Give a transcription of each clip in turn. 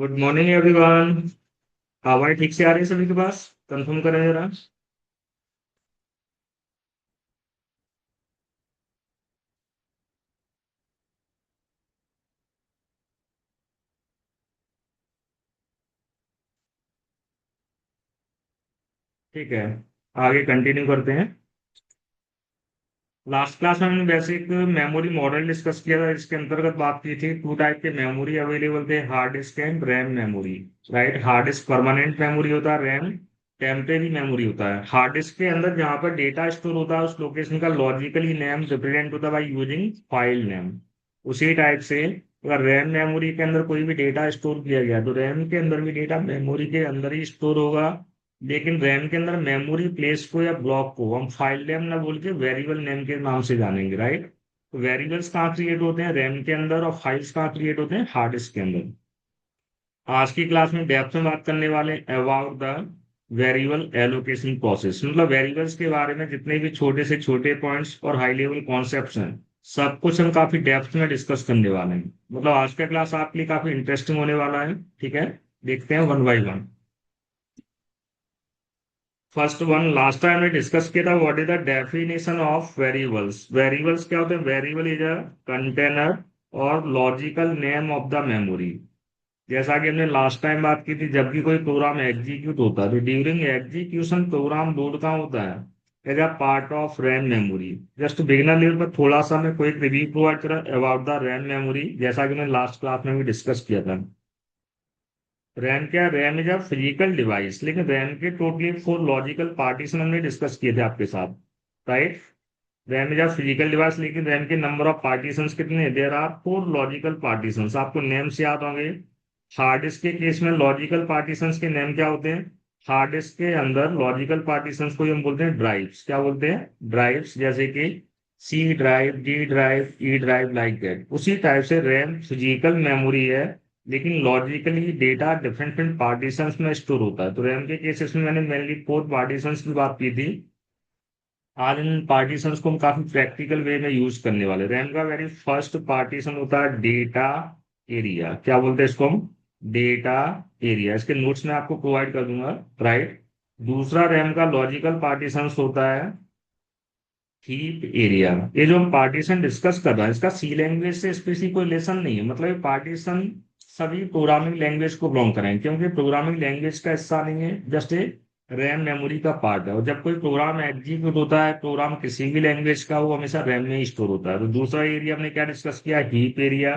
Good morning everyone. आवाज ठीक से आ रही है सभी के पास? कंफर्म करें जरा। ठीक है, आगे कंटिन्यू करते हैं। लास्ट क्लास में हमने बेसिक मेमोरी मॉडल डिस्कस किया था। इसके अंतर्गत बात की थी, टू टाइप के मेमोरी अवेलेबल थे, hard disk and RAM memory. Right, hard disk permanent memory होता है, रैम टेम्परेरी मेमोरी होता है। हार्ड डिस्क के अंदर जहाँ पर डेटा स्टोर होता है उस लोकेशन का लॉजिकली नेम रिप्रेजेंट होता है बाई यूजिंग फाइल नेम। उसी टाइप से अगर रैम मेमोरी के अंदर कोई भी डेटा स्टोर किया गया तो रैम के अंदर भी डेटा मेमोरी के अंदर ही स्टोर होगा। लेकिन रैम के अंदर मेमोरी प्लेस को या ब्लॉक को हम फाइल नेम ना बोल के वेरिएबल नेम के नाम से जानेंगे। राइट, तो वेरिएबल्स कहाँ क्रिएट होते हैं? रैम के अंदर। और फाइल्स कहाँ क्रिएट होते हैं? हार्ड डिस्क के अंदर। आज की क्लास में डेप्थ में बात करने वाले about the variable allocation process, मतलब वेरिएबल्स के बारे में जितने भी छोटे से छोटे पॉइंट्स और हाई लेवल कॉन्सेप्ट्स हैं, सब कुछ हम काफी डेप्थ में डिस्कस करने वाले हैं। मतलब आज का क्लास आपके लिए काफी इंटरेस्टिंग होने वाला है। ठीक है, देखते हैं one by one. First one, last time हमने डिस्कस किया था, what is the definition of variables. Variables क्या होते हैं? वेरिएबल इज अ कंटेनर और logical name of the memory. जैसा कि हमने लास्ट टाइम बात की थी, जब भी कोई प्रोग्राम एग्जीक्यूट होता है तो ड्यूरिंग एग्जीक्यूशन प्रोग्राम लोड कहाँ होता है? As a part of RAM memory. Just beginner level पर थोड़ा सा मैं कोई रिव्यू प्रोवाइड करा अबाउट द रैम मेमोरी, जैसा कि मैंने लास्ट क्लास में भी डिस्कस किया था। रैम क्या? RAM is a physical device, लेकिन रैम के टोटली फोर लॉजिकल पार्टीशन हमने डिस्कस किए थे आपके साथ। Right, RAM is a physical device, लेकिन रैम के नंबर ऑफ पार्टीशन कितने? There are four logical partition, आपको नेम से याद होंगे। हार्ड डिस्क के केस में लॉजिकल पार्टीशन के नेम क्या होते हैं? हार्ड डिस्क के अंदर लॉजिकल पार्टीशन को हम बोलते हैं ड्राइव्स। क्या बोलते हैं? ड्राइव्स, जैसे कि C drive, D drive, E drive, like that. उसी टाइप से रैम फिजिकल मेमोरी है, लेकिन logically data different different partitions में स्टोर होता है। तो रैम के केसेस में मैंने मेनली फोर पार्टीशंस की बात की थी। आज इन पार्टीशंस को हम काफी प्रैक्टिकल वे में यूज करने वाले। रैम का वेरी फर्स्ट पार्टीशन होता है डेटा एरिया। क्या बोलते हैं इसको हम? Data area. इसके नोट्स में आपको प्रोवाइड कर दूंगा। राइट, दूसरा रैम का लॉजिकल पार्टीशन होता है हीप एरिया। ये जो हम पार्टीशन डिस्कस कर रहे हैं इसका सी लैंग्वेज से स्पेशली कोई रिलेशन नहीं है। मतलब ये पार्टीशन सभी प्रोग्रामिंग लैंग्वेज को बिलोंग करेंगे, क्योंकि प्रोग्रामिंग लैंग्वेज का हिस्सा नहीं है, जस्ट ए रैम मेमोरी का पार्ट है। और जब कोई प्रोग्राम एग्जीक्यूट होता है, प्रोग्राम किसी भी लैंग्वेज का, वो हमेशा रैम में ही स्टोर होता है। तो दूसरा एरिया हमने क्या डिस्कस किया? Heap area.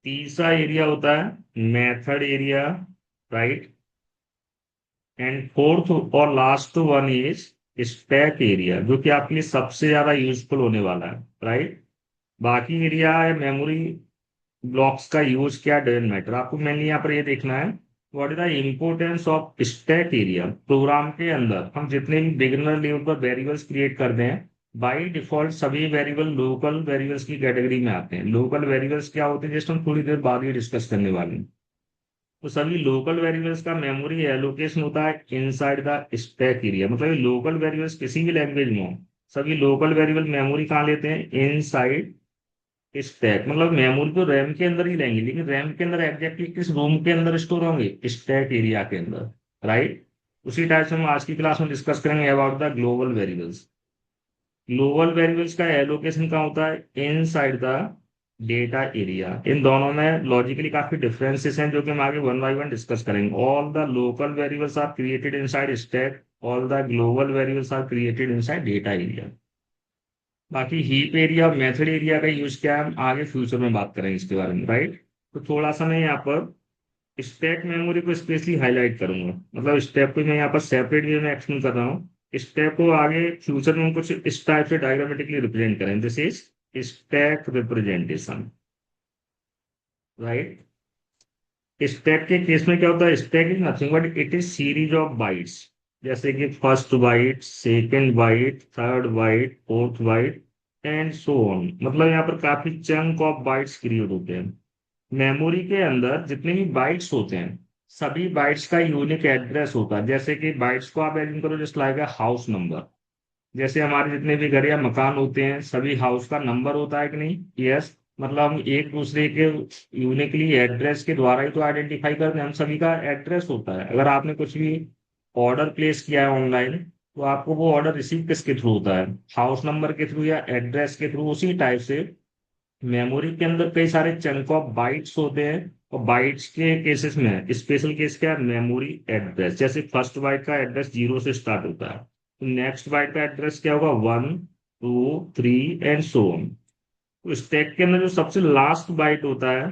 तीसरा एरिया होता है method area. Right, and fourth और last one is stack area, जो कि आपके लिए सबसे ज्यादा यूजफुल होने वाला है। राइट, बाकी एरिया है मेमोरी ब्लॉक्स का यूज क्या, डजेंट मैटर। आपको मेनली यहाँ पर ये देखना है what is the importance of stack area. Program के अंदर हम जितने भी बिगिनर लेवल पर वेरिएबल्स क्रिएट करते हैं, बाय डिफॉल्ट सभी वेरिएबल लोकल वेरिएबल्स की कैटेगरी में आते हैं। लोकल वेरिएबल्स क्या होते हैं, जस्ट हम थोड़ी देर बाद ही डिस्कस करने वाले हैं। तो सभी लोकल वेरिएबल्स का मेमोरी एलोकेशन होता है इनसाइड द स्टैक एरिया। मतलब लोकल वेरिएबल्स किसी भी लैंग्वेज में हो, सभी लोकल वेरिएबल मेमोरी कहाँ लेते हैं? Inside stack. मतलब मेमोरी तो रैम के अंदर ही लेंगे, लेकिन रैम के अंदर एग्जैक्टली किस रूम के अंदर स्टोर होंगे? स्टैक एरिया के अंदर। राइट, उसी टाइप से हम आज की क्लास में डिस्कस करेंगे about the global variables. Global variables का एलोकेशन कहाँ होता है? Inside the data area. इन दोनों में लॉजिकली काफी डिफरेंसेस हैं, जो कि हम आगे वन बाय वन डिस्कस करेंगे। All the local variables are created inside stack, all the global variables are created inside data area. बाकी हीप एरिया और मेथड एरिया का यूज क्या है, हम आगे फ्यूचर में बात करेंगे इसके बारे में। राइट, तो थोड़ा सा मैं यहाँ पर स्टैक मेमोरी को स्पेशली हाईलाइट करूंगा। मतलब स्टेप को मैं यहाँ पर सेपरेट वे में एक्सप्लेन कर रहा हूँ। स्टेप को आगे फ्यूचर में हम कुछ इस टाइप से डायग्रामेटिकली रिप्रेजेंट करें, this is stack representation. Right, stack के केस में क्या होता है? Stack is nothing but it is series of bytes, जैसे कि first byte, second byte, third byte, fourth byte, and so on. मतलब यहाँ पर काफी चंक ऑफ बाइट्स क्रिएट होते हैं। मेमोरी के अंदर जितने भी बाइट्स होते हैं, सभी बाइट्स का यूनिक एड्रेस होता है। जैसे कि बाइट्स को आप एडिंग करो just like a house number. जैसे हमारे जितने भी घर या मकान होते हैं, सभी हाउस का नंबर होता है कि नहीं? यस। मतलब हम एक दूसरे के यूनिकली एड्रेस के द्वारा ही तो आइडेंटिफाई करते हैं, हम सभी का एड्रेस होता है। अगर आपने कुछ भी ऑर्डर प्लेस किया है ऑनलाइन, तो आपको वो ऑर्डर रिसीव किसके थ्रू होता है? हाउस नंबर के थ्रू या एड्रेस के थ्रू। उसी टाइप से मेमोरी के अंदर कई सारे चंक ऑफ बाइट्स होते हैं, और बाइट्स के केसेस में स्पेशल केस क्या है? Memory address. जैसे फर्स्ट बाइट का एड्रेस 0 से स्टार्ट होता है, तो नेक्स्ट बाइट का एड्रेस क्या होगा? 1 2 3 एंड सो ऑन। तो स्टैक के अंदर जो सबसे लास्ट बाइट होता है,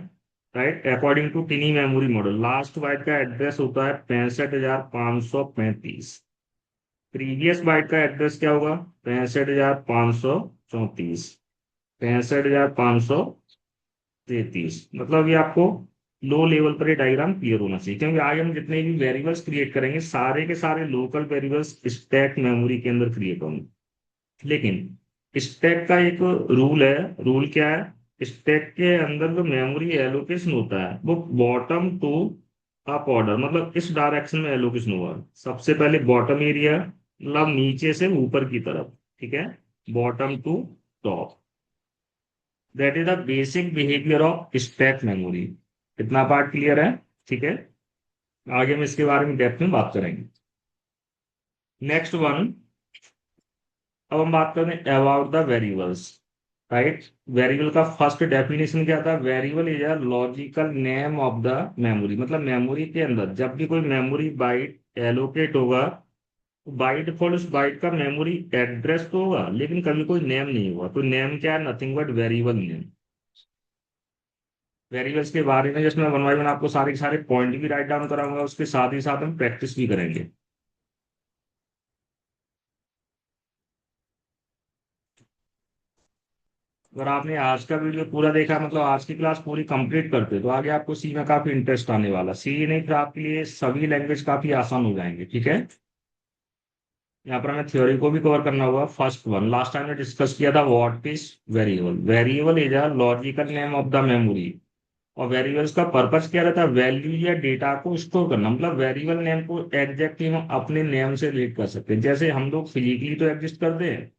right, according to tiny memory model, last byte का एड्रेस होता है 65,535। प्रीवियस बाइट का एड्रेस क्या होगा? 65,534, 65,533। मतलब ये आपको लो लेवल पर ये डायग्राम क्लियर होना चाहिए, क्योंकि आगे हम जितने भी वेरिएबल्स क्रिएट करेंगे, सारे के सारे लोकल वेरिएबल्स स्टैक मेमोरी के अंदर क्रिएट होंगे। लेकिन स्टैक का एक रूल है। रूल क्या है? स्टैक के अंदर जो मेमोरी एलोकेशन होता है, वो बॉटम टू अप ऑर्डर, मतलब इस डायरेक्शन में एलोकेशन होगा। सबसे पहले बॉटम एरिया, मतलब नीचे से ऊपर की तरफ, ठीक है, bottom to top. That is the basic behaviour of stack memory. इतना पार्ट क्लियर है? ठीक है, आगे हम इसके बारे में डेप्थ में बात करेंगे। नेक्स्ट वन, अब हम बात करते हैं about the variables, right. Variable का फर्स्ट डेफिनेशन क्या था? Variable is a logical name of the memory. मतलब मेमोरी के अंदर जब भी कोई मेमोरी बाइट एलोकेट होगा, तो बाई डिफॉल्ट उस बाइट का मेमोरी एड्रेस तो होगा, लेकिन कभी कोई नेम नहीं होगा। तो नेम क्या है? Nothing but variable name. Variables के बारे में जिसमें वन बाई वन आपको सारे के सारे पॉइंट भी राइट डाउन कराऊंगा, उसके साथ ही साथ हम प्रैक्टिस भी करेंगे। अगर आपने आज का वीडियो पूरा देखा, मतलब आज की क्लास पूरी कंप्लीट करते, तो आगे आपको सी में काफी इंटरेस्ट आने वाला। सी नहीं, फिर आपके लिए सभी लैंग्वेज काफी आसान हो जाएंगे, ठीक है। यहाँ पर हमें थ्योरी को भी कवर करना होगा। फर्स्ट वन, लास्ट टाइम ने डिस्कस किया था, what is variable. Variable is a logical name of the memory. और वेरिएबल्स का पर्पस क्या रहता है? वैल्यू या डेटा को स्टोर करना। मतलब वेरिएबल नेम को एग्जैक्टली हम अपने नेम से रिलेट कर सकते हैं। जैसे हम लोग फिजिकली तो एग्जिस्ट करते हैं,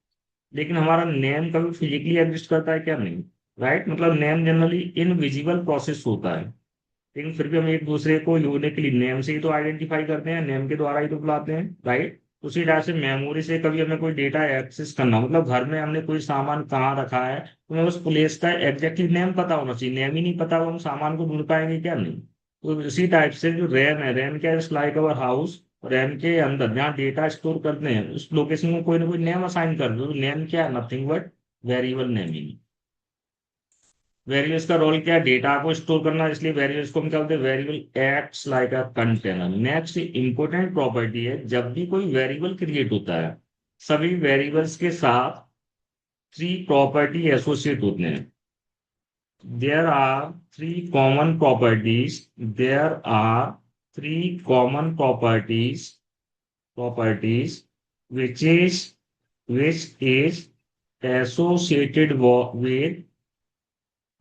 लेकिन हमारा नेम कभी फिजिकली एग्जिस्ट करता है क्या? नहीं, राइट। मतलब नेम जनरली इनविजिबल प्रोसेस होता है, लेकिन फिर भी हम एक दूसरे को यूनिकली नेम से ही तो आइडेंटिफाई करते हैं, नेम के द्वारा ही तो बुलाते हैं, राइट। उसी तरह से मेमोरी से कभी हमें कोई डेटा एक्सेस करना, मतलब घर में हमने कोई सामान कहाँ रखा है, तो हमें उस प्लेस का एग्जैक्टली नेम पता होना चाहिए। नेम ही नहीं पता हो, हम सामान को ढूंढ पाएंगे क्या? नहीं। तो इसी टाइप से जो रैम है, रैम क्या है? Like our house. रैम के अंदर जहाँ डेटा स्टोर करते हैं, उस लोकेशन को कोई ना कोई नेम असाइन कर दो। नेम क्या है? Nothing but variable naming. Variables का रोल क्या है? डेटा को स्टोर करना, इसलिए वेरिएबल्स को हम क्या बोलते हैं? Variable acts like a container. Next important property है, जब भी कोई वेरिएबल क्रिएट होता है, सभी वेरिएबल्स के साथ थ्री प्रॉपर्टी एसोसिएट होते हैं। There are three common properties, there are three common properties which is which is associated with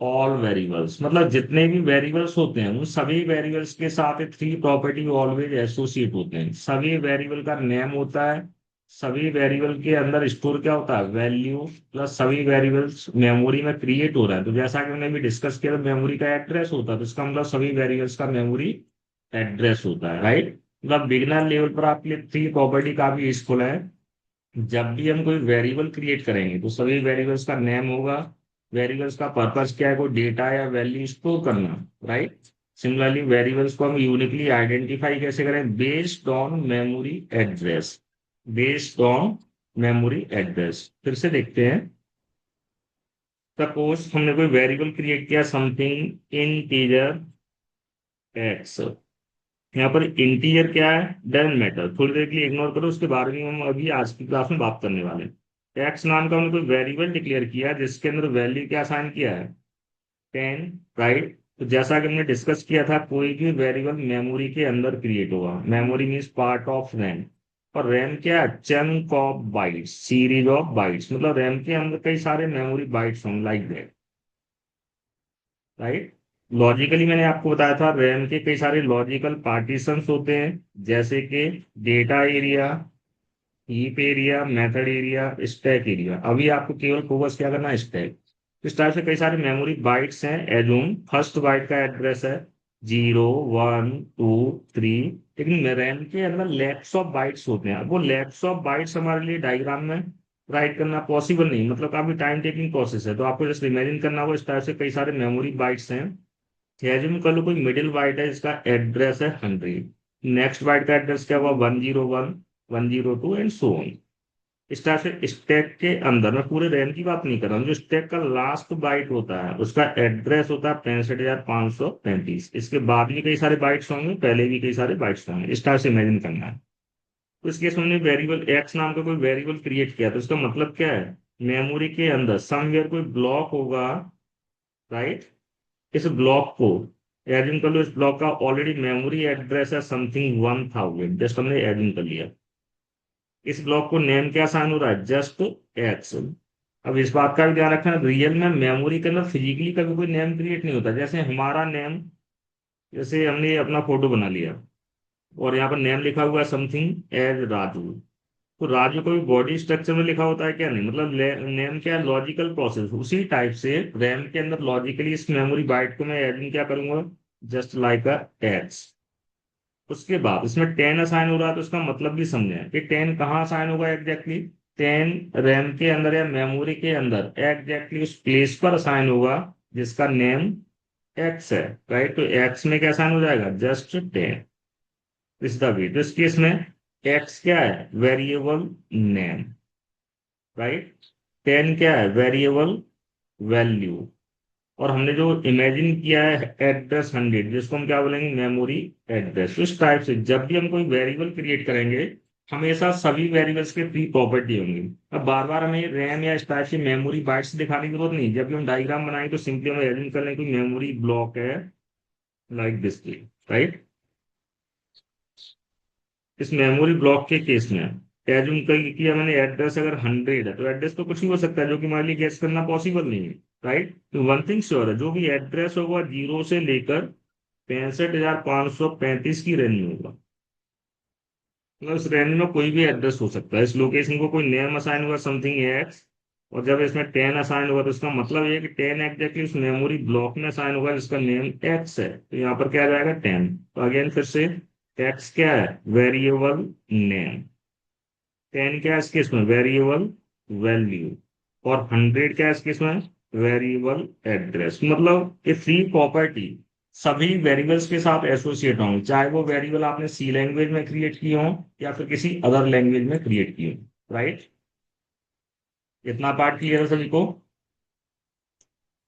all variables. मतलब जितने भी वेरिएबल्स होते हैं, उन सभी वेरिएबल्स के साथ थ्री प्रॉपर्टी ऑलवेज एसोसिएट होते हैं। सभी वेरिएबल का नेम होता है, सभी वेरिएबल के अंदर स्टोर क्या होता है? वैल्यू। प्लस सभी वेरिएबल्स मेमोरी में क्रिएट हो रहा है, तो जैसा कि हमने भी डिस्कस किया, मेमोरी का एड्रेस होता है, तो इसका मतलब सभी वेरिएबल्स का मेमोरी एड्रेस होता है, राइट। मतलब बिगनर लेवल पर आपके लिए थ्री प्रॉपर्टी काफी यूजफुल है। जब भी हम कोई वेरिएबल क्रिएट करेंगे, तो सभी वेरिएबल्स का नेम होगा। वेरिएबल्स का पर्पस क्या है? कोई डेटा या वैल्यू स्टोर करना, राइट। सिमिलरली वेरिएबल्स को हम यूनिकली आइडेंटिफाई कैसे करें? Based on memory address. Based on memory address. फिर से देखते हैं। सपोज हमने कोई वेरिएबल क्रिएट किया, समथिंग इंटीजर एक्स। यहाँ पर इंटीजर क्या है? डजंट मैटर, थोड़ी देर के लिए इग्नोर करो, उसके बारे में हम अभी आज की क्लास में बात करने वाले हैं। एक्स नाम का हमने कोई वेरिएबल डिक्लेयर किया, जिसके अंदर वैल्यू क्या असाइन किया है? 10, राइट। तो जैसा कि हमने डिस्कस किया था, कोई भी वेरिएबल मेमोरी के अंदर क्रिएट होगा। Memory means part of RAM. और रैम क्या है? Chunk of bytes, series of bytes. मतलब रैम के अंदर कई सारे मेमोरी बाइट्स होंगे, लाइक दैट, राइट। लॉजिकली मैंने आपको बताया था, रैम के कई सारे लॉजिकल पार्टीशंस होते हैं, जैसे कि data area, heap area, method area, stack area. अभी आपको केवल फोकस क्या करना है? स्टैक। इस टाइप से कई सारे मेमोरी बाइट्स हैं। एजूम फर्स्ट बाइट का एड्रेस है 0 1 2 3, लेकिन रैम के अंदर लैक्स ऑफ बाइट्स होते हैं। वो लैक्स ऑफ बाइट्स हमारे लिए डायग्राम में राइट करना पॉसिबल नहीं, मतलब काफी टाइम टेकिंग प्रोसेस है। तो आपको जस्ट इमेजिन करना होगा, इस टाइप से कई सारे मेमोरी बाइट्स हैं। एज्यूम कर लो कोई मिडिल बाइट है, इसका एड्रेस है 100। नेक्स्ट बाइट का एड्रेस क्या हुआ 101 102 एंड सो ऑन। इस तरह से स्टैक के अंदर, मैं पूरे रैम की बात नहीं कर रहा हूँ, जो स्टैक का लास्ट बाइट होता है उसका एड्रेस होता है 65,535। इसके बाद भी कई सारे बाइट्स होंगे, पहले भी कई सारे बाइट्स होंगे। इस तरह से इमेजिन करना है। तो इस केस में हमने वेरिएबल एक्स नाम का कोई वेरिएबल क्रिएट किया, तो इसका मतलब क्या है, मेमोरी के अंदर समवेयर कोई ब्लॉक होगा, राइट। इस ब्लॉक को एडिंग कर लो, इस ब्लॉक का ऑलरेडी मेमोरी एड्रेस है समथिंग 1000, जस्ट हमने एडिंग कर लिया। इस ब्लॉक को नेम क्या असाइन हो रहा है, जस्ट एक्स। अब इस बात का भी ध्यान रखना, रियल में मेमोरी के अंदर फिजिकली कभी कोई नेम क्रिएट नहीं होता। जैसे हमारा नेम, जैसे हमने अपना फोटो बना लिया और यहाँ पर नेम लिखा हुआ है समथिंग एज राजू, तो राजू को भी बॉडी स्ट्रक्चर में लिखा होता है क्या, नहीं। मतलब नेम क्या है, लॉजिकल प्रोसेस। उसी टाइप से रैम के अंदर लॉजिकली इस मेमोरी बाइट को मैं एडिंग क्या करूंगा, जस्ट लाइक अ एक्स। उसके बाद इसमें 10 असाइन हो रहा है, तो इसका मतलब भी समझें कि 10 कहाँ असाइन होगा एग्जैक्टली। 10 रैम के अंदर या मेमोरी के अंदर एग्जैक्टली उस प्लेस पर असाइन होगा जिसका नेम एक्स है, राइट। तो एक्स में क्या असाइन हो जाएगा, जस्ट 10। इस द वे, तो इस केस में एक्स क्या है, वेरिएबल नेम, राइट। 10 क्या है, वेरिएबल वैल्यू। और हमने जो इमेजिन किया है एड्रेस 100, जिसको हम क्या बोलेंगे, मेमोरी एड्रेस। इस टाइप से जब भी हम कोई वेरिएबल क्रिएट करेंगे, हमेशा सभी वेरिएबल्स के 3 प्रॉपर्टी होंगी। अब बार बार हमें रैम या इस टाइप से मेमोरी बाइट्स दिखाने की जरूरत नहीं। जब भी हम डायग्राम बनाएंगे तो सिंपली हम एडिंग कर लेंगे, मेमोरी ब्लॉक है लाइक दिस, राइट। इस मेमोरी ब्लॉक के केस में एज्यूम कर किया मैंने, एड्रेस अगर 100 है तो एड्रेस तो कुछ भी हो सकता है जो कि हमारे लिए गेस करना पॉसिबल नहीं है, राइट। तो वन थिंग श्योर है, जो भी एड्रेस होगा 0 से लेकर 65,535 की रेंज में होगा। मतलब इस रेंज में कोई भी एड्रेस हो सकता है। इस लोकेशन को कोई नेम असाइन हुआ समथिंग एक्स, और जब इसमें 10 असाइन हुआ तो इसका मतलब ये है कि 10 एग्जैक्टली उस मेमोरी ब्लॉक में असाइन होगा जिसका नेम एक्स है। तो यहाँ पर क्या आ जाएगा 10। तो अगेन फिर से एक्स क्या है, वेरिएबल नेम। 10 क्या है इसके, इसमें वेरिएबल वैल्यू। और 100 क्या है इसके, इसमें वेरिएबल एड्रेस। मतलब ये 3 प्रॉपर्टी सभी वेरिएबल्स के साथ एसोसिएट होंगे, चाहे वो वेरिएबल आपने सी लैंग्वेज में क्रिएट किए हो या फिर किसी अदर लैंग्वेज में क्रिएट किए हो, राइट। इतना पार्ट क्लियर है सभी को।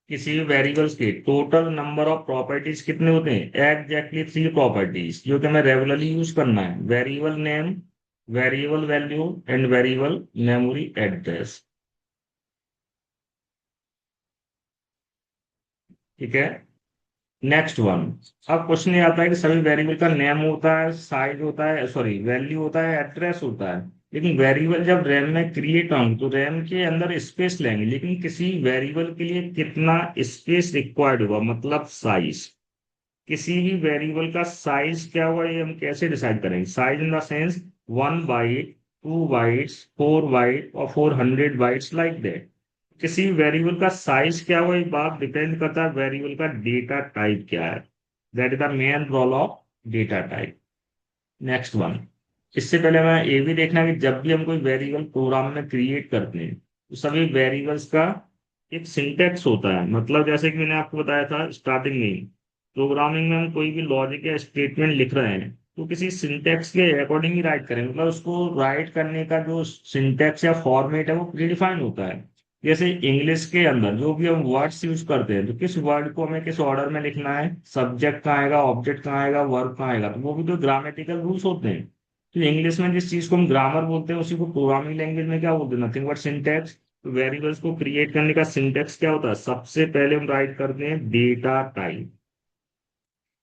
किसी भी वेरिएबल्स के टोटल नंबर ऑफ प्रॉपर्टीज कितने होते हैं, एग्जैक्टली 3 प्रॉपर्टीज, जो कि हमें रेगुलरली यूज करना है। Variable name, variable value and variable memory address, ठीक है। Next one. अब क्वेश्चन ये आता है कि सभी वेरिएबल का नेम होता है, साइज होता है, सॉरी वैल्यू होता है, एड्रेस होता है, लेकिन वेरिएबल जब रैम में क्रिएट होंगे तो रैम के अंदर स्पेस लेंगे, लेकिन किसी वेरिएबल के लिए कितना स्पेस रिक्वायर्ड होगा, मतलब साइज। किसी भी वेरिएबल का साइज क्या होगा, ये हम कैसे डिसाइड करेंगे, size in the sense 1 byte, 2 bytes, 4 byte और 400 बाइट्स, लाइक दैट। किसी वेरिएबल का साइज क्या हुआ, एक बात डिपेंड करता है वेरिएबल का डेटा टाइप क्या है। That is the main role of data type. Next one. इससे पहले मैं ये भी देखना कि जब भी हम कोई वेरिएबल प्रोग्राम में क्रिएट करते हैं तो सभी वेरिएबल्स का एक सिंटेक्स होता है। मतलब जैसे कि मैंने आपको बताया था स्टार्टिंग में ही, प्रोग्रामिंग में हम कोई भी लॉजिक या स्टेटमेंट लिख रहे हैं तो किसी सिंटेक्स के अकॉर्डिंग ही राइट करें। मतलब उसको राइट करने का जो सिंटेक्स या फॉर्मेट है वो प्रीडिफाइन होता है। जैसे इंग्लिश के अंदर जो भी हम वर्ड्स यूज करते हैं तो किस वर्ड को हमें किस ऑर्डर में लिखना है, सब्जेक्ट कहाँ आएगा, ऑब्जेक्ट कहाँ आएगा, वर्ब कहाँ आएगा, तो वो भी तो ग्रामेटिकल रूल्स होते हैं। तो इंग्लिश में जिस चीज को हम ग्रामर बोलते हैं उसी को प्रोग्रामिंग लैंग्वेज में क्या बोलते हैं, नथिंग बट सिंटेक्स। तो वेरिएबल्स को क्रिएट करने का सिंटेक्स क्या होता है, सबसे पहले हम राइट करते हैं डेटा टाइप।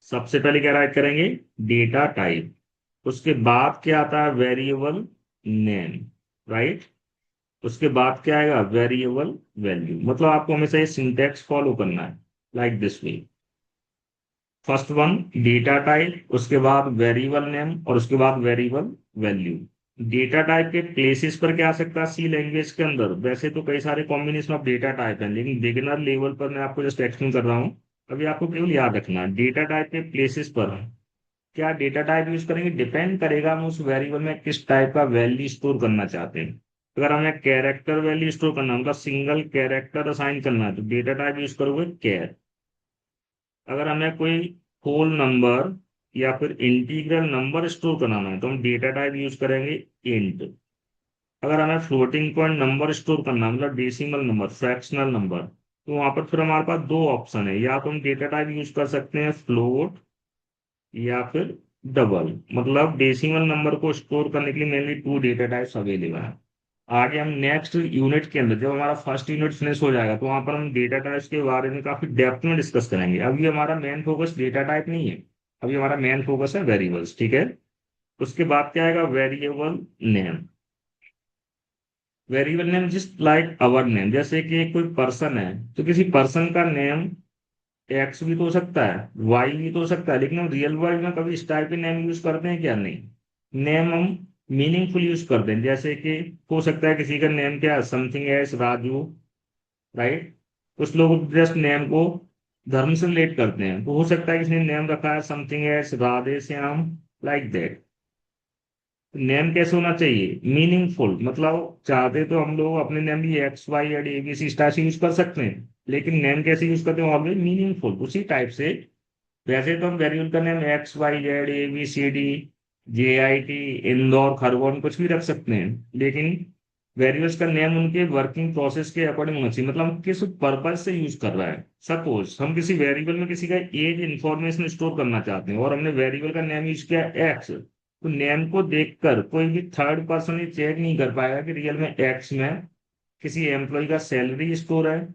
सबसे पहले क्या राइट करेंगे, डेटा टाइप। उसके बाद क्या आता है, वेरिएबल नेम, राइट। उसके बाद क्या आएगा, वेरिएबल वैल्यू। मतलब आपको हमेशा ये सिंटेक्स फॉलो करना है like this way. First one data type, उसके बाद वेरिएबल नेम और उसके बाद वेरिएबल वैल्यू। डेटा टाइप के प्लेसेस पर क्या आ सकता है सी लैंग्वेज के अंदर? वैसे तो कई सारे कॉम्बिनेशन ऑफ डेटा टाइप हैं, लेकिन बिगिनर लेवल पर मैं आपको जस्ट एक्सप्लेन कर रहा हूँ। अभी आपको केवल याद रखना है डेटा टाइप के प्लेसेस पर क्या डेटा टाइप यूज करेंगे, डिपेंड करेगा हम उस वेरिएबल में किस टाइप का वैल्यू स्टोर करना चाहते हैं। अगर हमें कैरेक्टर वैल्यू स्टोर करना है, मतलब सिंगल कैरेक्टर असाइन करना है, तो डेटा टाइप यूज करोगे कैर। अगर हमें कोई होल नंबर या फिर इंटीग्रल नंबर स्टोर कराना है, तो हम डेटा टाइप यूज करेंगे इंट। अगर हमें फ्लोटिंग पॉइंट नंबर स्टोर करना है, मतलब डेसिमल नंबर, फ्रैक्शनल नंबर, तो वहां पर फिर हमारे पास दो ऑप्शन है, या तो हम डेटा टाइप यूज कर सकते हैं फ्लोट या फिर डबल। मतलब डेसिमल नंबर को स्टोर करने के लिए mainly two data types available है। आगे हम नेक्स्ट यूनिट के अंदर, जब हमारा फर्स्ट यूनिट फिनिश हो जाएगा, तो वहां पर हम डेटा टाइप्स के बारे में काफी डेप्थ में डिस्कस करेंगे। अभी हमारा मेन फोकस डेटा टाइप नहीं है, अभी हमारा मेन फोकस है वेरिएबल्स, ठीक है। उसके बाद क्या आएगा, variable name. Variable name just like our name, जैसे कि कोई पर्सन है तो किसी पर्सन का नेम एक्स भी तो हो सकता है, वाई भी तो हो सकता है, लेकिन हम रियल वर्ल्ड में कभी इस टाइप के नेम यूज करते हैं क्या? नहीं। नेम हम मीनिंगफुल यूज करते हैं, जैसे कि हो सकता है किसी का नेम क्या, समथिंग एज राजू, राइट। कुछ लोग जस्ट नेम को धर्म से रिलेट करते हैं, तो हो सकता है किसी ने नेम रखा है something as Radhe Shyam, like that. Name कैसे होना चाहिए, मीनिंगफुल, मतलब चाहते तो हम लोग अपने नेम भी एक्स वाई या एबीसी स्टार से यूज कर सकते हैं, लेकिन नेम कैसे यूज करते हैं, ऑलवेज मीनिंगफुल, उसी टाइप से। वैसे तो हम वेरिएबल का name X Y Z A B C D J I T Indore Khargone कुछ भी रख सकते हैं, लेकिन वेरिएबल्स का नेम उनके वर्किंग प्रोसेस के अकॉर्डिंग होना चाहिए, मतलब हम किस पर्पज से यूज कर रहा है। सपोज हम किसी वेरिएबल में किसी का एज इंफॉर्मेशन स्टोर करना चाहते हैं और हमने वेरिएबल का नेम यूज किया एक्स, तो नेम को देखकर कोई भी थर्ड पर्सन ये चेक नहीं कर पाएगा कि रियल में एक्स में किसी एम्प्लॉय का सैलरी स्टोर है,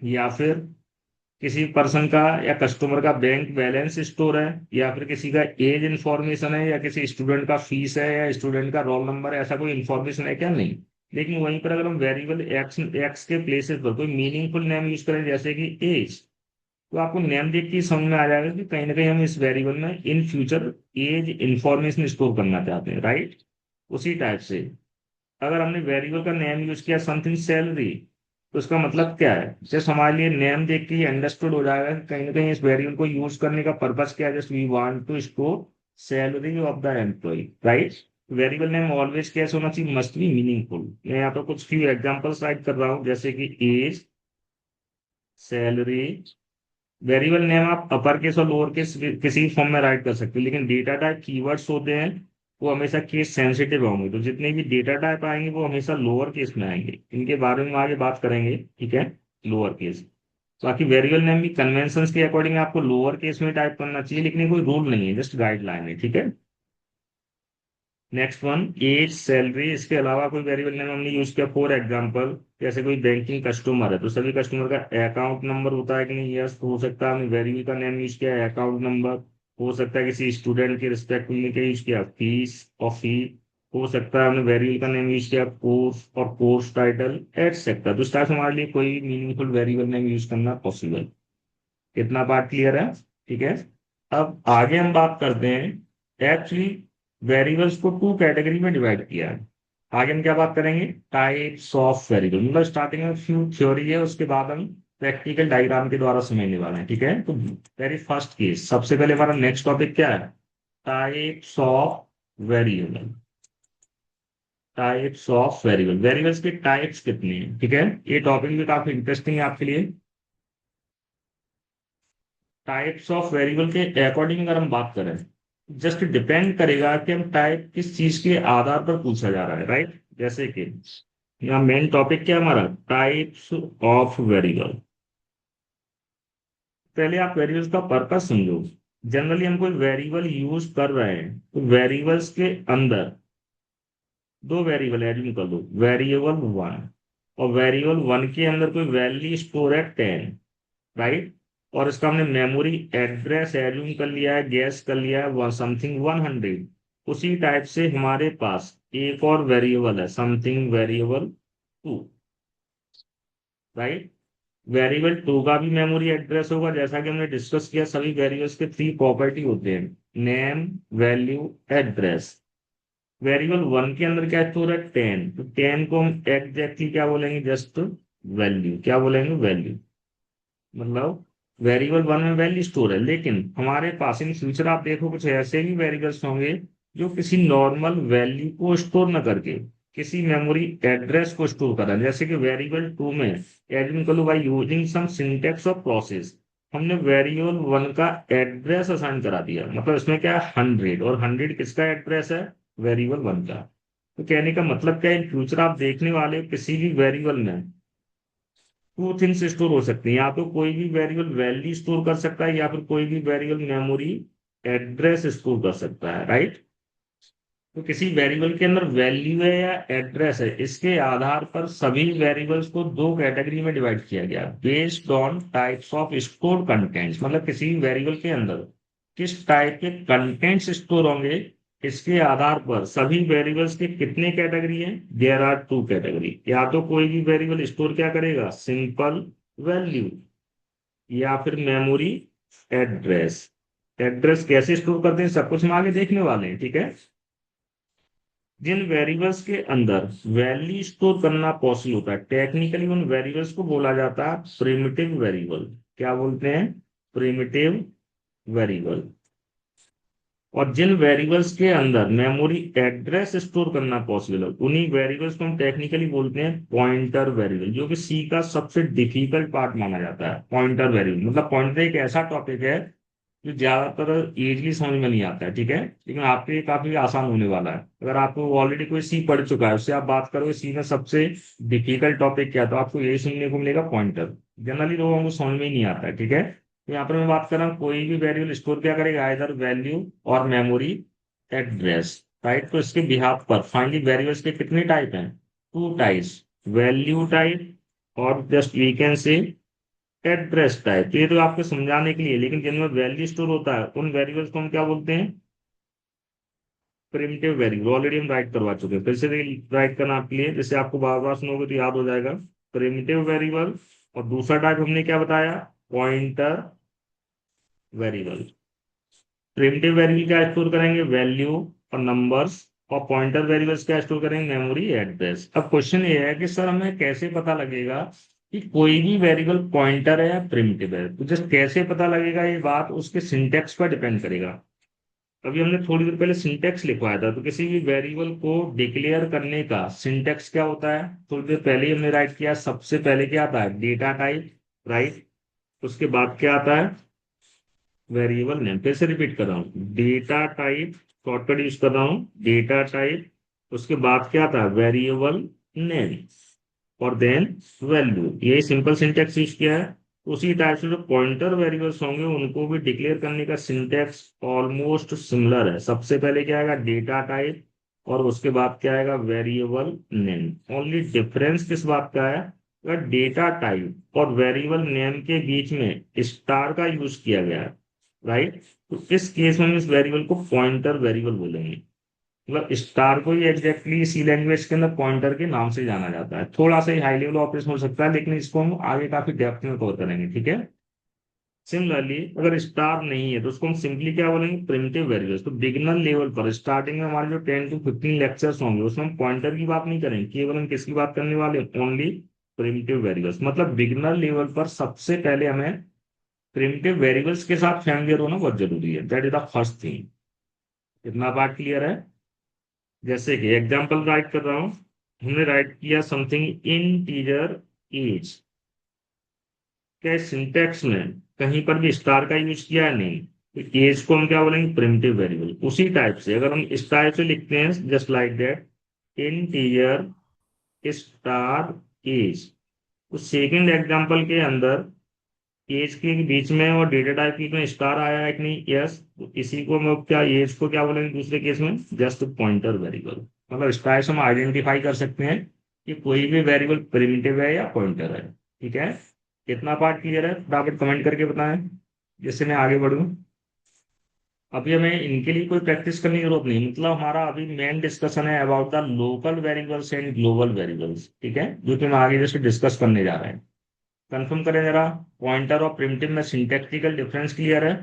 या फिर किसी पर्सन का या कस्टमर का बैंक बैलेंस स्टोर है, या फिर किसी का एज इंफॉर्मेशन है, या किसी स्टूडेंट का फीस है, या स्टूडेंट का रोल नंबर है, ऐसा कोई इंफॉर्मेशन है क्या? नहीं। लेकिन वहीं पर अगर हम वेरिएबल एक्स एक्स के प्लेसेस पर कोई मीनिंगफुल नेम यूज करें, जैसे कि एज, तो आपको नेम देख के ही समझ में आ जाएगा कि कहीं ना कहीं हम इस वेरिएबल में in future age information store करना चाहते हैं, राइट। उसी टाइप से अगर हमने वेरिएबल का नेम यूज किया समथिंग सैलरी, तो उसका मतलब क्या है, जस्ट हमारे लिए नेम देख के ही अंडरस्टूड हो जाएगा कि कहीं ना कहीं इस वेरिएबल को यूज करने का पर्पस क्या है, just we want to store salary of the employee, right. Variable name always कैसे होना चाहिए, मस्ट बी मीनिंगफुल। मैं यहाँ पे कुछ फ्यू एग्जांपल्स राइट कर रहा हूँ, जैसे कि एज, सैलरी। वेरिएबल नेम आप अपर केस और लोअर केस किसी फॉर्म में राइट कर सकते हो, लेकिन डेटा टाइप कीवर्ड्स होते हैं वो हमेशा केस सेंसिटिव होंगे, तो जितने भी डेटा टाइप आएंगे वो हमेशा लोअर केस में आएंगे। इनके बारे में आगे बात करेंगे, ठीक है, लोअर केस। बाकी वेरिएबल नेम भी कन्वेंशंस के अकॉर्डिंग आपको लोअर केस में टाइप करना चाहिए, लेकिन ये कोई रूल नहीं है, जस्ट गाइडलाइन है, ठीक है। Next one, age, salary. इसके अलावा कोई वेरिएबल नेम हमने यूज किया, फॉर एग्जांपल जैसे कोई बैंकिंग कस्टमर है तो सभी कस्टमर का अकाउंट नंबर होता है कि नहीं, यस, हो सकता है हमने वेरिएबल का नेम यूज किया अकाउंट नंबर। हो सकता है किसी स्टूडेंट के रिस्पेक्ट में क्या यूज किया, फीस और फी। हो सकता है हमने वेरिएबल का नेम यूज किया कोर्स और कोर्स टाइटल एटसेट्रा। तो इस तरह से हमारे लिए कोई मीनिंगफुल वेरिएबल नेम यूज करना पॉसिबल। कितना पार्ट क्लियर है? ठीक है। अब आगे हम बात करते हैं, एक्चुअली वेरिएबल्स को टू कैटेगरी में डिवाइड किया है। आगे हम क्या बात करेंगे, टाइप्स ऑफ वेरिएबल, मतलब स्टार्टिंग में फ्यू थ्योरी है, उसके बाद हम प्रैक्टिकल डायग्राम के द्वारा समझने वाले हैं, ठीक है। तो वेरी फर्स्ट केस, सबसे पहले हमारा नेक्स्ट टॉपिक क्या है, types of variable. Types of variable, variables के टाइप्स कितने हैं, ठीक है। ये टॉपिक भी काफी इंटरेस्टिंग है आपके लिए। टाइप्स ऑफ वेरिएबल के अकॉर्डिंग अगर हम बात करें, जस्ट डिपेंड करेगा कि हम टाइप किस चीज के आधार पर पूछा जा रहा है, राइट। जैसे कि यहाँ मेन टॉपिक क्या है हमारा, टाइप्स ऑफ वेरिएबल। पहले आप वेरिएबल्स का पर्पस समझो। जनरली हम कोई वेरिएबल यूज कर रहे हैं, तो वेरिएबल्स के अंदर दो वेरिएबल एज्यूम कर लो, वेरिएबल वन और वेरिएबल वन के अंदर कोई वैल्यू स्टोर है 10, राइट। और इसका हमने मेमोरी एड्रेस एज्यूम कर लिया है, गैस कर लिया है समथिंग 100। उसी टाइप से हमारे पास एक और वेरिएबल है something variable two, right. Variable two का भी मेमोरी एड्रेस होगा, जैसा कि हमने डिस्कस किया सभी वेरिएबल्स के थ्री प्रॉपर्टी होते हैं, name, value, address. Variable one के अंदर क्या स्टोर है, 10, तो 10 को हम एग्जैक्टली क्या बोलेंगे, जस्ट वैल्यू, क्या बोलेंगे, वैल्यू। मतलब वेरिएबल वन में वैल्यू स्टोर है, लेकिन हमारे पास इन फ्यूचर आप देखो कुछ ऐसे भी वेरिएबल्स होंगे जो किसी नॉर्मल वैल्यू को स्टोर न करके किसी मेमोरी एड्रेस को स्टोर कर रहा है। जैसे कि वेरिएबल टू में एडमिन करो by using some syntax of process, हमने वेरिएबल वन का एड्रेस असाइन करा दिया। मतलब इसमें क्या है, 100, और 100 किसका एड्रेस है, वेरिएबल वन का। तो कहने का मतलब क्या है, इन फ्यूचर आप देखने वाले हो किसी भी वेरिएबल में टू थिंग्स स्टोर हो सकती हैं, या तो कोई भी वेरिएबल वैल्यू स्टोर कर सकता है, या फिर कोई भी वेरिएबल मेमोरी एड्रेस स्टोर कर सकता है, राइट। तो किसी वेरिएबल के अंदर वैल्यू है या एड्रेस है, इसके आधार पर सभी वेरिएबल्स को दो कैटेगरी में डिवाइड किया गया, based on types of store contents. मतलब किसी वेरिएबल के अंदर किस टाइप के कंटेंट्स स्टोर होंगे, इसके आधार पर सभी वेरिएबल्स के कितने कैटेगरी हैं, देयर आर टू कैटेगरी। या तो कोई भी वेरिएबल स्टोर क्या करेगा, सिंपल वैल्यू, या फिर मेमोरी एड्रेस। एड्रेस कैसे स्टोर करते हैं सब कुछ हम आगे देखने वाले हैं, ठीक है। जिन वेरिएबल्स के अंदर वैल्यू स्टोर करना पॉसिबल होता है, टेक्निकली उन वेरिएबल्स को बोला जाता है प्रिमिटिव वेरिएबल। क्या बोलते हैं, प्रिमिटिव वेरिएबल। और जिन वेरिएबल्स के अंदर मेमोरी एड्रेस स्टोर करना पॉसिबल है, उन्हीं वेरिएबल्स को हम टेक्निकली बोलते हैं पॉइंटर वेरिएबल, जो कि सी का सबसे डिफिकल्ट पार्ट माना जाता है। पॉइंटर वेरिएबल मतलब पॉइंटर एक ऐसा टॉपिक है जो ज्यादातर इजीली समझ में नहीं आता है, ठीक है, लेकिन आपके लिए काफी आसान होने वाला है। अगर आपको ऑलरेडी कोई सी पढ़ चुका है, उससे आप बात करोगे सी में सबसे डिफिकल्ट टॉपिक क्या है, तो आपको यही सुनने को मिलेगा, पॉइंटर। जनरली लोगों को समझ में ही नहीं आता है, ठीक है। तो यहाँ पर मैं बात कर रहा हूँ, कोई भी वेरिएबल स्टोर क्या करेगा, इधर वैल्यू और मेमोरी एड्रेस, राइट। तो इसके बिहाफ पर फाइनली वेरिएबल्स के कितने टाइप हैं, टू टाइप्स, वैल्यू टाइप और just we can say address type. तो ये तो आपको समझाने के लिए, लेकिन जिनमें वैल्यू स्टोर होता है उन वेरिएबल्स को हम क्या बोलते हैं, प्रिमिटिव वेरिएबल। ऑलरेडी हम राइट करवा चुके हैं, फिर से राइट करना आपके लिए, जैसे आपको बार बार सुनोगे तो याद हो जाएगा। प्रिमिटिव वेरिएबल, और दूसरा टाइप हमने क्या बताया, पॉइंटर वेरिएबल। प्रिमिटिव वेरिएबल क्या स्टोर करेंगे, वैल्यू और नंबर्स, और पॉइंटर वेरिएबल्स क्या स्टोर करेंगे, मेमोरी एड्रेस। अब क्वेश्चन ये है कि सर हमें कैसे पता लगेगा कि कोई भी वेरिएबल पॉइंटर है या प्रिमिटिव है। तो जस्ट कैसे पता लगेगा, ये बात उसके सिंटेक्स पर डिपेंड करेगा। अभी हमने थोड़ी देर पहले सिंटेक्स लिखवाया था, तो किसी भी वेरिएबल को डिक्लेयर करने का सिंटेक्स क्या होता है, थोड़ी देर पहले ही हमने राइट किया। सबसे पहले क्या आता है, डेटा टाइप, राइट। उसके बाद क्या आता है, वेरिएबल नेम। फिर से रिपीट कर रहा हूँ, डेटा टाइप, शॉर्टकट यूज कर रहा हूँ, डेटा टाइप, उसके बाद क्या था, वेरिएबल नेम, और देन वैल्यू। यही सिंपल सिंटेक्स यूज किया है। उसी टाइप से जो पॉइंटर वेरिएबल्स होंगे उनको भी डिक्लेयर करने का सिंटेक्स ऑलमोस्ट सिमिलर है। सबसे पहले क्या आएगा, डेटा टाइप, और उसके बाद क्या आएगा, वेरिएबल नेम। ओनली डिफरेंस किस बात का है, अगर डेटा टाइप और वेरिएबल नेम के बीच में स्टार का यूज किया गया है, राइट, तो इस केस में हम इस वेरिएबल को पॉइंटर वेरिएबल बोलेंगे। मतलब स्टार को ही एग्जैक्टली सी लैंग्वेज के अंदर पॉइंटर के नाम से जाना जाता है। थोड़ा सा ही हाई लेवल ऑपरेशन हो सकता है, लेकिन इसको हम आगे काफी डेप्थ में कवर करेंगे, ठीक है। सिमिलरली अगर स्टार नहीं है तो उसको हम सिंपली क्या बोलेंगे, प्रिमिटिव वेरिएबल्स। तो बिगिनर लेवल पर स्टार्टिंग में हमारे जो 10 to 15 लेक्चर्स होंगे उसमें हम पॉइंटर की बात नहीं करेंगे, केवल हम किसकी बात करने वाले हैं, ओनली प्रिमिटिव वेरिएबल्स। मतलब बिगिनर लेवल पर सबसे पहले हमें प्रिमिटिव वेरिएबल्स के साथ फैमिलियर होना बहुत जरूरी है। That is the first thing. इतना बात क्लियर है। जैसे कि एग्जाम्पल राइट कर रहा हूं, हमने राइट किया समथिंग इंटीजर एज। क्या सिंटेक्स में कहीं पर भी स्टार का यूज किया है, नहीं। तो एज को हम क्या बोलेंगे, प्रिमिटिव वेरिएबल। उसी टाइप से अगर हम इस टाइप से लिखते हैं, just like that, integer star age, तो सेकेंड एग्जाम्पल के अंदर एज के बीच में और डेटा टाइप के बीच में स्टार आया है कि नहीं, यस। तो इसी को हम क्या, एज को क्या बोलेंगे दूसरे केस में, जस्ट पॉइंटर वेरिएबल। मतलब इस टाइप से हम आइडेंटिफाई कर सकते हैं कि कोई भी वेरिएबल प्रिमिटिव है या पॉइंटर है, ठीक है। कितना पार्ट क्लियर है, फटाफट कमेंट करके बताएं जिससे मैं आगे बढ़ूं। अभी हमें इनके लिए कोई प्रैक्टिस करने की जरूरत नहीं, मतलब हमारा अभी मेन डिस्कशन है about the local variables and global variables, ठीक है, जो कि हम आगे जैसे डिस्कस करने जा रहे हैं। कंफर्म करें जरा, पॉइंटर और प्रिमिटिव में सिंटैक्टिकल डिफरेंस क्लियर है।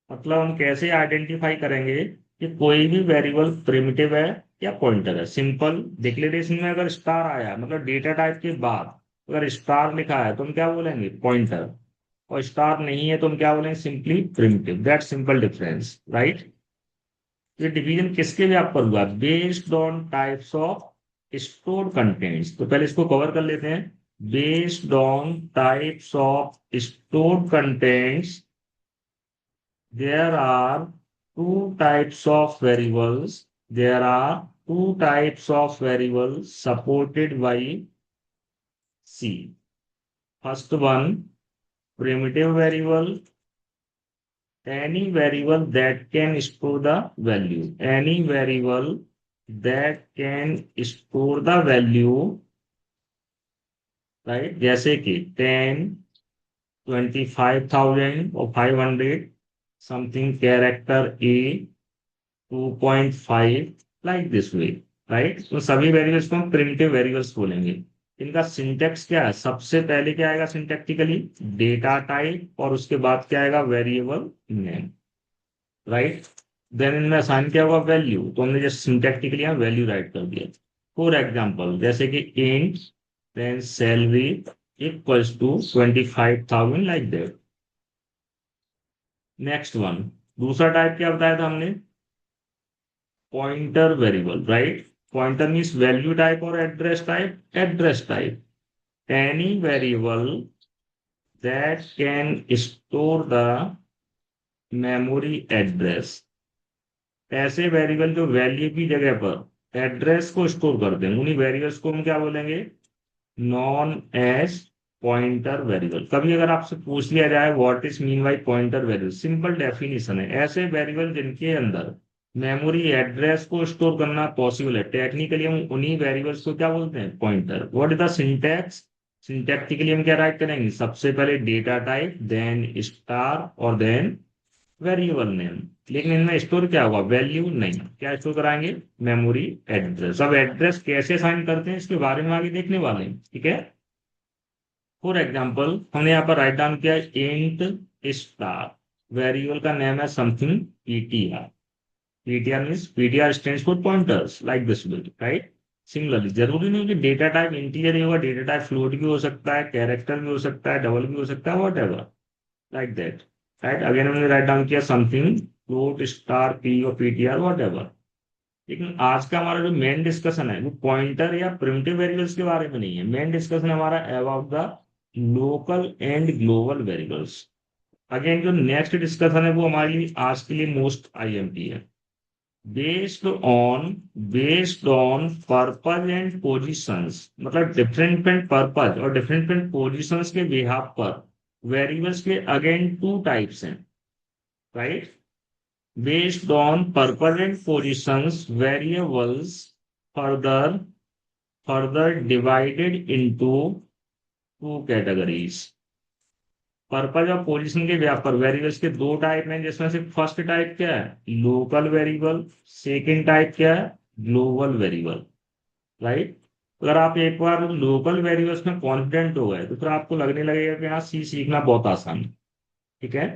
मतलब हम कैसे आइडेंटिफाई करेंगे कि कोई भी वेरिएबल प्रिमिटिव है या पॉइंटर है। सिंपल डिक्लेरेशन में अगर स्टार आया मतलब डेटा टाइप के बाद अगर स्टार लिखा है तो हम क्या बोलेंगे, पॉइंटर। और स्टार नहीं है तो हम क्या बोलेंगे, simply primitive. That simple difference, right. ये डिवीजन किसके भी आप पर हुआ, based on types of stored contents. तो पहले इसको कवर कर लेते हैं। Based on types of stored contents there are two types of variables. There are two types of variables supported by C. First one, primitive variable, any variable that can store the value. Any variable that can store the value, right? जैसे कि 10, 25,000 or 500, something character A, 2.5, like this way, right. तो सभी variables को हम primitive variables बोलेंगे। इनका syntax क्या है, सबसे पहले क्या आएगा सिंटेक्टिकली, डेटा टाइप, और उसके बाद क्या आएगा, वेरिएबल नेम, राइट। देन इनमें असाइन क्या होगा, वैल्यू। तो हमने जैसे सिंटेक्टिकली यहाँ वैल्यू राइट कर दिया। फॉर एग्जाम्पल जैसे कि int then salary equals to 25,000, like that. Next one, दूसरा टाइप क्या बताया था हमने, pointer variable, right? Pointer means value type or address type. Address type. Any variable that can store the memory address. ऐसे variable जो value की जगह पर एड्रेस को स्टोर कर दें, उन्हीं वेरिएबल्स को हम क्या बोलेंगे, नॉन एज पॉइंटर वेरिएबल। कभी अगर आपसे पूछ लिया जाए what is mean by pointer variable, simple definition है, ऐसे वेरिएबल जिनके अंदर मेमोरी एड्रेस को स्टोर करना पॉसिबल है, टेक्निकली हम उन्हीं वेरिएबल्स को क्या बोलते हैं, pointer. What is the syntax, syntactically हम क्या राइट करेंगे, सबसे पहले डेटा टाइप, देन स्टार, और देन वेरिएबल नेम। लेकिन इनमें स्टोर क्या होगा, वैल्यू नहीं, क्या स्टोर कराएंगे, मेमोरी एड्रेस। अब एड्रेस कैसे असाइन करते हैं इसके बारे में आगे देखने वाले हैं, ठीक है। फॉर एग्जाम्पल हमने यहाँ पर राइट डाउन किया इंट स्टार, वेरिएबल का नेम है something PTR. PTR means PTR stands for pointers, like this, right. Similarly जरूरी नहीं कि डेटा टाइप इंटीजर ही होगा, डेटा टाइप फ्लोट भी हो सकता है, कैरेक्टर भी हो सकता है, डबल भी हो सकता है, what ever, like that, right. Again हमने राइट डाउन किया समथिंग फ्लोट स्टार पी और पीटीआर, वॉट एवर। लेकिन आज का हमारा जो मेन डिस्कशन है वो पॉइंटर या प्रिमिटिव वेरिएबल्स के बारे में नहीं है। मेन डिस्कशन हमारा about the local and global variables. Again जो नेक्स्ट डिस्कशन है वो हमारे लिए आज के लिए मोस्ट आईएमपी है। Based on based on purpose and positions, मतलब डिफरेंट डिफरेंट पर्पज और डिफरेंट डिफरेंट पोजीशंस के बिहाफ पर वेरिएबल्स के अगेन टू टाइप्स हैं, right. Based on purpose and positions, variables further divided into two categories. Purpose और position के व्याप पर वेरिएबल्स के दो टाइप हैं, जिसमें से फर्स्ट टाइप क्या है, लोकल वेरिएबल। सेकंड टाइप क्या है, ग्लोबल वेरिएबल, राइट। अगर आप एक बार लोकल वेरिएबल्स में कॉन्फिडेंट हो गए तो फिर आपको लगने लगेगा कि हाँ सी सीखना बहुत आसान है, ठीक है।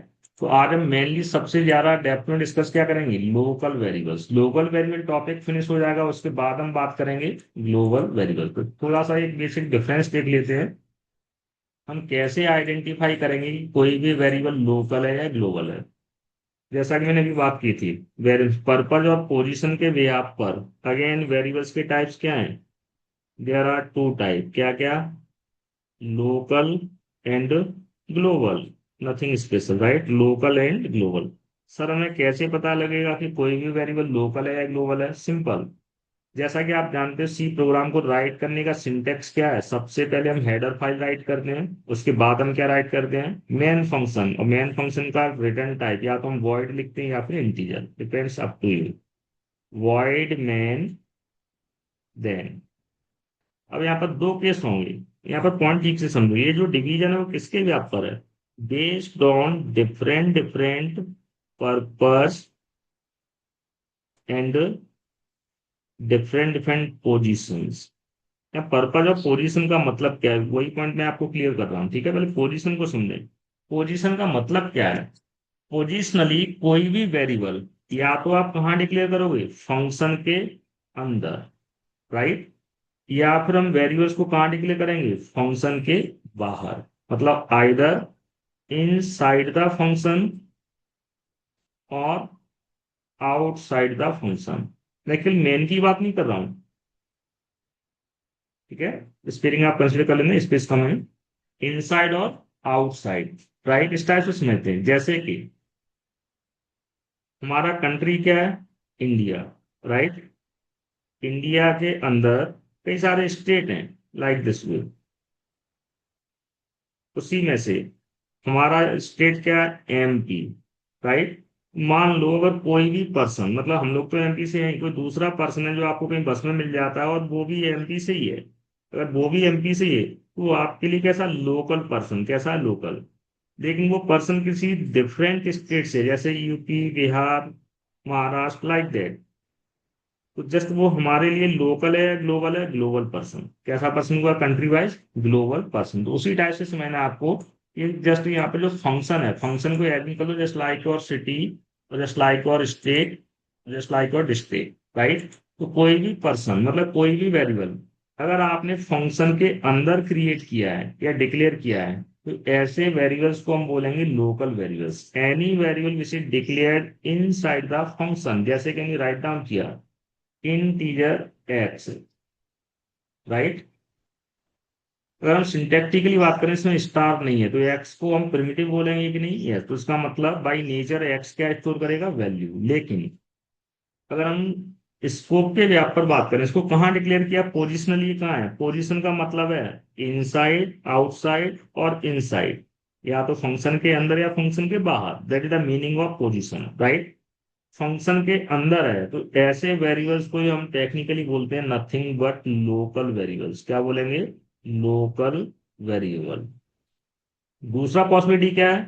तो आज हम मेनली सबसे ज्यादा डेप्थ में डिस्कस क्या करेंगे, local variables. Local variable topic finish हो जाएगा, उसके बाद हम बात करेंगे ग्लोबल वेरिएबल पर। थोड़ा सा एक बेसिक डिफरेंस देख लेते हैं, हम कैसे आइडेंटिफाई करेंगे कि कोई भी वेरिएबल लोकल है या ग्लोबल है। जैसा कि मैंने अभी बात की थी, पर्पज और पोजीशन के बेसिस पर अगेन वेरिएबल्स के टाइप्स क्या हैं, देयर आर टू टाइप, क्या क्या, local and global, nothing special, right, local and global. Sir हमें कैसे पता लगेगा कि कोई भी वेरिएबल लोकल है या ग्लोबल है, सिंपल। जैसा कि आप जानते हो सी प्रोग्राम को राइट करने का सिंटेक्स क्या है, सबसे पहले हम हेडर फाइल राइट करते हैं, उसके बाद हम क्या राइट करते हैं, मेन फंक्शन। और मेन फंक्शन का रिटर्न टाइप या तो हम वॉइड लिखते हैं या फिर integer, depends up to you, void main then. अब यहाँ पर दो केस होंगे, यहाँ पर पॉइंट ठीक से समझो, ये जो डिवीजन है वो किसके व्याप पर है, based on different different purpose and different different positions. या पर्पज और पोजीशन का मतलब क्या है, वही पॉइंट मैं आपको क्लियर कर रहा हूँ, ठीक है। पहले पोजीशन को समझें। पोजीशन का मतलब क्या है, पोजिशनली कोई भी वेरिएबल या तो आप कहाँ डिक्लेयर करोगे, फंक्शन के अंदर, राइट, या फिर हम वेरिएबल्स को कहाँ डिक्लेयर करेंगे, फंक्शन के बाहर, मतलब आइदर इनसाइड द फंक्शन और आउटसाइड द फंक्शन। लेकिन मेन की बात नहीं कर रहा हूं, ठीक है, स्पेलिंग आप कंसिडर कर लेंगे, स्पेस कम है, इनसाइड और आउटसाइड, राइट, इस टाइप से समझते हैं। जैसे कि हमारा कंट्री क्या है, इंडिया, राइट, इंडिया के अंदर कई सारे स्टेट हैं, लाइक दिस वे, उसी में से हमारा स्टेट क्या है, एमपी, राइट। मान लो अगर कोई भी पर्सन, मतलब हम लोग तो एमपी से हैं, कोई दूसरा पर्सन है जो आपको कहीं बस में मिल जाता है और वो भी एमपी से ही है, अगर वो भी एमपी से ही है तो वो आपके लिए कैसा, लोकल पर्सन, कैसा है, लोकल। लेकिन वो पर्सन किसी डिफरेंट स्टेट से, जैसे UP, Bihar, Maharashtra, like that, तो जस्ट वो हमारे लिए लोकल है, ग्लोबल है, ग्लोबल पर्सन, कैसा पर्सन हुआ, कंट्री वाइज ग्लोबल पर्सन। तो उसी टाइप से मैंने आपको ये जस्ट यहाँ पे जो फंक्शन है, फंक्शन को एडिंग कर लो, जस्ट लाइक और सिटी, जस्ट लाइक और स्टेट, जस्ट लाइक और डिस्ट्रिक्ट, राइट। तो कोई भी पर्सन, मतलब कोई भी वेरिएबल अगर आपने फंक्शन के अंदर क्रिएट किया है या डिक्लेयर किया है, तो ऐसे वेरिएबल्स को हम बोलेंगे local variables. Any variable which is declared inside the function, जैसे कि हमने राइट डाउन किया इंटीजर एक्स, राइट। अगर हम सिंटैक्टिकली बात करें, इसमें स्टार नहीं है, तो एक्स को हम प्रिमिटिव बोलेंगे कि नहीं है, तो इसका मतलब बाय नेचर एक्स क्या स्टोर करेगा, वैल्यू। लेकिन अगर हम स्कोप के व्याप पर बात करें, इसको कहाँ डिक्लेयर किया, पोजिशनली कहाँ है, पोजिशन का मतलब है इनसाइड, आउटसाइड और इनसाइड, या तो फंक्शन के अंदर या फंक्शन के बाहर, that is the meaning of position, right. Function के अंदर है तो ऐसे वेरिएबल्स को ही हम टेक्निकली बोलते हैं नथिंग बट लोकल वेरिएबल्स। क्या बोलेंगे, लोकल वेरिएबल। दूसरा पॉसिबिलिटी क्या है,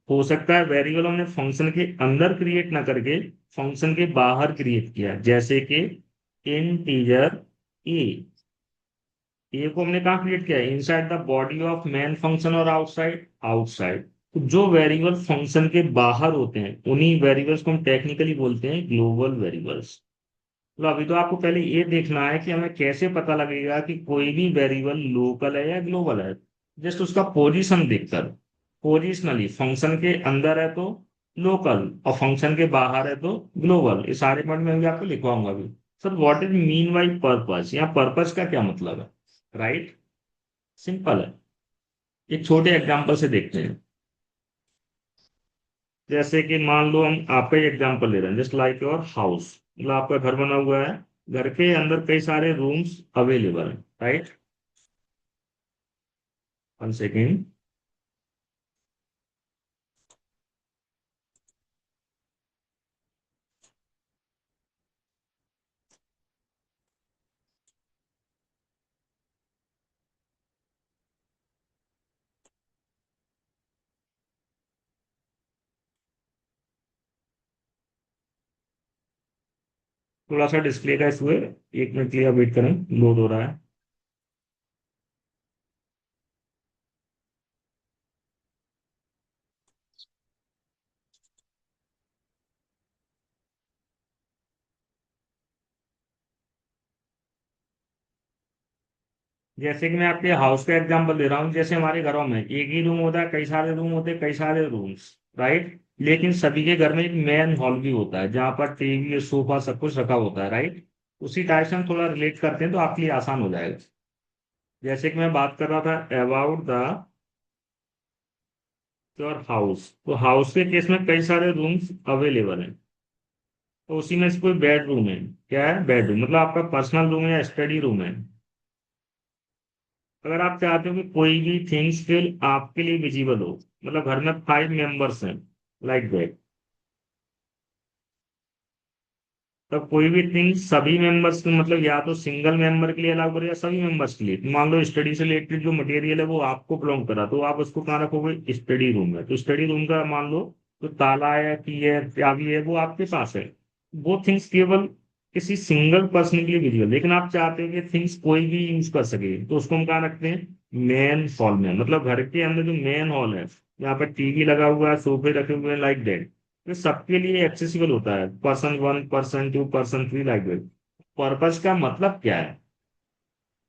हो सकता है वेरिएबल हमने फंक्शन के अंदर क्रिएट ना करके फंक्शन के बाहर क्रिएट किया, जैसे कि इंटीजर ए, ए को हमने कहाँ क्रिएट किया, inside the body of main function और आउटसाइड, आउटसाइड। तो जो वेरिएबल फंक्शन के बाहर होते हैं उन्हीं वेरिएबल्स को हम टेक्निकली बोलते हैं ग्लोबल वेरिएबल्स। तो अभी तो आपको पहले ये देखना है कि हमें कैसे पता लगेगा कि कोई भी वेरिएबल लोकल है या ग्लोबल है, जस्ट उसका पोजीशन देखकर। पोजिशनली फंक्शन के अंदर है तो लोकल और फंक्शन के बाहर है तो ग्लोबल, ये सारे पॉइंट में भी आपको लिखवाऊंगा अभी। Sir what is mean by purpose, यहाँ पर्पस का क्या मतलब है, राइट, सिंपल है। एक छोटे एग्जांपल से देखते हैं। जैसे कि मान लो हम आपका ही एग्जांपल ले रहे हैं, जस्ट लाइक योर हाउस, मतलब आपका घर बना हुआ है, घर के अंदर कई सारे रूम्स अवेलेबल हैं, राइट। One second. थोड़ा सा डिस्प्ले का इशू है, एक मिनट के लिए वेट करें, लोड हो रहा है। जैसे कि मैं आपके हाउस का एग्जांपल दे रहा हूँ, जैसे हमारे घरों में एक ही रूम होता है, कई सारे रूम होते हैं, कई सारे रूम्स, राइट। लेकिन सभी के घर में एक मेन हॉल भी होता है जहां पर टीवी, सोफा, सब कुछ रखा होता है, राइट। उसी टाइप से हम थोड़ा रिलेट करते हैं तो आपके लिए आसान हो जाएगा। जैसे कि मैं बात कर रहा था अबाउट द योर हाउस, तो हाउस के केस में कई सारे रूम्स अवेलेबल हैं, तो उसी में से कोई बेडरूम है, क्या है, बेडरूम, मतलब आपका पर्सनल रूम है या स्टडी रूम है। अगर आप चाहते हो कि कोई भी थिंग्स फिर आपके लिए विजिबल हो, मतलब घर में 5 मेंबर्स हैं, लाइक दैट, तब कोई भी थिंग सभी मेंबर्स के, मतलब या तो सिंगल मेंबर के लिए अलाउ करो या सभी मेंबर्स के लिए। मान लो स्टडी से रिलेटेड जो मटेरियल है वो आपको बिलोंग करा, तो आप उसको कहाँ रखोगे, स्टडी रूम में। तो स्टडी रूम का मान लो तो ताला है, की है, चाबी है, वो आपके पास है। वो थिंग्स केवल किसी सिंगल पर्सन के लिए विजिबल, लेकिन आप चाहते हो कि थिंग्स कोई भी यूज कर सके, तो उसको हम कहाँ रखते हैं, मेन हॉल में, मतलब घर के अंदर जो मेन हॉल है, यहाँ पर टीवी लगा हुआ है, सोफे रखे हुए हैं, लाइक दैट, ये सबके लिए एक्सेसिबल होता है, person one, person two, person three, like that. Purpose का मतलब क्या है?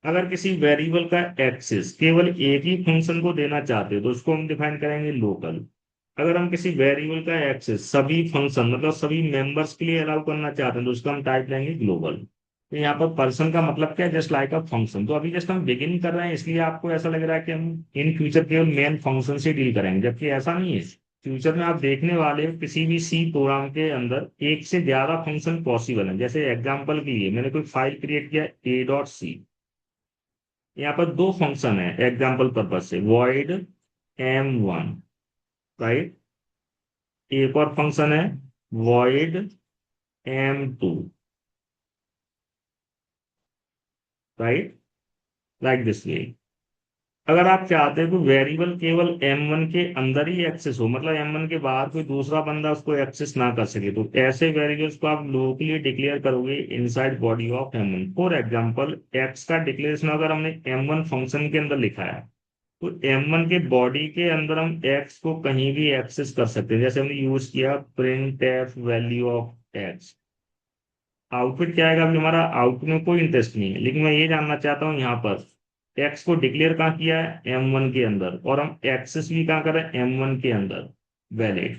अगर किसी वेरिएबल का एक्सेस केवल एक ही फंक्शन को देना चाहते हो तो उसको हम डिफाइन करेंगे लोकल। अगर हम किसी वेरिएबल का एक्सेस सभी फंक्शन मतलब सभी मेंबर्स के लिए अलाउ करना चाहते हैं तो उसका हम टाइप लेंगे ग्लोबल। तो यहाँ पर पर्सन का मतलब क्या है? Just like a function. तो अभी जस्ट हम बिगिन कर रहे हैं, इसलिए आपको ऐसा लग रहा है कि हम इन फ्यूचर केवल मेन फंक्शन से डील करेंगे, जबकि ऐसा नहीं है। फ्यूचर में आप देखने वाले हो किसी भी सी प्रोग्राम के अंदर एक से ज्यादा फंक्शन पॉसिबल है। जैसे एग्जांपल के लिए मैंने कोई फाइल क्रिएट किया a.c, यहाँ पर दो फंक्शन है एग्जाम्पल पर्पज से, void m1, राइट। एक और फंक्शन है void m2, right, like this way. अगर आप चाहते हो कि वेरिएबल केवल m1 के अंदर ही एक्सेस हो, मतलब m1 के बाहर कोई दूसरा बंदा उसको एक्सेस ना कर सके, तो ऐसे वेरिएबल्स को आप लोकली डिक्लेयर करोगे inside body of m1। For example x का डिक्लेरेशन अगर हमने m1 फंक्शन के अंदर लिखा है तो m1 के बॉडी के अंदर हम x को कहीं भी एक्सेस कर सकते हैं। जैसे हमने यूज किया print F value of x, output क्या आएगा? अभी हमारा आउटपुट में कोई इंटरेस्ट नहीं है, लेकिन मैं ये जानना चाहता हूँ यहाँ पर x को डिक्लेयर कहाँ किया है? m1 के अंदर, और हम एक्सेस भी कहाँ कर रहे हैं? m1 के अंदर, वैलिड।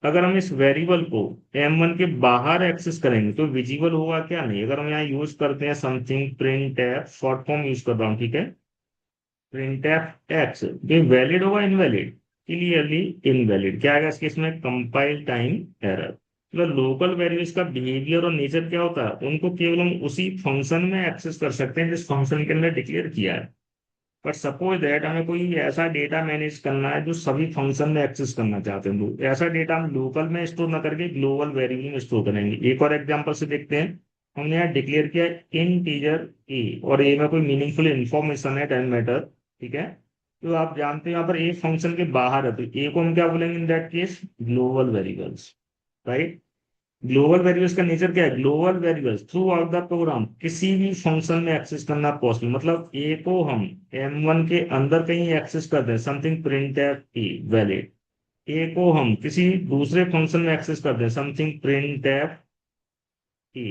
अगर हम इस वेरिएबल को m1 के बाहर एक्सेस करेंगे तो विजिबल होगा क्या? नहीं। अगर हम यहाँ यूज करते हैं something print F, short form use कर रहा हूँ, ठीक है, प्रिंटफ एक्स, ये वैलिड होगा इनवैलिड? Clearly invalid. क्या आएगा इसके इसमें? Compile time error. मतलब लोकल वेरिएबल्स का बिहेवियर और नेचर क्या होता है? उनको केवल हम उसी फंक्शन में एक्सेस कर सकते हैं जिस फंक्शन के अंदर डिक्लेयर किया है। बट सपोज दैट हमें कोई ऐसा डेटा मैनेज करना है जो सभी फंक्शन में एक्सेस करना चाहते हैं, तो ऐसा डेटा हम लोकल में स्टोर ना करके ग्लोबल वेरिएबल में स्टोर करेंगे। एक और एग्जांपल से देखते हैं। हमने यहाँ डिक्लेयर किया इंटीजर ए, और ए में कोई मीनिंगफुल इंफॉर्मेशन है, डजंट मैटर, ठीक है। तो आप जानते हैं यहाँ पर ए फंक्शन के बाहर है, तो ए को हम क्या बोलेंगे in that case? Global variables, right. Global variables का नेचर क्या है? Global variables throughout the program किसी भी फंक्शन में एक्सेस करना पॉसिबल। मतलब ए को हम m1 के अंदर कहीं एक्सेस कर दें, something print F A, valid. A को हम किसी दूसरे फंक्शन में एक्सेस कर दें, something print F A,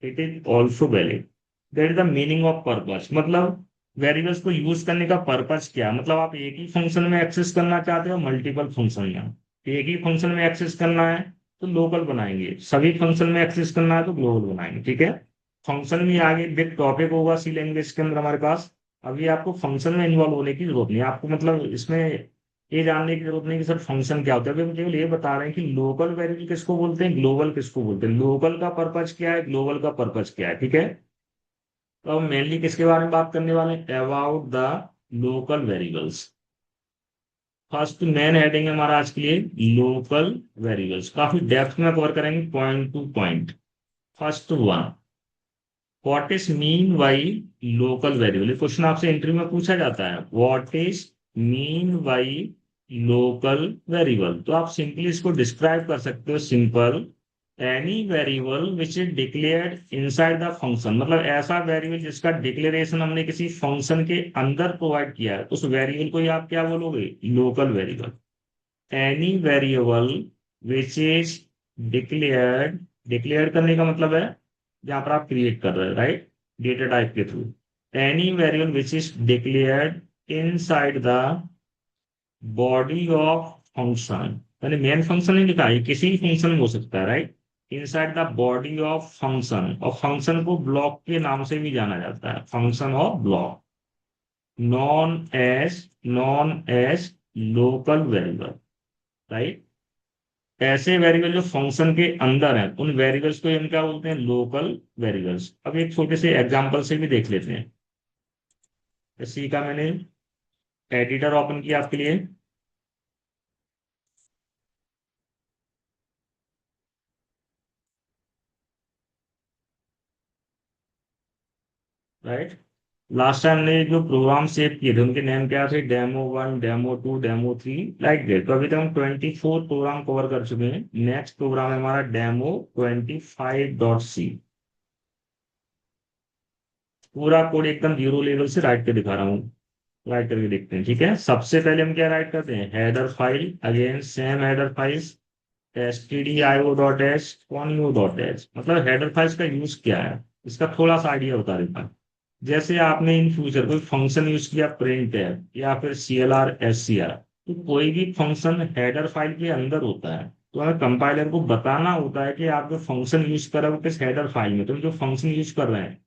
it is also valid. That is the meaning of purpose. मतलब वेरिएबल्स को यूज करने का पर्पस क्या है? मतलब आप एक ही फंक्शन में एक्सेस करना चाहते हो, मल्टीपल फंक्शन में? एक ही फंक्शन में एक्सेस करना है तो लोकल बनाएंगे, सभी फंक्शन में एक्सेस करना है तो ग्लोबल बनाएंगे, ठीक है। फंक्शन भी आगे बिग टॉपिक होगा सी लैंग्वेज के अंदर हमारे पास। अभी आपको फंक्शन में इन्वॉल्व होने की जरूरत नहीं है, आपको मतलब इसमें ये जानने की जरूरत नहीं कि सर फंक्शन क्या होता है। अभी हम केवल ये बता रहे हैं कि लोकल वेरिएबल किसको बोलते हैं, ग्लोबल किसको बोलते हैं, लोकल का पर्पज क्या है, ग्लोबल का पर्पज क्या है, ठीक है। तो हम मेनली किसके बारे में बात करने वाले हैं? About the local variables. First main heading है हमारा आज के लिए लोकल वेरिएबल्स। काफी डेप्थ में कवर करेंगे, point two point. First one, what is mean by local variable? Question आपसे इंटरव्यू में पूछा जाता है, what is mean by local variable. तो आप सिंपली इसको डिस्क्राइब कर सकते हो, simple, any variable which is declared inside the function. मतलब ऐसा वेरिएबल जिसका डिक्लेरेशन हमने किसी फंक्शन के अंदर प्रोवाइड किया है, उस वेरिएबल को ही आप क्या बोलोगे? Local variable. Any variable which is declared, declare करने का मतलब है जहां पर आप क्रिएट कर रहे हो, राइट, डेटा टाइप के through. Any variable which is declared inside the body of function, मैंने मेन फंक्शन नहीं लिखा है, किसी फंक्शन में हो सकता है, right. Inside the body of function, और फंक्शन को ब्लॉक के नाम से भी जाना जाता है, function of block, known as, known as local variable, right. ऐसे वेरिएबल जो फंक्शन के अंदर है उन वेरिएबल्स को हम क्या बोलते हैं? Local variables. अब एक छोटे से एग्जांपल से भी देख लेते हैं। इसी का मैंने एडिटर ओपन किया आपके लिए, राइट। लास्ट टाइम ने जो प्रोग्राम सेव किए थे उनके नेम क्या थे? Demo 1, demo 2, demo 3, like that. तो अभी तक हम 24 प्रोग्राम कवर कर चुके हैं। नेक्स्ट प्रोग्राम है हमारा डेमो 25.c। पूरा कोड एकदम जीरो लेवल से राइट पे दिखा रहा हूँ, राइट करके देखते हैं, ठीक है। सबसे पहले हम क्या राइट करते हैं? Header file, again same header files, stdio.h कौन u.h, मतलब हेडर फाइल्स का यूज क्या है, इसका थोड़ा सा आइडिया बता देता हूँ। जैसे आपने इन फ्यूचर कोई फंक्शन यूज किया, प्रिंट है या फिर CLR SCR, तो कोई भी फंक्शन हेडर फाइल के अंदर होता है, तो हमें कंपाइलर को बताना होता है कि आप जो फंक्शन यूज कर रहे हो किस हेडर फाइल में, तो हम जो फंक्शन यूज कर रहे हैं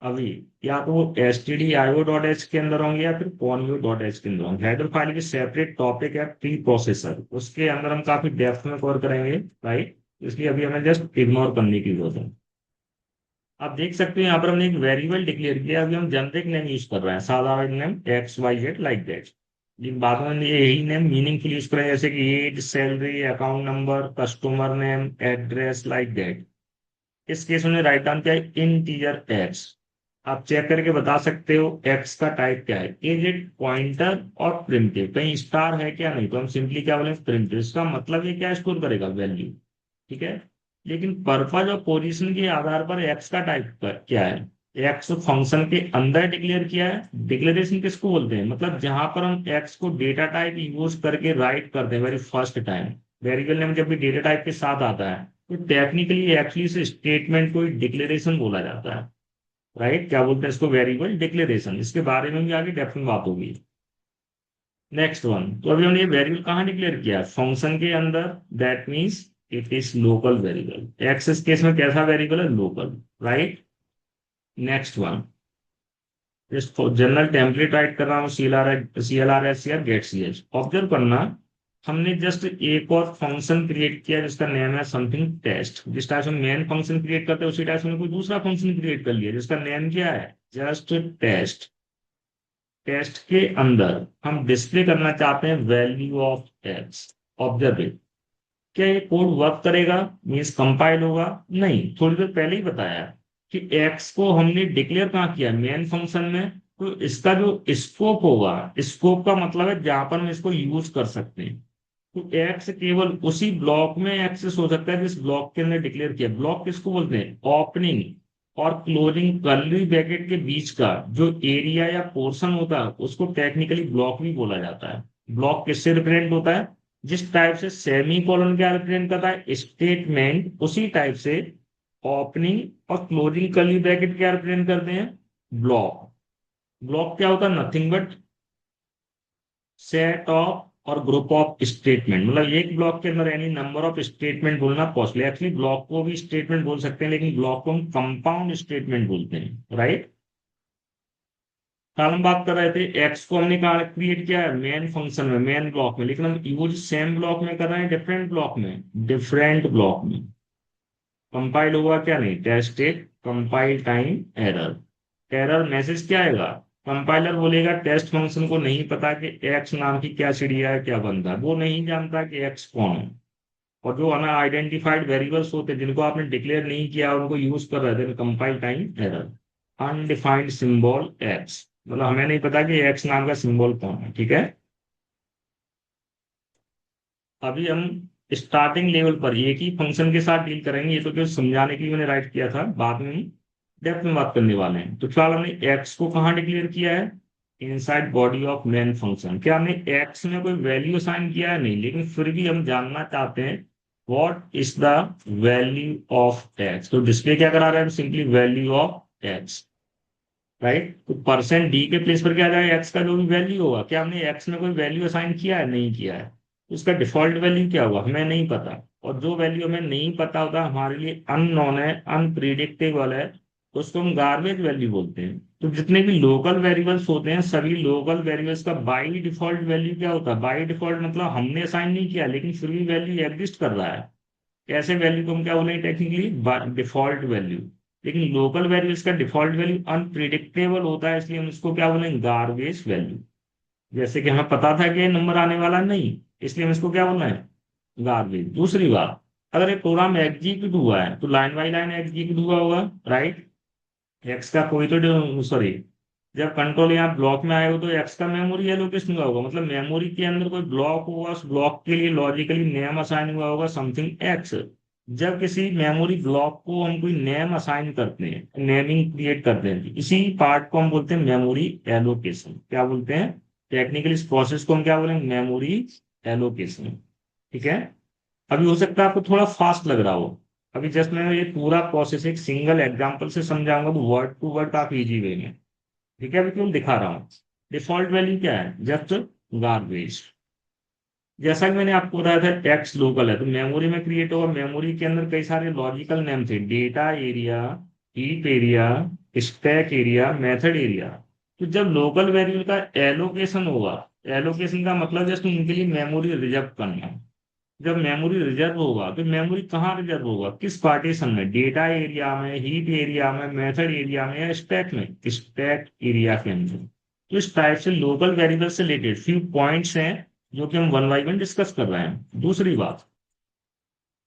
अभी, या तो वो stdio.h के अंदर होंगे या फिर conio.h के अंदर होंगे। हेडर फाइल की सेपरेट टॉपिक है प्री प्रोसेसर, उसके अंदर हम काफी डेप्थ में कवर करेंगे, राइट। इसलिए अभी हमें जस्ट इग्नोर करने की जरूरत है। आप देख सकते हैं यहाँ पर हमने एक वेरिएबल डिक्लेयर किया, अभी हम जेनरिक नेम यूज कर रहे हैं, साधारण नेम XYZ लाइक दैट। लेकिन बाद में हमने यही नेम मीनिंगफुल यूज करें, जैसे कि age, salary, account number, customer name, address like that. इस केस में राइट डाउन क्या है, इंटीजर एक्स। आप चेक करके बता सकते हो एक्स का टाइप क्या है, इज इट पॉइंटर और प्रिमिटिव, कहीं स्टार है क्या, नहीं तो हम सिंपली क्या बोलेंगे, प्रिमिटिव। इसका मतलब ये क्या स्टोर करेगा, वैल्यू, ठीक है। लेकिन पर्पज और पोजीशन के आधार पर एक्स का टाइप क्या है, एक्स फंक्शन के अंदर डिक्लेयर किया है। डिक्लेरेशन किसको बोलते हैं, मतलब जहां पर हम एक्स को डेटा टाइप यूज करके राइट करते हैं very first time. Variable name जब भी डेटा टाइप के साथ आता है, तो टेक्निकली एक्चुअली इस स्टेटमेंट को डिक्लेरेशन बोला जाता है, राइट। क्या बोलते हैं इसको, वेरिएबल डिक्लेरेशन। इसके बारे में भी आगे डेप्थ में बात होगी। नेक्स्ट वन, तो अभी हमने ये वेरिएबल कहाँ डिक्लेयर किया, फंक्शन के अंदर। That means it is local variable. X इस केस में कैसा वेरिएबल है, local, right. Next one, just general template write कर रहा हूँ, CLR SCR get CH। Observe करना, हमने जस्ट एक और फंक्शन क्रिएट किया जिसका नेम है समथिंग टेस्ट। जिस टाइप से मेन फंक्शन क्रिएट करते हैं उसी टाइप से हमने कोई दूसरा फंक्शन क्रिएट कर लिया जिसका नेम क्या है, जस्ट टेस्ट। टेस्ट के अंदर हम डिस्प्ले करना चाहते हैं वैल्यू ऑफ एक्स। ऑब्जर्व, क्या ये कोड वर्क करेगा, मीन्स कंपाइल होगा, नहीं। थोड़ी देर पहले ही बताया कि एक्स को हमने डिक्लेयर कहाँ किया, मेन फंक्शन में। तो इसका जो स्कोप होगा, स्कोप का मतलब है जहां पर हम इसको यूज कर सकते हैं। तो एक्स केवल उसी ब्लॉक में एक्सेस हो सकता है जिस ब्लॉक के अंदर डिक्लेयर किया। ब्लॉक किसको बोलते हैं, ओपनिंग और क्लोजिंग कर्ली ब्रैकेट के बीच का जो एरिया या पोर्शन होता है उसको टेक्निकली ब्लॉक भी बोला जाता है। ब्लॉक किससे रिप्रेजेंट होता है, जिस टाइप से सेमी कॉलन क्या रिप्रेजेंट करता है, स्टेटमेंट, उसी टाइप से ओपनिंग और क्लोजिंग कर्ली ब्रैकेट क्या रिप्रेजेंट करते हैं, ब्लॉक। ब्लॉक क्या होता है, नथिंग बट सेट ऑफ और ग्रुप ऑफ स्टेटमेंट। मतलब एक ब्लॉक के अंदर एनी नंबर ऑफ स्टेटमेंट बोलना पॉसिबल। एक्चुअली ब्लॉक को भी स्टेटमेंट बोल सकते हैं, लेकिन ब्लॉक को हम कंपाउंड स्टेटमेंट बोलते हैं, राइट। कल हम बात कर रहे थे एक्स को हमने कहा क्रिएट किया है मेन फंक्शन में, मेन ब्लॉक में, लेकिन हम यूज सेम ब्लॉक में कर रहे हैं, डिफरेंट ब्लॉक में, डिफरेंट ब्लॉक में। कंपाइल हुआ क्या, नहीं, tested compile time error. Error message क्या आएगा, कंपाइलर बोलेगा टेस्ट फंक्शन को नहीं पता कि एक्स नाम की क्या चिड़िया है, क्या बनता है, वो नहीं जानता कि एक्स कौन है। और जो हमें आइडेंटिफाइड वेरिएबल्स होते हैं जिनको आपने डिक्लेयर नहीं किया उनको यूज कर रहे थे, compile time error. Undefined symbol x, मतलब हमें नहीं पता कि एक्स नाम का सिंबल कौन है, ठीक है। अभी हम स्टार्टिंग लेवल पर एक ही फंक्शन के साथ डील करेंगे, ये तो केवल समझाने के लिए मैंने राइट किया था, बाद में हम डेप्थ में बात करने वाले हैं। तो फिलहाल हमने एक्स को कहाँ डिक्लेयर किया है, inside body of main function. क्या हमने एक्स में कोई वैल्यू असाइन किया है, नहीं, लेकिन फिर भी हम जानना चाहते हैं what is the value of x. तो डिस्प्ले क्या करा रहे हैं, simply value of x, right. तो परसेंट डी के प्लेस पर क्या आ जाएगा, एक्स का जो भी वैल्यू होगा। क्या हमने एक्स में कोई वैल्यू असाइन किया है, नहीं किया है। तो उसका डिफॉल्ट वैल्यू क्या होगा, हमें नहीं पता। और जो वैल्यू हमें नहीं पता होता, हमारे लिए अननोन है, अनप्रिडिक्टेबल है, तो उसको हम गार्बेज वैल्यू बोलते हैं। तो जितने भी लोकल वेरिएबल्स होते हैं, सभी लोकल वेरिएबल्स का बाई डिफॉल्ट वैल्यू क्या होता है, बाई डिफॉल्ट मतलब हमने असाइन नहीं किया लेकिन फिर भी वैल्यू एग्जिस्ट कर रहा है। ऐसे वैल्यू को हम क्या बोलेंगे, टेक्निकली डिफॉल्ट वैल्यू। लेकिन लोकल वैल्यूज का डिफॉल्ट वैल्यू अनप्रिडिक्टेबल होता है, इसलिए हम इसको क्या बोलेंगे, गार्बेज वैल्यू। जैसे कि हमें पता था कि ये नंबर आने वाला नहीं, इसलिए हम इसको क्या बोलना है, गार्बेज। दूसरी बात, अगर एक प्रोग्राम एग्जीक्यूट हुआ है तो लाइन बाई लाइन एग्जीक्यूट हुआ होगा, राइट। एक्स का कोई तो, सॉरी, जब कंट्रोल यहाँ ब्लॉक में आए हो तो एक्स का मेमोरी एलोकेशन हुआ होगा, मतलब मेमोरी के अंदर कोई ब्लॉक होगा, उस ब्लॉक के लिए लॉजिकली नेम असाइन हुआ होगा समथिंग एक्स। जब किसी मेमोरी ब्लॉक को हम कोई नेम असाइन करते हैं, नेमिंग क्रिएट करते हैं, इसी पार्ट को हम बोलते हैं मेमोरी एलोकेशन। क्या बोलते हैं, टेक्निकली इस प्रोसेस को हम क्या बोलेंगे, मेमोरी एलोकेशन, ठीक है। अभी हो सकता है आपको थोड़ा फास्ट लग रहा हो, अभी जस्ट मैं ये पूरा प्रोसेस एक सिंगल एग्जांपल से समझाऊंगा तो वर्ड टू वर्ड काफी इजी वे में। ठीक है, अभी क्यों दिखा रहा हूँ। डिफॉल्ट वैल्यू क्या है, जस्ट गार्बेज। जैसा कि मैंने आपको बताया था एक्स लोकल है, तो मेमोरी में क्रिएट होगा, मेमोरी के अंदर कई सारे लॉजिकल नेम थे, data area, heap area, stack area, method area. तो जब लोकल वेरिएबल का एलोकेशन होगा, एलोकेशन का मतलब जस्ट उनके लिए मेमोरी रिजर्व करना। जब मेमोरी रिजर्व होगा तो मेमोरी कहाँ रिजर्व होगा, किस पार्टीशन में, डेटा एरिया में, हीप एरिया में, मेथड एरिया में, या स्टैक में, स्टैक एरिया के अंदर। तो इस टाइप से लोकल वेरिएबल से रिलेटेड फ्यू पॉइंट्स हैं जो कि हम वन बाई वन डिस्कस कर रहे हैं। दूसरी बात,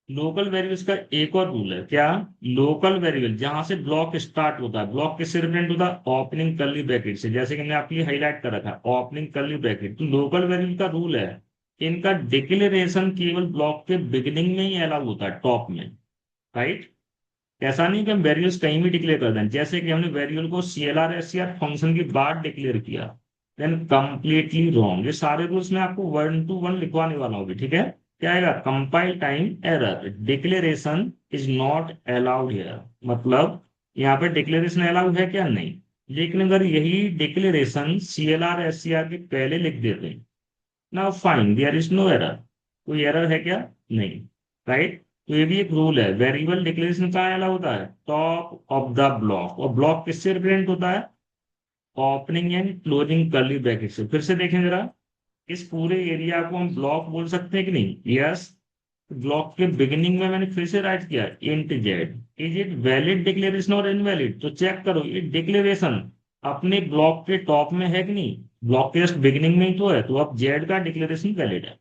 लोकल वेरिएबल्स का एक और रूल है क्या, लोकल वेरिएबल जहां से ब्लॉक स्टार्ट होता है, ब्लॉक किससे रिप्रेजेंट होता है, ओपनिंग कर्ली ब्रैकेट से, जैसे कि मैंने आपके लिए हाईलाइट कर रखा है ओपनिंग कर्ली ब्रैकेट। तो लोकल वेरिएबल का रूल है, इनका डिक्लेरेशन केवल ब्लॉक के बिगिनिंग में ही अलाउ होता है, टॉप में। राइट। ऐसा नहीं कि हम वेरिएबल्स कहीं भी डिक्लेयर कर दें, जैसे कि हमने वेरिएबल को सीएलआर एससीआर फंक्शन के बाद डिक्लेयर किया, देन कंप्लीटली रॉन्ग। ये सारे रूल्स मैं आपको वन टू वन लिखवाने वाला हूँ अभी, ठीक है। क्या आएगा, compile time error, declaration is not allowed here, मतलब यहाँ पे डिक्लेरेशन अलाउड है क्या, नहीं। लेकिन अगर यही डिक्लेरेशन सीएलआर एससीआर के पहले लिख देते हैं, now fine there is no error, कोई एरर है क्या, नहीं। राइट। तो ये भी एक रूल है, वेरिएबल डिक्लेरेशन कहाँ अलाउ होता है, टॉप ऑफ द ब्लॉक, और ब्लॉक किससे रिप्रेजेंट होता है, opening and closing curly bracket से। फिर से देखें जरा, इस पूरे एरिया को हम ब्लॉक बोल सकते हैं कि नहीं, यस। ब्लॉक के बिगिनिंग में मैंने फिर से राइट किया int Z, is it valid declaration और इनवैलिड, तो चेक करो ये डिक्लेरेशन अपने ब्लॉक के टॉप में है कि नहीं, ब्लॉक के जस्ट बिगिनिंग में ही तो है, तो अब जेड का डिक्लेरेशन वैलिड है।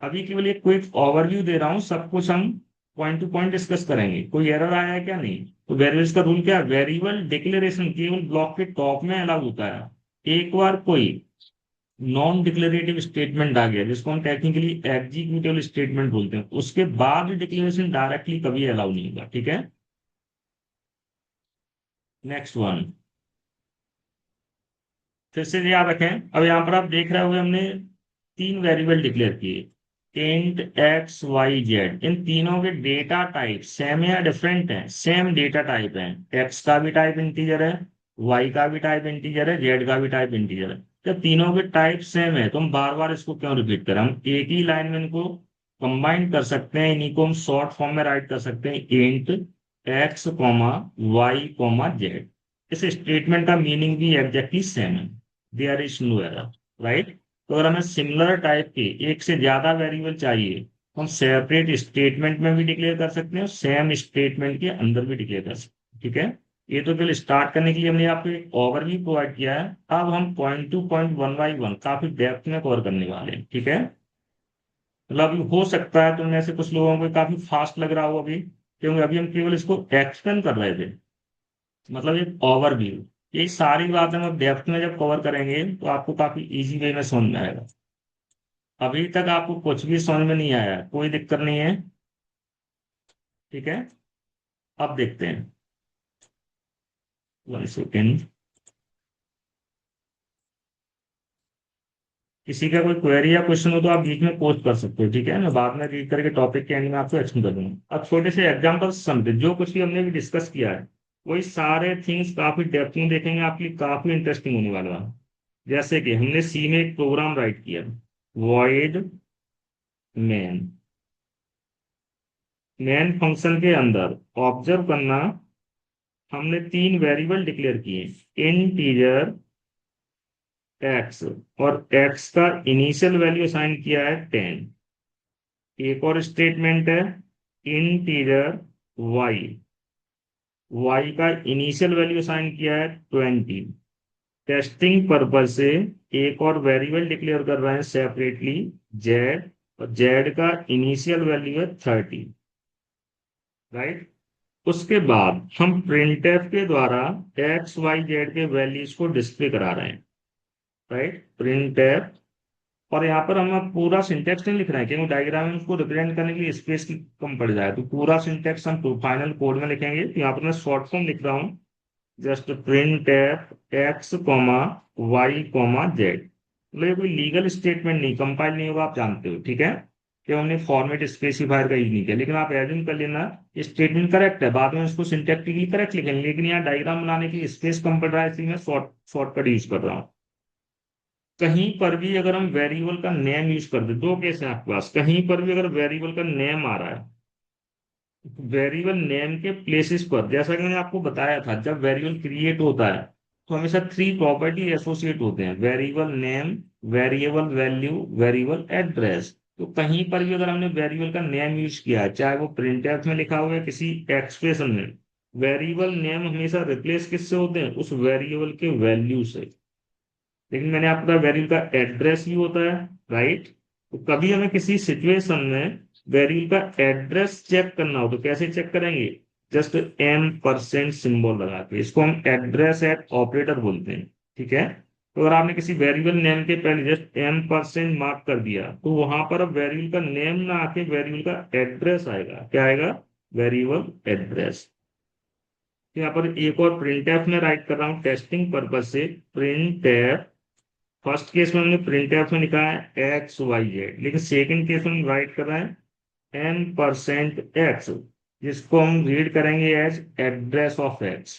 अभी केवल एक क्विक ओवरव्यू दे रहा हूँ, सब कुछ हम पॉइंट टू पॉइंट डिस्कस करेंगे, कोई एरर आया है क्या, नहीं। तो वेरिएबल्स का रूल क्या है, वेरिएबल डिक्लेरेशन केवल ब्लॉक के टॉप में अलाउ होता है। एक बार कोई नॉन डिक्लेरेटिव स्टेटमेंट आ गया, जिसको हम टेक्निकली एग्जीक्यूटिव स्टेटमेंट बोलते हैं, उसके बाद डिक्लेरेशन डायरेक्टली कभी अलाउ नहीं होगा, ठीक है। नेक्स्ट वन, फिर से याद रखें, अब यहाँ पर आप देख रहे होंगे हमने तीन वेरिएबल डिक्लेयर किए, इंट एक्स वाई जेड। इन तीनों के डेटा टाइप सेम है या डिफरेंट है, सेम डेटा टाइप है। एक्स का भी टाइप इंटीजर है, वाई का भी टाइप इंटीजर है, जेड का भी टाइप इंटीजर है। जब तीनों के टाइप सेम है तो हम बार बार इसको क्यों रिपीट करें, हम एक ही लाइन में इनको कंबाइन कर सकते हैं, इन्हीं को हम शॉर्ट फॉर्म में राइट कर सकते हैं, int X comma Y comma Z. इस स्टेटमेंट का मीनिंग भी एग्जैक्टली सेम है, there is no error. Right. तो अगर हमें सिमिलर टाइप के एक से ज्यादा वेरिएबल चाहिए तो हम सेपरेट स्टेटमेंट में भी डिक्लेयर कर सकते हैं और सेम स्टेटमेंट के अंदर भी डिक्लेयर कर सकते हैं, ठीक है। ये तो केवल स्टार्ट करने के लिए हमने आपको एक ओवरव्यू प्रोवाइड किया है, अब हम point two point one by one काफी डेप्थ में कवर करने वाले हैं, ठीक है। मतलब अभी हो सकता है तुम में से कुछ लोगों को काफी फास्ट लग रहा हो अभी, क्योंकि अभी हम केवल इसको एक्सप्लेन कर रहे थे, मतलब एक ओवरव्यू। ये सारी बातें हम डेप्थ में जब कवर करेंगे तो आपको काफी इजी वे में समझ में आएगा। अभी तक आपको कुछ भी समझ में नहीं आया, कोई दिक्कत नहीं है, ठीक है। अब देखते हैं, वन सेकेंड। किसी का कोई क्वेरी या क्वेश्चन हो तो आप बीच में पोस्ट कर सकते हो, ठीक है, मैं बाद में रीड करके टॉपिक के एंड में आपको एक्सप्लेन कर दूंगा। अब छोटे से एग्जांपल समझते, जो कुछ भी हमने भी डिस्कस किया है वही सारे थिंग्स काफी डेप्थ में देखेंगे, आपके लिए काफी इंटरेस्टिंग होने वाला है। जैसे कि हमने सी में एक प्रोग्राम राइट किया, वॉइड मेन, मेन फंक्शन के अंदर ऑब्जर्व करना, हमने तीन वेरिएबल डिक्लेयर किए, इंटीजर एक्स, और एक्स का इनिशियल वैल्यू असाइन किया है 10। एक और स्टेटमेंट है इंटीजर वाई, वाई का इनिशियल वैल्यू असाइन किया है 20। टेस्टिंग पर्पज से एक और वेरिएबल डिक्लेयर कर रहे हैं सेपरेटली, जेड, और जेड का इनिशियल वैल्यू है 30। राइट। उसके बाद हम प्रिंटफ के द्वारा एक्स वाई जेड के वैल्यूज को डिस्प्ले करा रहे हैं। Right, printf. और यहाँ पर हम अब पूरा सिंटेक्स नहीं लिख रहे हैं क्योंकि डायग्राम में उसको रिप्रेजेंट करने के लिए स्पेस की कम पड़ जाए, तो पूरा सिंटेक्स हम फाइनल कोड में लिखेंगे। तो यहाँ पर मैं शॉर्ट फॉर्म लिख रहा हूँ, just printf X comma Y comma Z. मतलब ये कोई लीगल स्टेटमेंट नहीं, कंपाइल नहीं होगा, आप जानते हो, ठीक है। कि हमने फॉर्मेट स्पेसिफायर का यूज नहीं किया, लेकिन आप एज्यूम कर लेना ये स्टेटमेंट करेक्ट है, बाद में इसको सिंटैक्टिकली करेक्ट लिखेंगे, लेकिन यहाँ डायग्राम बनाने की स्पेस कम पड़ रहा है, इसलिए मैं शॉर्टकट यूज कर रहा हूँ। कहीं पर भी अगर हम वेरिएबल का नेम यूज कर दे, दो केस है आपके पास, कहीं पर भी अगर वेरिएबल का नेम आ रहा है, वेरिएबल नेम के प्लेसेस पर, जैसा कि मैंने आपको बताया था, जब वेरिएबल क्रिएट होता है तो हमेशा थ्री प्रॉपर्टी एसोसिएट होते हैं, variable name, variable value, variable address. तो कहीं पर भी अगर हमने वेरिएबल का नेम यूज किया है, चाहे वो प्रिंटफ में लिखा हुआ है किसी एक्सप्रेशन में, वेरिएबल नेम हमेशा रिप्लेस किससे होते हैं, उस वेरिएबल के वैल्यू से। लेकिन मैंने आपको बताया वेरिएबल का एड्रेस भी होता है, राइट। तो कभी हमें किसी सिचुएशन में वेरिएबल का एड्रेस चेक करना हो तो कैसे चेक करेंगे, जस्ट M% सिंबल लगा के, इसको हम एड्रेस एट ऑपरेटर बोलते हैं, ठीक है। तो अगर आपने किसी वेरिएबल नेम के पहले जस्ट M% मार्क कर दिया, तो वहां पर अब वेरिएबल का नेम ना आके वेरिएबल का एड्रेस आएगा, क्या आएगा, वेरिएबल एड्रेस। यहाँ पर एक और प्रिंटफ में राइट कर रहा हूँ टेस्टिंग पर्पज से, प्रिंटफ। फर्स्ट केस में हमने प्रिंटफ में लिखा है XYZ, लेकिन सेकंड केस में राइट कर रहे हैं N%X, जिसको हम रीड करेंगे as address of X।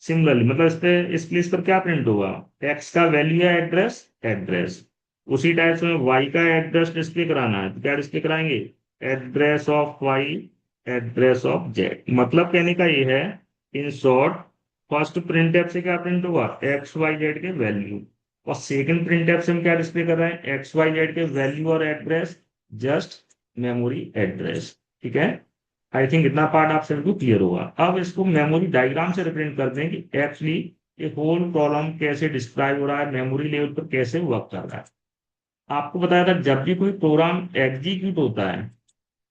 Similarly मतलब इस प्लेस पर क्या प्रिंट होगा, X का वैल्यू है एड्रेस, एड्रेस। उसी टाइप से Y का एड्रेस डिस्प्ले कराना है तो क्या डिस्प्ले कराएंगे, address of Y, address of Z। मतलब कहने का ये है, इन शॉर्ट, फर्स्ट प्रिंटफ से क्या प्रिंट होगा, XYZ के वैल्यू, और सेकंड प्रिंटफ से हम क्या डिस्प्ले कर रहे हैं, XYZ के वैल्यू और एड्रेस, जस्ट मेमोरी एड्रेस, ठीक है। आई थिंक इतना पार्ट आपसे बिल्कुल क्लियर होगा। अब इसको मेमोरी डायग्राम से रिप्रेजेंट करते हैं कि एक्चुअली ये होल प्रॉब्लम कैसे डिस्क्राइब हो रहा है, मेमोरी लेवल पर कैसे वर्क कर रहा है। आपको बताया था जब भी कोई प्रोग्राम एग्जीक्यूट होता है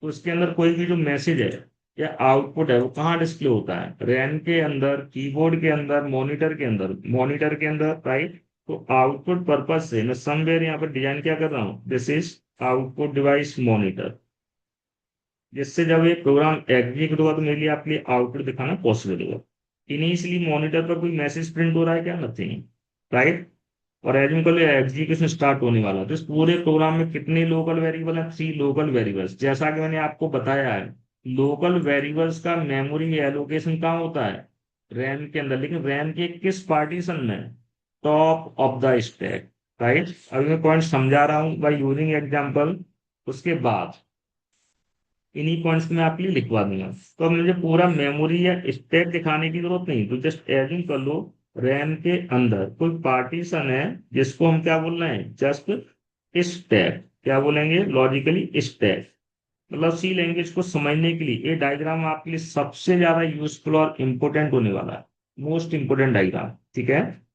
तो उसके अंदर कोई भी जो मैसेज है या आउटपुट है वो कहाँ डिस्प्ले होता है, रैम के अंदर, कीबोर्ड के अंदर, मॉनिटर के अंदर, मॉनिटर के अंदर, राइट। तो आउटपुट पर्पज से मैं समवेयर यहाँ पर डिजाइन क्या कर रहा हूँ, this is output device monitor, जिससे जब ये प्रोग्राम एग्जीक्यूट होगा तो मेरे लिए आपके लिए आउटपुट दिखाना पॉसिबल होगा। इनिशियली मॉनिटर पर कोई मैसेज प्रिंट हो रहा है क्या, नथिंग, राइट। और एज्यूम कर लो एग्जीक्यूशन स्टार्ट होने वाला है, तो इस पूरे प्रोग्राम में कितने लोकल वेरिएबल हैं, 3 लोकल वेरिएबल्स। जैसा कि मैंने आपको बताया है, लोकल वेरिएबल्स का मेमोरी में एलोकेशन कहाँ होता है, रैम के अंदर, लेकिन रैम के किस पार्टीशन में, top of the stack, right. अभी मैं पॉइंट समझा रहा हूँ बाय यूजिंग एग्जाम्पल, उसके बाद इन्हीं पॉइंट्स में आपके लिए लिखवा दूंगा। तो अब मुझे पूरा मेमोरी या स्टैक दिखाने की जरूरत नहीं, तो जस्ट एज्यूम कर लो रैम के अंदर कोई पार्टीशन है जिसको हम क्या बोल रहे हैं, जस्ट स्टैक, क्या बोलेंगे, लॉजिकली स्टैक। मतलब सी लैंग्वेज को समझने के लिए ये डायग्राम आपके लिए सबसे ज्यादा यूजफुल और इंपॉर्टेंट होने वाला है, मोस्ट इंपॉर्टेंट डायग्राम, ठीक है।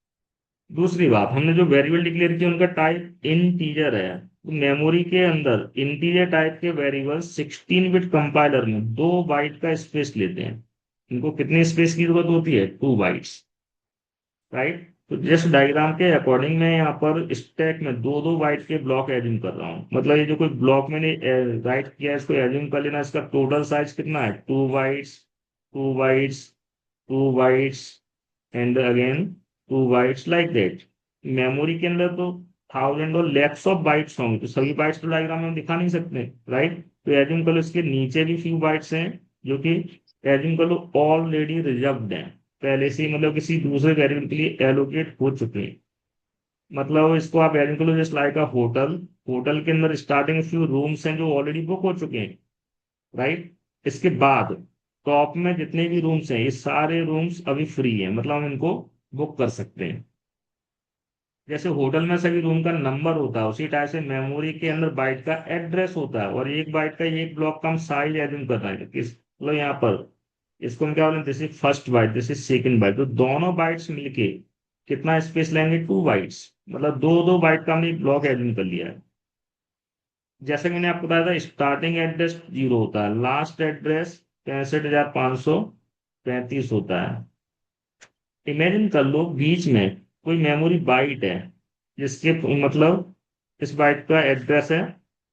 दूसरी बात, हमने जो वेरिएबल डिक्लेयर किया उनका टाइप इंटीजर है, तो मेमोरी के अंदर इंटीजर टाइप के वेरिएबल 16 बिट कंपाइलर में 2 बाइट का स्पेस लेते हैं। इनको कितने स्पेस की जरूरत होती है, 2 बाइट्स, राइट। तो जस्ट डायग्राम के अकॉर्डिंग मैं यहाँ पर स्टैक में 2 2 बाइट के ब्लॉक एज्यूम कर रहा हूँ। मतलब ये जो कोई ब्लॉक मैंने राइट किया है इसको एज्यूम कर लेना, इसका टोटल साइज कितना है, 2 bytes, 2 bytes, 2 bytes, and again 2 bytes, like that. Memory के अंदर तो थाउजेंड और लैक्स ऑफ बाइट्स होंगे, तो सभी बाइट्स तो डायग्राम में हम दिखा नहीं सकते, राइट। तो एज्यूम कर लो इसके नीचे भी फ्यू बाइट्स हैं जो कि एज्यूम कर लो ऑलरेडी रिजर्व्ड हैं, पहले से ही मतलब किसी दूसरे वेरिएबल के लिए एलोकेट हो चुके हैं। मतलब इसको आप एज्यूम कर लो just like a hotel, hotel के अंदर स्टार्टिंग फ्यू रूम्स हैं जो ऑलरेडी बुक हो चुके हैं, राइट। इसके बाद टॉप में जितने भी रूम्स हैं ये सारे रूम्स अभी फ्री हैं, मतलब हम इनको बुक कर सकते हैं। जैसे होटल में सभी रूम का नंबर होता है उसी टाइप से मेमोरी के अंदर बाइट का एड्रेस होता है, और एक बाइट का एक ब्लॉक का हम साइज एज्यूम कर रहे हैं किस, मतलब यहाँ पर इसको हम क्या बोलेंगे, this is first byte, this is second byte, तो दोनों बाइट्स मिलके कितना स्पेस लेंगे, 2 बाइट्स। मतलब 2 2 बाइट का हमने एक ब्लॉक एज्यूम कर लिया है। जैसे कि मैंने आपको बताया था स्टार्टिंग एड्रेस 0 होता है, लास्ट एड्रेस 65,535 होता है। इमेजिन कर लो बीच में कोई मेमोरी बाइट है जिसके मतलब इस बाइट का एड्रेस है,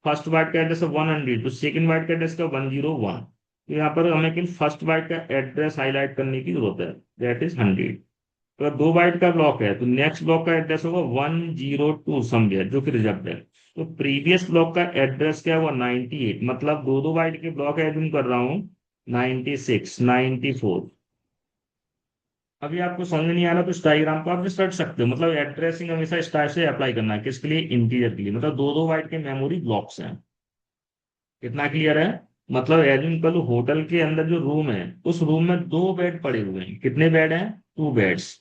फर्स्ट बाइट का एड्रेस है 100, तो सेकंड बाइट का एड्रेस का 101। तो यहाँ पर हमें केवल फर्स्ट बाइट का एड्रेस हाईलाइट करने की जरूरत है, दैट इज 100, अगर 2 बाइट का ब्लॉक है तो नेक्स्ट ब्लॉक का एड्रेस होगा 102 समवेयर, जो कि रिजर्व है। तो प्रीवियस ब्लॉक का एड्रेस क्या हुआ, 98, मतलब 2 2 बाइट के ब्लॉक एज्यूम कर रहा हूँ, 96, 94। अभी आपको समझ में नहीं आ रहा तो इस डायग्राम को आप just रट सकते हो। मतलब एड्रेसिंग हमेशा इस टाइप से अप्लाई करना है, किसके लिए, इंटीजर के लिए। मतलब 2 2 बाइट के मेमोरी ब्लॉक्स हैं। कितना क्लियर है? मतलब एज्यूम कर लो होटल के अंदर जो रूम है, उस रूम में 2 बेड पड़े हुए हैं। कितने बेड हैं? 2 बेड्स।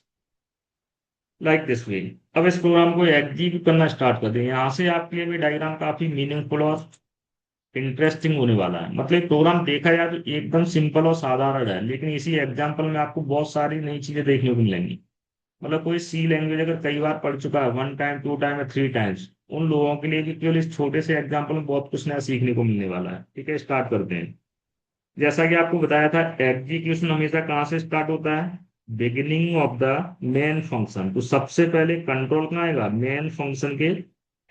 Like this way. अब इस प्रोग्राम को एग्जीक्यूट करना स्टार्ट कर दें। यहाँ से आपके लिए भी डायग्राम काफी मीनिंगफुल और इंटरेस्टिंग होने वाला है। मतलब प्रोग्राम देखा जाए तो एकदम सिंपल और साधारण है, लेकिन इसी एग्जाम्पल में आपको बहुत सारी नई चीजें देखने को मिलेंगी। मतलब कोई सी लैंग्वेज अगर कई बार पढ़ चुका है, 1 टाइम 2 टाइम या 3 टाइम्स, उन लोगों के लिए भी केवल इस छोटे से एग्जाम्पल में बहुत कुछ नया सीखने को मिलने वाला है। ठीक है, स्टार्ट करते हैं। जैसा कि आपको बताया था, एग्जीक्यूशन हमेशा कहाँ से स्टार्ट होता है, beginning of the main function. तो सबसे पहले कंट्रोल कहाँ आएगा, मेन फंक्शन के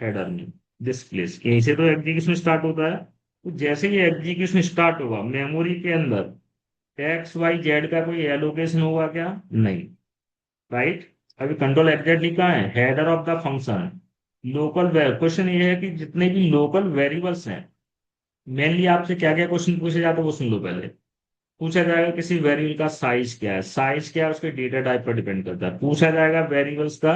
हेडर में, दिस प्लेस, यहीं से तो एग्जीक्यूशन स्टार्ट होता है। तो जैसे ही एग्जीक्यूशन स्टार्ट होगा, मेमोरी के अंदर एक्स वाई जेड का कोई एलोकेशन होगा क्या, नहीं, राइट। अभी कंट्रोल एग्जैक्टली कहाँ है, header of the function. Local, question ये है कि जितने भी लोकल वेरिएबल्स हैं, मेनली आपसे क्या क्या क्वेश्चन पूछे जाते हैं वो सुन लो पहले। पूछा जाएगा किसी वेरिएबल का साइज क्या है, साइज क्या है उसके डेटा टाइप पर डिपेंड करता है। पूछा जाएगा वेरिएबल्स का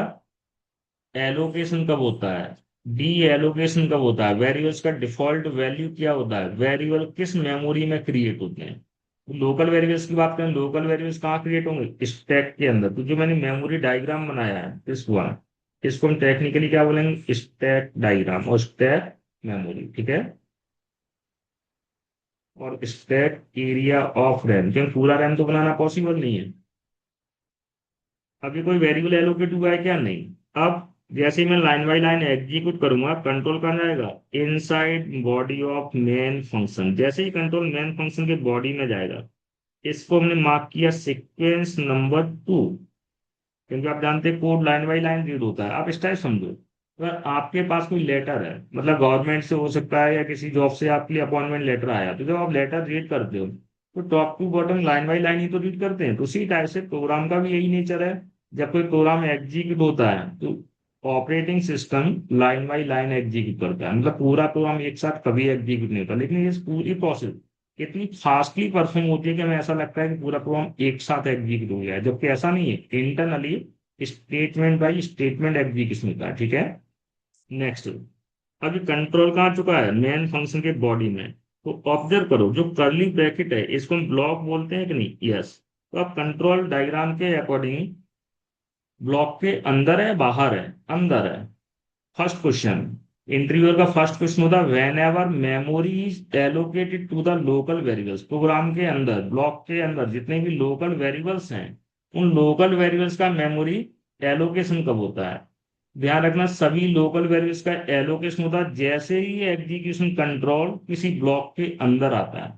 एलोकेशन कब होता है, डी एलोकेशन कब होता है, वेरिएबल्स का डिफॉल्ट वैल्यू क्या होता है, वेरिएबल किस मेमोरी में क्रिएट होते हैं। लोकल वेरिएबल्स की बात करें, लोकल वेरिएबल्स कहाँ क्रिएट होंगे, स्टैक के अंदर। तो जो मैंने मेमोरी डायग्राम बनाया है इस हुआ, इसको हम टेक्निकली क्या बोलेंगे, स्टैक डायग्राम और स्टैक मेमोरी। ठीक है, और स्टैक एरिया ऑफ रैम, क्योंकि पूरा रैम तो बनाना पॉसिबल नहीं है। अभी कोई वेरिएबल एलोकेट हुआ है क्या, नहीं। अब जैसे ही मैं लाइन बाय लाइन एग्जीक्यूट करूंगा, कंट्रोल कहाँ जाएगा, inside body of main function. जैसे ही कंट्रोल मेन फंक्शन के बॉडी में जाएगा, इसको हमने मार्क किया सीक्वेंस नंबर 2, क्योंकि आप जानते हैं code line by line read होता है। आप इस टाइप समझो, अगर आपके पास कोई लेटर है, मतलब गवर्नमेंट से हो सकता है या किसी जॉब से आपके लिए अपॉइंटमेंट लेटर आया, तो जब आप लेटर रीड करते हो तो top to bottom line by line ही तो रीड करते हैं। तो उसी टाइप से प्रोग्राम का भी यही नेचर है। जब कोई प्रोग्राम एग्जीक्यूट होता है तो operating system line by line execute करता है। मतलब पूरा प्रोग्राम एक साथ कभी एग्जीक्यूट नहीं होता, लेकिन ये पूरी प्रोसेस इतनी फास्टली परफॉर्म होती है कि हमें ऐसा लगता है कि पूरा प्रोग्राम एक साथ एग्जीक्यूट हो गया है, जबकि ऐसा नहीं है। Internally statement by statement execution होता है। ठीक है, नेक्स्ट। अभी कंट्रोल कहाँ आ चुका है, मेन फंक्शन के बॉडी में। तो ऑब्जर्व करो, जो कर्ली ब्रैकेट है इसको हम ब्लॉक बोलते हैं कि नहीं, यस। तो अब कंट्रोल डायग्राम के अकॉर्डिंग ब्लॉक के अंदर है बाहर है, अंदर है। फर्स्ट क्वेश्चन, इंटरव्यूअर का फर्स्ट क्वेश्चन होता है, whenever memory is allocated to the local variables. Program के अंदर, ब्लॉक के अंदर जितने भी लोकल वेरिएबल्स हैं, उन लोकल वेरिएबल्स का मेमोरी एलोकेशन कब होता है। ध्यान रखना, सभी लोकल वेरिएबल्स का एलोकेशन होता है जैसे ही एग्जीक्यूशन कंट्रोल किसी ब्लॉक के अंदर आता है।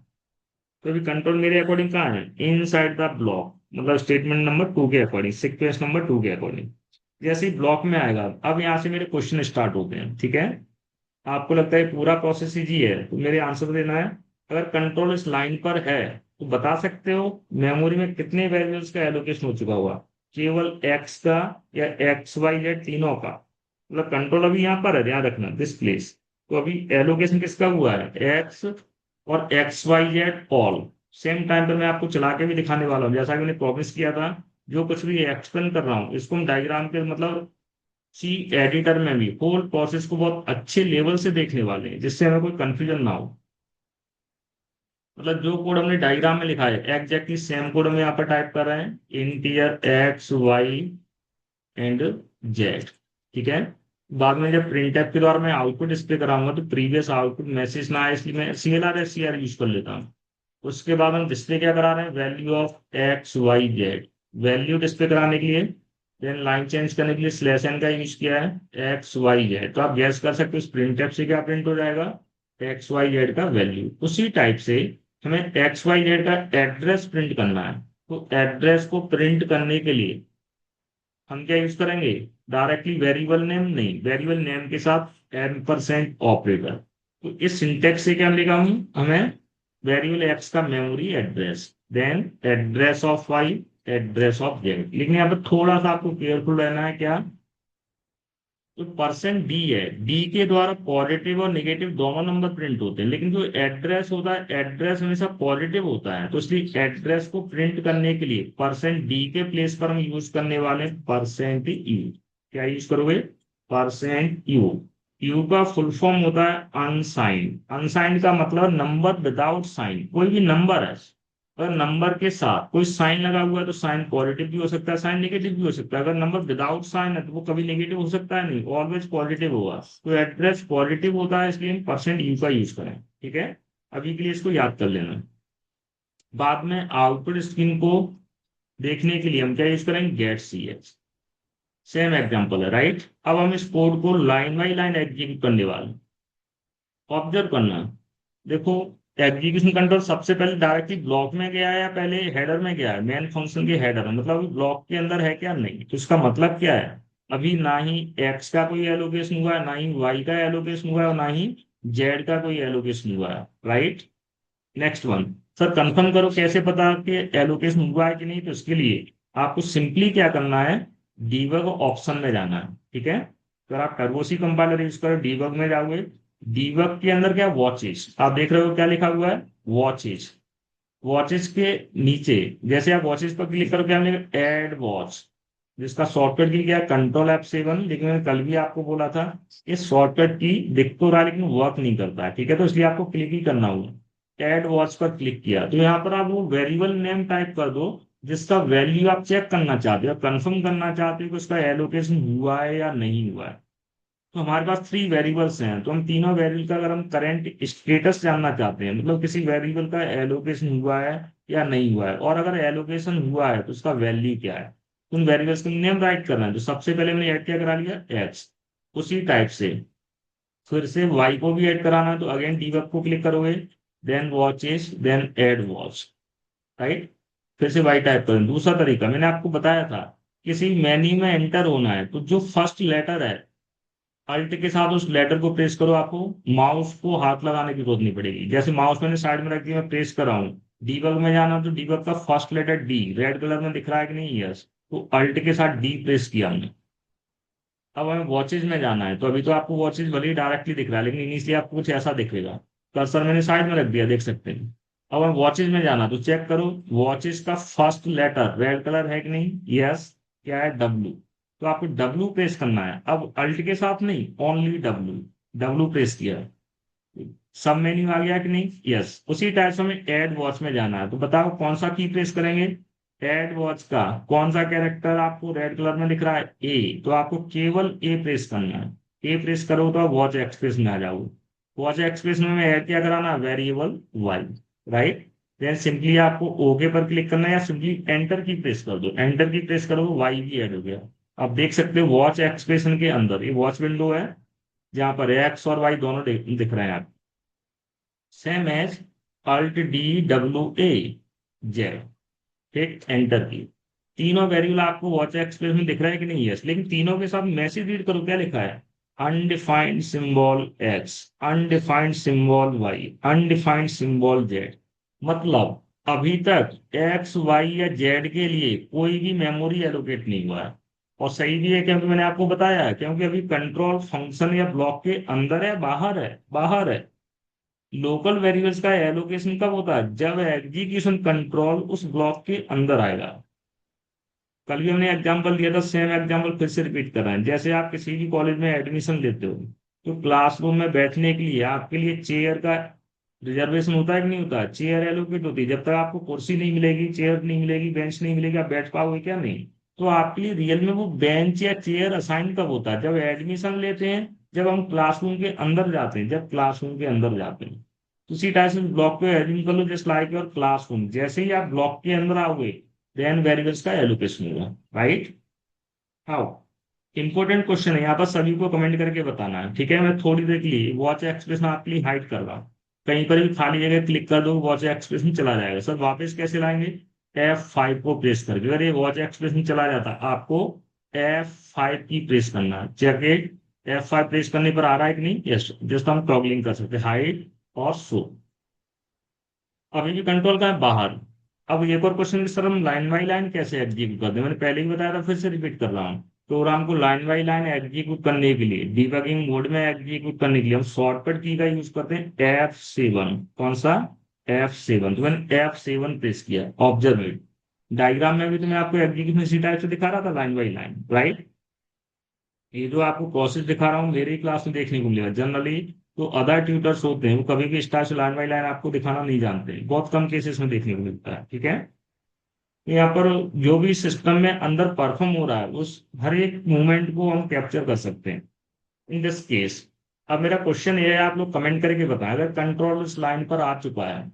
तो अभी कंट्रोल मेरे अकॉर्डिंग कहाँ है, इन साइड द ब्लॉक, मतलब स्टेटमेंट नंबर 2 के अकॉर्डिंग, सीक्वेंस नंबर 2 के अकॉर्डिंग। जैसे ही ब्लॉक में आएगा, अब यहाँ से मेरे क्वेश्चन स्टार्ट होते हैं। ठीक है, आपको लगता है पूरा प्रोसेस इजी है, तो मेरे आंसर देना है। अगर कंट्रोल इस लाइन पर है तो बता सकते हो मेमोरी में कितने वेरिएबल्स का एलोकेशन हो चुका हुआ, केवल एक्स का या एक्स वाई जेड तीनों का। मतलब कंट्रोल अभी यहाँ पर है, ध्यान रखना, दिस प्लेस। तो अभी एलोकेशन किसका हुआ है, एक्स और x Y Z all. Same time पर मैं आपको चला के भी दिखाने वाला हूँ, जैसा कि मैंने प्रॉमिस किया था। जो कुछ भी एक्सप्लेन कर रहा हूँ इसको हम डायग्राम के मतलब सी एडिटर में भी होल प्रोसेस को बहुत अच्छे लेवल से देखने वाले हैं, जिससे हमें कोई कंफ्यूजन ना हो। मतलब जो कोड हमने डायग्राम में लिखा है एग्जैक्टली सेम कोड हम यहाँ पर टाइप कर रहे हैं, integer X Y and Z. ठीक है, बाद में जब प्रिंटफ के द्वारा मैं आउटपुट डिस्प्ले कराऊंगा तो प्रीवियस आउटपुट मैसेज ना आए, इसलिए मैं CLR या CR यूज कर लेता हूँ। उसके बाद हम डिस्प्ले क्या करा रहे हैं, value of x Y z. Value display कराने के लिए, देन लाइन चेंज करने के लिए स्लैश एन का यूज किया है, एक्स वाई जेड। तो आप गैस कर सकते हो इस प्रिंटफ से क्या प्रिंट हो जाएगा, एक्स वाई जेड का वैल्यू। उसी टाइप से हमें एक्स वाई जेड का एड्रेस प्रिंट करना है। तो एड्रेस को प्रिंट करने के लिए हम क्या यूज करेंगे, डायरेक्टली वेरिएबल नेम नहीं, वेरिएबल नेम के साथ एम्परसेंड ऑपरेटर। तो इस सिंटेक्स से क्या लिखा हूं, हमें वेरिएबल एक्स का memory address, then address of y, address of z. लेकिन यहाँ पे थोड़ा सा आपको केयरफुल रहना है। क्या? जो परसेंट डी है, डी के द्वारा पॉजिटिव और नेगेटिव दोनों नंबर प्रिंट होते हैं, लेकिन जो एड्रेस होता है, एड्रेस हमेशा पॉजिटिव होता है। तो इसलिए एड्रेस को प्रिंट करने के लिए परसेंट डी के प्लेस पर हम यूज करने वाले परसेंट यू। क्या यूज करोगे? Percent you. यू का फुल फॉर्म होता है अनसाइंड। अनसाइंड का मतलब नंबर विदाउट साइन। कोई भी नंबर है, अगर नंबर के साथ कोई साइन लगा हुआ है तो साइन पॉजिटिव भी हो सकता है, साइन नेगेटिव भी हो सकता है। अगर नंबर विदाउट साइन है तो वो कभी नेगेटिव हो सकता है नहीं, ऑलवेज पॉजिटिव होगा। तो एड्रेस पॉजिटिव होता है, इसलिए हम परसेंट यू का यूज करें। ठीक है, अभी के लिए इसको याद कर लेना। बाद में आउटपुट स्क्रीन को देखने के लिए हम क्या यूज करेंगे? गेट सी एच। सेम एग्जाम्पल है, राइट। अब हम इस कोड को लाइन बाई लाइन एग्जीक्यूट करने वाले हैं। ऑब्जर्व करना, देखो, एग्जीक्यूशन कंट्रोल सबसे पहले डायरेक्टली ब्लॉक में गया है या पहले हेडर में गया है? मेन फंक्शन के हेडर में, मतलब ब्लॉक के अंदर है क्या? नहीं। तो इसका मतलब क्या है? अभी ना ही एक्स का कोई एलोकेशन हुआ है, ना ही वाई का एलोकेशन हुआ है, और ना ही जेड का कोई एलोकेशन हुआ है, right. Next one. Sir confirm करो कैसे पता कि एलोकेशन हुआ है कि नहीं? तो इसके लिए आपको सिंपली क्या करना है? डीबग ऑप्शन में जाना है। ठीक है, अगर आप टर्बोसी कंपाइलर यूज करो, डीबग में जाओगे। डीबग के अंदर क्या? वॉचेज। आप देख रहे हो क्या लिखा हुआ है? वॉचेज। वॉचेज के नीचे जैसे आप वॉचेज पर क्लिक करो, क्या मिलेगा? Add watch. जिसका शॉर्टकट की क्या? Control F7। लेकिन मैंने कल भी आपको बोला था, इस शॉर्टकट की दिख तो रहा है लेकिन वर्क नहीं करता है। ठीक है, तो इसलिए आपको क्लिक ही करना होगा। एड वॉच पर क्लिक किया तो यहाँ पर आप वो वेरिएबल नेम टाइप कर दो जिसका वैल्यू आप चेक करना चाहते हो, कंफर्म करना चाहते हो कि उसका एलोकेशन हुआ है या नहीं हुआ है। तो हमारे पास 3 वेरिएबल्स हैं, तो हम तीनों वेरिएबल का अगर हम करंट स्टेटस जानना चाहते हैं, मतलब किसी वेरिएबल का एलोकेशन हुआ है या नहीं हुआ है, और अगर एलोकेशन हुआ है तो उसका वैल्यू क्या है, तो उन वेरिएबल्स का नेम राइट करना है। तो सबसे पहले मैंने ऐड क्या करा लिया? एक्स। उसी टाइप से फिर से वाई को भी ऐड कराना है, तो अगेन डीबग को क्लिक करोगे, then watches, then add watch, right. फिर से वाई टाइप करें। दूसरा तरीका मैंने आपको बताया था, किसी मेन्यू में एंटर होना है तो जो फर्स्ट लेटर है, अल्ट के साथ उस लेटर को प्रेस करो, आपको माउस को हाथ लगाने की जरूरत नहीं पड़ेगी। जैसे माउस मैंने साइड में रख दिया, मैं प्रेस कर रहा हूँ, डीबग में जाना तो डीबग का first letter D red colour में दिख रहा है कि नहीं? यस। तो अल्ट के साथ डी प्रेस किया हमने। अब हमें वॉचेज में जाना है, तो अभी तो आपको वॉचेज भले ही डायरेक्टली दिख रहा है लेकिन इनिशियली आपको कुछ ऐसा दिखेगा। कर्सर मैंने साइड में रख दिया, देख सकते हैं। अब हमें वॉचेज में जाना, तो चेक करो वॉचेज का फर्स्ट लेटर रेड कलर है कि नहीं? यस। क्या है? डब्ल्यू। तो आपको डब्ल्यू प्रेस करना है, अब अल्ट के साथ नहीं, ओनली डब्ल्यू। डब्ल्यू प्रेस किया, सब मेन्यू आ गया कि नहीं? यस। उसी टाइप से हमें एड वॉच में जाना है, तो बताओ कौन सा की प्रेस करेंगे? एड वॉच का कौन सा कैरेक्टर आपको रेड कलर में दिख रहा है? ए। तो आपको केवल ए प्रेस करना है। ए प्रेस करो तो आप वॉच एक्सप्रेस में आ जाओ। वॉच एक्सप्रेस में हमें ऐड क्या कराना? Variable y, right. Then simply आपको ओके पर क्लिक करना है, या सिंपली एंटर की प्रेस कर दो। एंटर की प्रेस करो तो वाई भी ऐड हो गया। आप देख सकते हो वॉच एक्सप्रेशन के अंदर ये वॉच विंडो है, जहां पर एक्स और वाई दोनों दिख रहे हैं। Same as alt D W A Z. ठीक, एंटर की। तीनों वेरिएबल आपको वॉच एक्सप्रेस में दिख रहा है कि नहीं? यस। लेकिन तीनों के साथ मैसेज रीड करो, क्या लिखा है? Undefined symbol x, undefined symbol y, undefined symbol z. मतलब अभी तक एक्स वाई या जेड के लिए कोई भी मेमोरी एलोकेट नहीं हुआ है। और सही भी है, क्योंकि मैंने आपको बताया है, क्योंकि अभी कंट्रोल फंक्शन या ब्लॉक के अंदर है, बाहर है? बाहर है। लोकल वेरिएबल्स का एलोकेशन कब होता है? जब एग्जीक्यूशन कंट्रोल उस ब्लॉक के अंदर आएगा। कल भी हमने एग्जांपल दिया था, सेम एग्जांपल फिर से रिपीट कर रहे हैं। जैसे आप किसी भी कॉलेज में एडमिशन लेते हो, तो क्लासरूम में बैठने के लिए आपके लिए चेयर का रिजर्वेशन होता है कि नहीं होता है? चेयर एलोकेट होती है। जब तक आपको कुर्सी नहीं मिलेगी, चेयर नहीं मिलेगी, बेंच नहीं मिलेगी, आप बैठ पाओगे क्या? नहीं। तो आपके लिए रियल में वो बेंच या चेयर असाइन कब होता है? जब एडमिशन लेते हैं, जब हम क्लासरूम के अंदर जाते हैं, जब क्लासरूम के अंदर जाते हैं। उसी टाइप से ब्लॉक को एज्यूम कर लो, जस्ट लाइक योर क्लासरूम। जैसे ही आप ब्लॉक के अंदर आओगे, देन वेरिएबल्स का एलोकेशन होगा, राइट। हाउ इंपॉर्टेंट क्वेश्चन है यहाँ पर, सभी को कमेंट करके बताना है। ठीक है, मैं थोड़ी देर के लिए वॉच एक्सप्रेशन आपके लिए हाइड कर रहा हूँ। कहीं पर भी खाली जगह क्लिक कर दो, वॉच एक्सप्रेशन चला जाएगा। सर वापस कैसे लाएंगे? F5 को प्रेस करके। अगर ये वॉच एक्सप्रेशन चला जाता, आपको F5 की प्रेस करना है। चेक, F5 प्रेस करने पर आ रहा है कि नहीं? यस। जस्ट हम टॉगलिंग कर सकते हैं, हाइड और शो। अभी भी कंट्रोल का है बाहर, अब एक और क्वेश्चन सर, हम लाइन बाई लाइन कैसे एग्जीक्यूट करते हैं? मैंने पहले ही बताया था, फिर से रिपीट कर रहा हूँ। प्रोग्राम को लाइन बाई लाइन एग्जीक्यूट करने के लिए, डिबगिंग मोड में एग्जीक्यूट करने के लिए हम शॉर्टकट की का यूज करते हैं F7। कौन सा? F7। तो मैंने F7 प्रेस किया, ऑब्जर्व इट। डायग्राम में भी तो मैं आपको एग्जीक्यूशन इसी टाइप से दिखा रहा था, लाइन बाई लाइन, राइट? ये जो आपको प्रोसेस दिखा रहा हूँ मेरे ही क्लास में देखने को मिलेगा जनरली। तो अदर ट्यूटर्स होते हैं वो कभी भी स्टार से लाइन बाई लाइन आपको दिखाना नहीं जानते, बहुत कम केसेस में देखने को मिलता है, ठीक है? यहाँ पर जो भी सिस्टम में अंदर परफॉर्म हो रहा है उस हर एक मूवमेंट को हम कैप्चर कर सकते हैं इन दिस केस। अब मेरा क्वेश्चन ये है, आप लोग कमेंट करके बताएं, अगर कंट्रोल इस लाइन पर आ चुका है,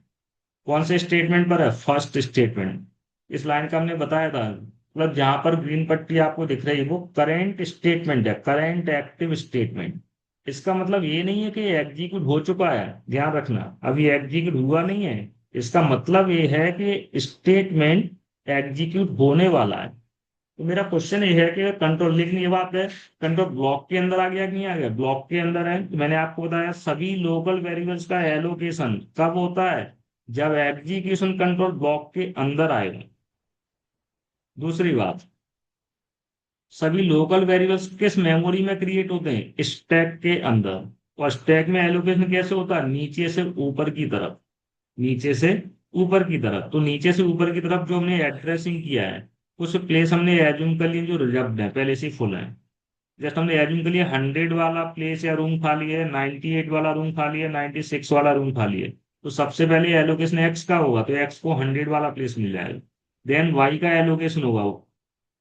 कौन से स्टेटमेंट पर है? First statement. इस लाइन का हमने बताया था, मतलब जहां पर ग्रीन पट्टी आपको दिख रही है वो करेंट स्टेटमेंट है, करेंट एक्टिव स्टेटमेंट। इसका मतलब ये नहीं है कि एग्जीक्यूट हो चुका है, ध्यान रखना, अभी एग्जीक्यूट हुआ नहीं है। इसका मतलब ये है कि स्टेटमेंट एग्जीक्यूट होने वाला है। तो मेरा क्वेश्चन ये है कि कंट्रोल, लेकिन ये बात है, कंट्रोल ब्लॉक के अंदर आ गया कि नहीं आ गया? ब्लॉक के अंदर है। तो मैंने आपको बताया सभी लोकल वेरिएबल्स का एलोकेशन कब होता है? जब एग्जीक्यूशन कंट्रोल ब्लॉक के अंदर आएगा। दूसरी बात, सभी लोकल वेरिएबल्स किस मेमोरी में क्रिएट होते हैं? स्टैक के अंदर। और स्टैक में एलोकेशन कैसे होता है? नीचे से ऊपर की तरफ। नीचे से ऊपर की तरफ। तो नीचे से ऊपर की तरफ जो हमने एड्रेसिंग किया है, उस प्लेस हमने एज्यूम कर लिया जो रिजर्व्ड है, पहले से फुल है। जस्ट हमने एज्यूम कर लिया 100 वाला प्लेस या रूम खाली है, 98 वाला रूम खाली है, 96 वाला रूम खाली है। तो सबसे पहले एलोकेशन एक्स का होगा, तो एक्स को 100 वाला प्लेस मिल जाएगा। देन वाई का एलोकेशन होगा,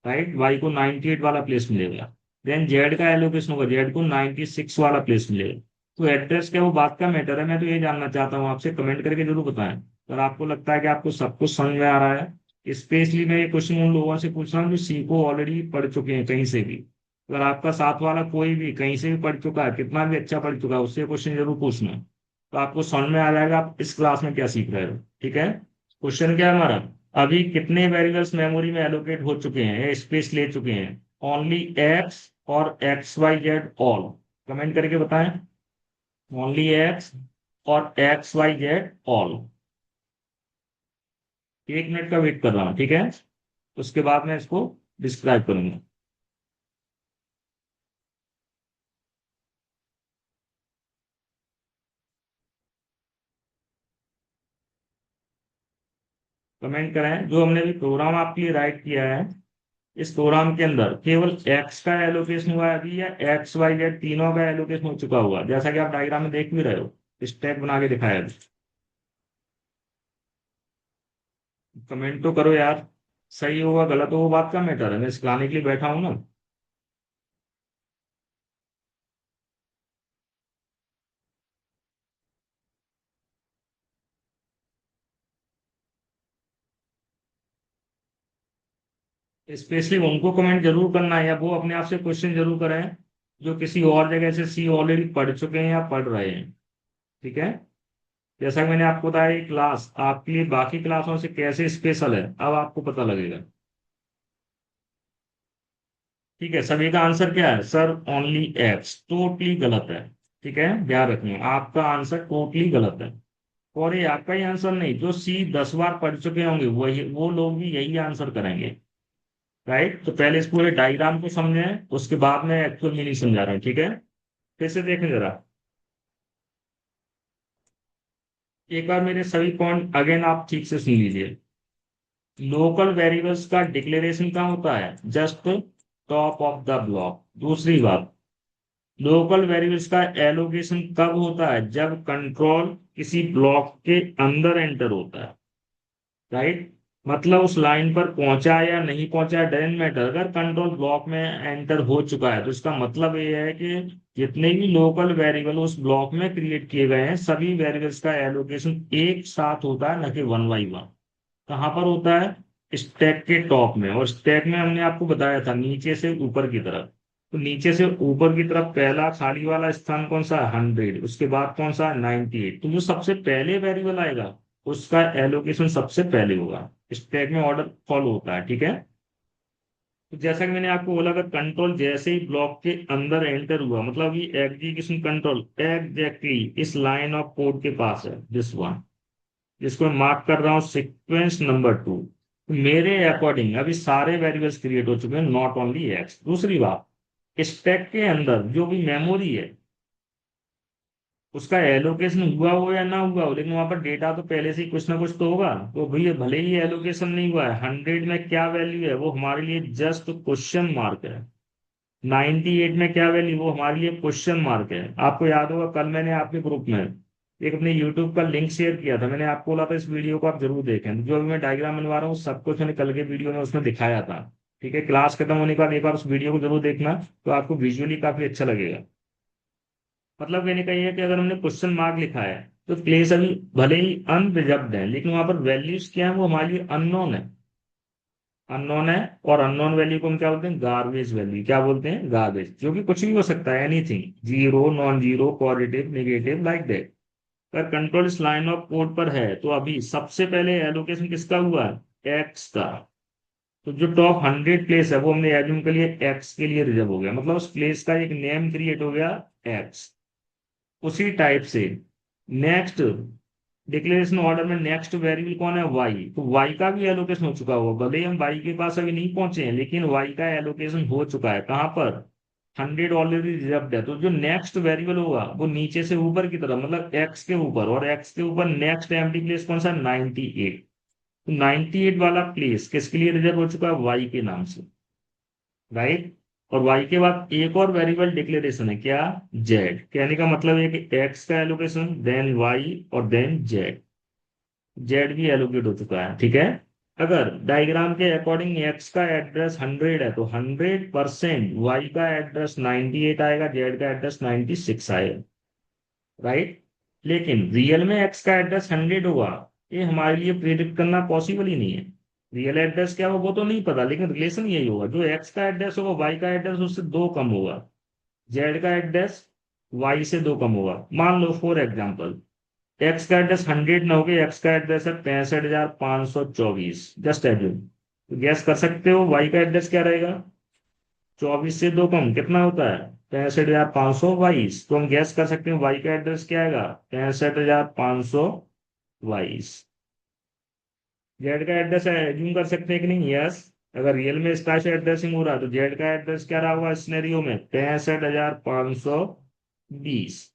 राइट, वाई को 98 वाला प्लेस मिलेगा। देन जेड का एलोकेशन होगा, जेड को 96 वाला प्लेस मिलेगा। तो एड्रेस क्या वो बात का मैटर है? मैं तो ये जानना चाहता हूँ आपसे, कमेंट करके जरूर बताएं अगर आपको लगता है कि आपको सब कुछ समझ में आ रहा है। स्पेशली मैं ये क्वेश्चन उन लोगों से पूछ रहा हूँ जो सी को ऑलरेडी पढ़ चुके हैं कहीं से भी। अगर आपका साथ वाला कोई भी कहीं से भी पढ़ चुका है, कितना भी अच्छा पढ़ चुका है, उससे क्वेश्चन जरूर पूछना, तो आपको समझ में आ जाएगा आप इस क्लास में क्या सीख रहे हो, ठीक है? क्वेश्चन क्या है हमारा? अभी कितने वेरिएबल्स मेमोरी में एलोकेट हो चुके हैं, स्पेस ले चुके हैं? ओनली एक्स और x Y Z all. Comment करके बताएं, ओनली एक्स और x Y Z all. 1 minute का वेट कर रहा हूं, ठीक है? उसके बाद मैं इसको डिस्क्राइब करूंगा। कमेंट करें, जो हमने भी प्रोग्राम आपके लिए राइट किया है, इस प्रोग्राम के अंदर केवल एक्स का एलोकेशन हुआ है अभी, या एक्स वाई जेड तीनों का एलोकेशन हो चुका हुआ, जैसा कि आप डायग्राम में देख भी रहे हो, स्टैक बना के दिखाया है। कमेंट तो करो यार, सही होगा गलत होगा बात का मैटर है, मैं सिखाने के लिए बैठा हूं ना। स्पेशली उनको कमेंट जरूर करना है, या वो अपने आप से क्वेश्चन जरूर करें जो किसी और जगह से सी ऑलरेडी पढ़ चुके हैं या पढ़ रहे हैं, ठीक है? जैसा कि मैंने आपको बताया, ये क्लास आपके लिए बाकी क्लासों से कैसे स्पेशल है अब आपको पता लगेगा। ठीक है, सभी का आंसर क्या है सर? ओनली एक्स, टोटली गलत है। ठीक है, ध्यान रखिए आपका आंसर टोटली गलत है। और ये आपका ही आंसर नहीं, जो सी 10 बार पढ़ चुके होंगे वही वो लोग भी यही आंसर करेंगे, राइट? तो पहले इस पूरे डायग्राम को समझें, उसके बाद में एक्चुअल मीनिंग समझा रहा हूँ, ठीक है? फिर से देखें जरा, एक बार मेरे सभी पॉइंट अगेन आप ठीक से सुन लीजिए। लोकल वेरिएबल्स का डिक्लेरेशन कहाँ होता है? Just top of the block. दूसरी बात, लोकल वेरिएबल्स का एलोकेशन कब होता है? जब कंट्रोल किसी ब्लॉक के अंदर एंटर होता है, राइट? मतलब उस लाइन पर पहुंचा या नहीं पहुंचा डजेंट मैटर, अगर कंट्रोल ब्लॉक में एंटर हो चुका है तो इसका मतलब ये है कि जितने भी लोकल वेरिएबल उस ब्लॉक में क्रिएट किए गए हैं सभी वेरिएबल्स का एलोकेशन एक साथ होता है, न कि वन बाई वन। कहाँ पर होता है? स्टैक के टॉप में। और स्टैक में हमने आपको बताया था नीचे से ऊपर की तरफ। तो नीचे से ऊपर की तरफ पहला खाली वाला स्थान कौन सा है? 100। उसके बाद कौन सा है? 98। तो जो सबसे पहले वेरिएबल आएगा उसका एलोकेशन सबसे पहले होगा। स्टैक में ऑर्डर फॉलो होता है, ठीक है? तो जैसा कि मैंने आपको बोला, अगर कंट्रोल जैसे ही ब्लॉक के अंदर एंटर हुआ, मतलब ये एग्जीक्यूशन कंट्रोल एग्जैक्टली इस लाइन ऑफ कोड के पास है, दिस वन। जिसको मैं मार्क कर रहा हूँ सीक्वेंस नंबर 2। मेरे अकॉर्डिंग अभी सारे वेरिएबल्स क्रिएट हो चुके हैं, नॉट ओनली एक्स। दूसरी बात, स्टैक के अंदर जो भी मेमोरी है उसका एलोकेशन हुआ हो या ना हुआ हो, लेकिन वहां पर डेटा तो पहले से ही कुछ ना कुछ तो होगा। तो भैया भले ही एलोकेशन नहीं हुआ है, 100 में क्या वैल्यू है वो हमारे लिए जस्ट क्वेश्चन मार्क है। 98 में क्या वैल्यू, वो हमारे लिए क्वेश्चन मार्क है। आपको याद होगा कल मैंने आपके ग्रुप में एक अपने यूट्यूब का लिंक शेयर किया था, मैंने आपको बोला था इस वीडियो को आप जरूर देखें। जो अभी मैं डायग्राम बनवा रहा हूँ सब कुछ मैंने कल के वीडियो में उसमें दिखाया था। ठीक है, क्लास खत्म होने के बाद एक बार उस वीडियो को जरूर देखना, तो आपको विजुअली काफी अच्छा लगेगा। मतलब मैंने कही है कि अगर हमने क्वेश्चन मार्क लिखा है तो प्लेस अभी भले ही अनरिजर्व्ड है, लेकिन वहां पर वैल्यूज क्या है वो हमारे लिए अननोन है। अननोन है, और अननोन वैल्यू को हम क्या बोलते हैं, गार्बेज वैल्यू। क्या बोलते हैं, गार्बेज, जो कि कुछ भी हो सकता है, anything, zero, non zero, positive, negative, like that. अगर कंट्रोल इस लाइन ऑफ कोड पर है तो अभी सबसे पहले एलोकेशन किसका हुआ है, एक्स का। तो जो टॉप 100 प्लेस है वो हमने एज्यूम के लिए एक्स के लिए रिजर्व हो गया, मतलब उस प्लेस का एक नेम क्रिएट हो गया, एक्स। उसी टाइप से नेक्स्ट डिक्लेरेशन ऑर्डर में नेक्स्ट वेरिएबल कौन है, वाई। तो वाई का भी एलोकेशन हो चुका होगा, भले ही हम वाई के पास अभी नहीं पहुंचे हैं, लेकिन वाई का एलोकेशन हो चुका है। कहां पर, 100 ऑलरेडी रिजर्व्ड है। तो जो नेक्स्ट वेरिएबल होगा वो नीचे से ऊपर की तरफ, मतलब एक्स के ऊपर, और एक्स के ऊपर नेक्स्ट एम्प्टी प्लेस कौन सा, 98। तो 98 वाला प्लेस किसके लिए रिजर्व हो चुका है, वाई के नाम से, राइट। और वाई के बाद एक और वेरिएबल डिक्लेरेशन है, क्या, जेड। कहने का मतलब है कि एक्स का एलोकेशन, देन वाई, और देन जेड। जेड भी एलोकेट हो चुका है, ठीक है। अगर डायग्राम के अकॉर्डिंग एक्स का एड्रेस 100 है तो 100% वाई का एड्रेस 98 आएगा, जेड का एड्रेस 96 आएगा, राइट। लेकिन रियल में एक्स का एड्रेस 100 होगा, ये हमारे लिए प्रिडिक्ट करना पॉसिबल ही नहीं है। रियल एड्रेस क्या होगा वो तो नहीं पता, लेकिन रिलेशन यही होगा, जो एक्स का एड्रेस होगा वाई का एड्रेस उससे दो कम होगा, जेड का एड्रेस वाई से दो कम होगा। मान लो फॉर एग्जाम्पल एक्स का एड्रेस 100 ना हो गया, एक्स का एड्रेस है 65,524, जस्ट एज्यूम। तो गैस कर सकते हो वाई का एड्रेस क्या रहेगा, 24 से दो कम कितना होता है, 65,522। तो हम गैस कर सकते हैं वाई का एड्रेस क्या आएगा, 65,522। जेड का एड्रेस है, एज्यूम कर सकते हैं कि नहीं, यस। अगर रियल में इसका से एड्रेसिंग हो रहा है तो जेड का एड्रेस क्या रहा होगा इस सिनेरियो में, 65,520।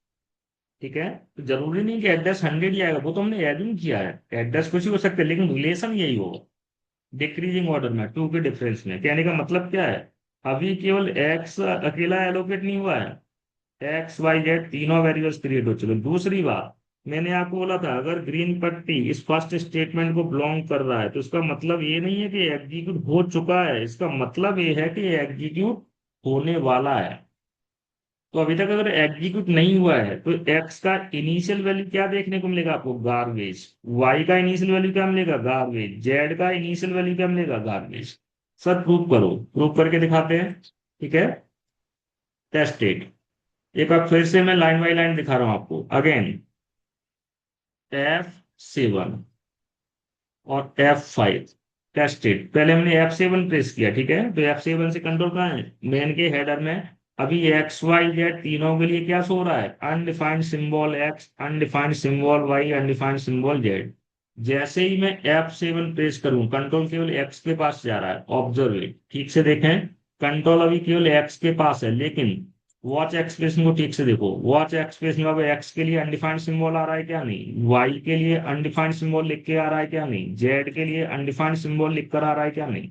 ठीक है। तो जरूरी नहीं कि एड्रेस 100 ही आएगा, वो तो हमने एज्यूम किया है, एड्रेस कुछ ही हो सकते हैं, लेकिन रिलेशन यही होगा, डिक्रीजिंग ऑर्डर में, टू के डिफरेंस में। कहने का मतलब क्या है, अभी केवल एक्स अकेला एलोकेट नहीं हुआ है, एक्स वाई जेड तीनों वेरिएबल्स क्रिएट हो चुके हैं। दूसरी बात, मैंने आपको बोला था अगर ग्रीन पट्टी इस फर्स्ट स्टेटमेंट को बिलोंग कर रहा है तो इसका मतलब ये नहीं है कि एग्जीक्यूट हो चुका है, इसका मतलब ये है कि एग्जीक्यूट होने वाला है। तो अभी तक अगर एग्जीक्यूट नहीं हुआ है तो एक्स का इनिशियल वैल्यू क्या देखने को मिलेगा आपको, गार्बेज। वाई का इनिशियल वैल्यू क्या मिलेगा, गार्बेज। जेड का इनिशियल वैल्यू क्या मिलेगा, गार्बेज। सर प्रूव करो, प्रूव करके दिखाते हैं, ठीक है। Test it. एक बार फिर से मैं लाइन बाई लाइन दिखा रहा हूं आपको अगेन। F7 और F5 टेस्टेड। पहले हमने F7 प्रेस किया, ठीक है। तो F7 से कंट्रोल कहाँ है, मेन के हेडर में। अभी एक्स वाई जेड तीनों के लिए क्या शो हो रहा है, undefined symbol x, undefined symbol y, undefined symbol z. जैसे ही मैं F7 प्रेस करूं कंट्रोल केवल एक्स के पास जा रहा है, ऑब्जर्व इट, ठीक से देखें। कंट्रोल अभी केवल एक्स के पास है, लेकिन वॉच एक्सप्रेशन को ठीक से देखो। वॉच एक्सप्रेशन में एक्स के लिए अनडिफाइंड सिंबल आ रहा है क्या, नहीं। वाई के लिए अनडिफाइंड सिंबल लिख के आ रहा है क्या, नहीं। जेड के लिए अनडिफाइंड सिंबल लिख कर आ रहा है क्या, नहीं।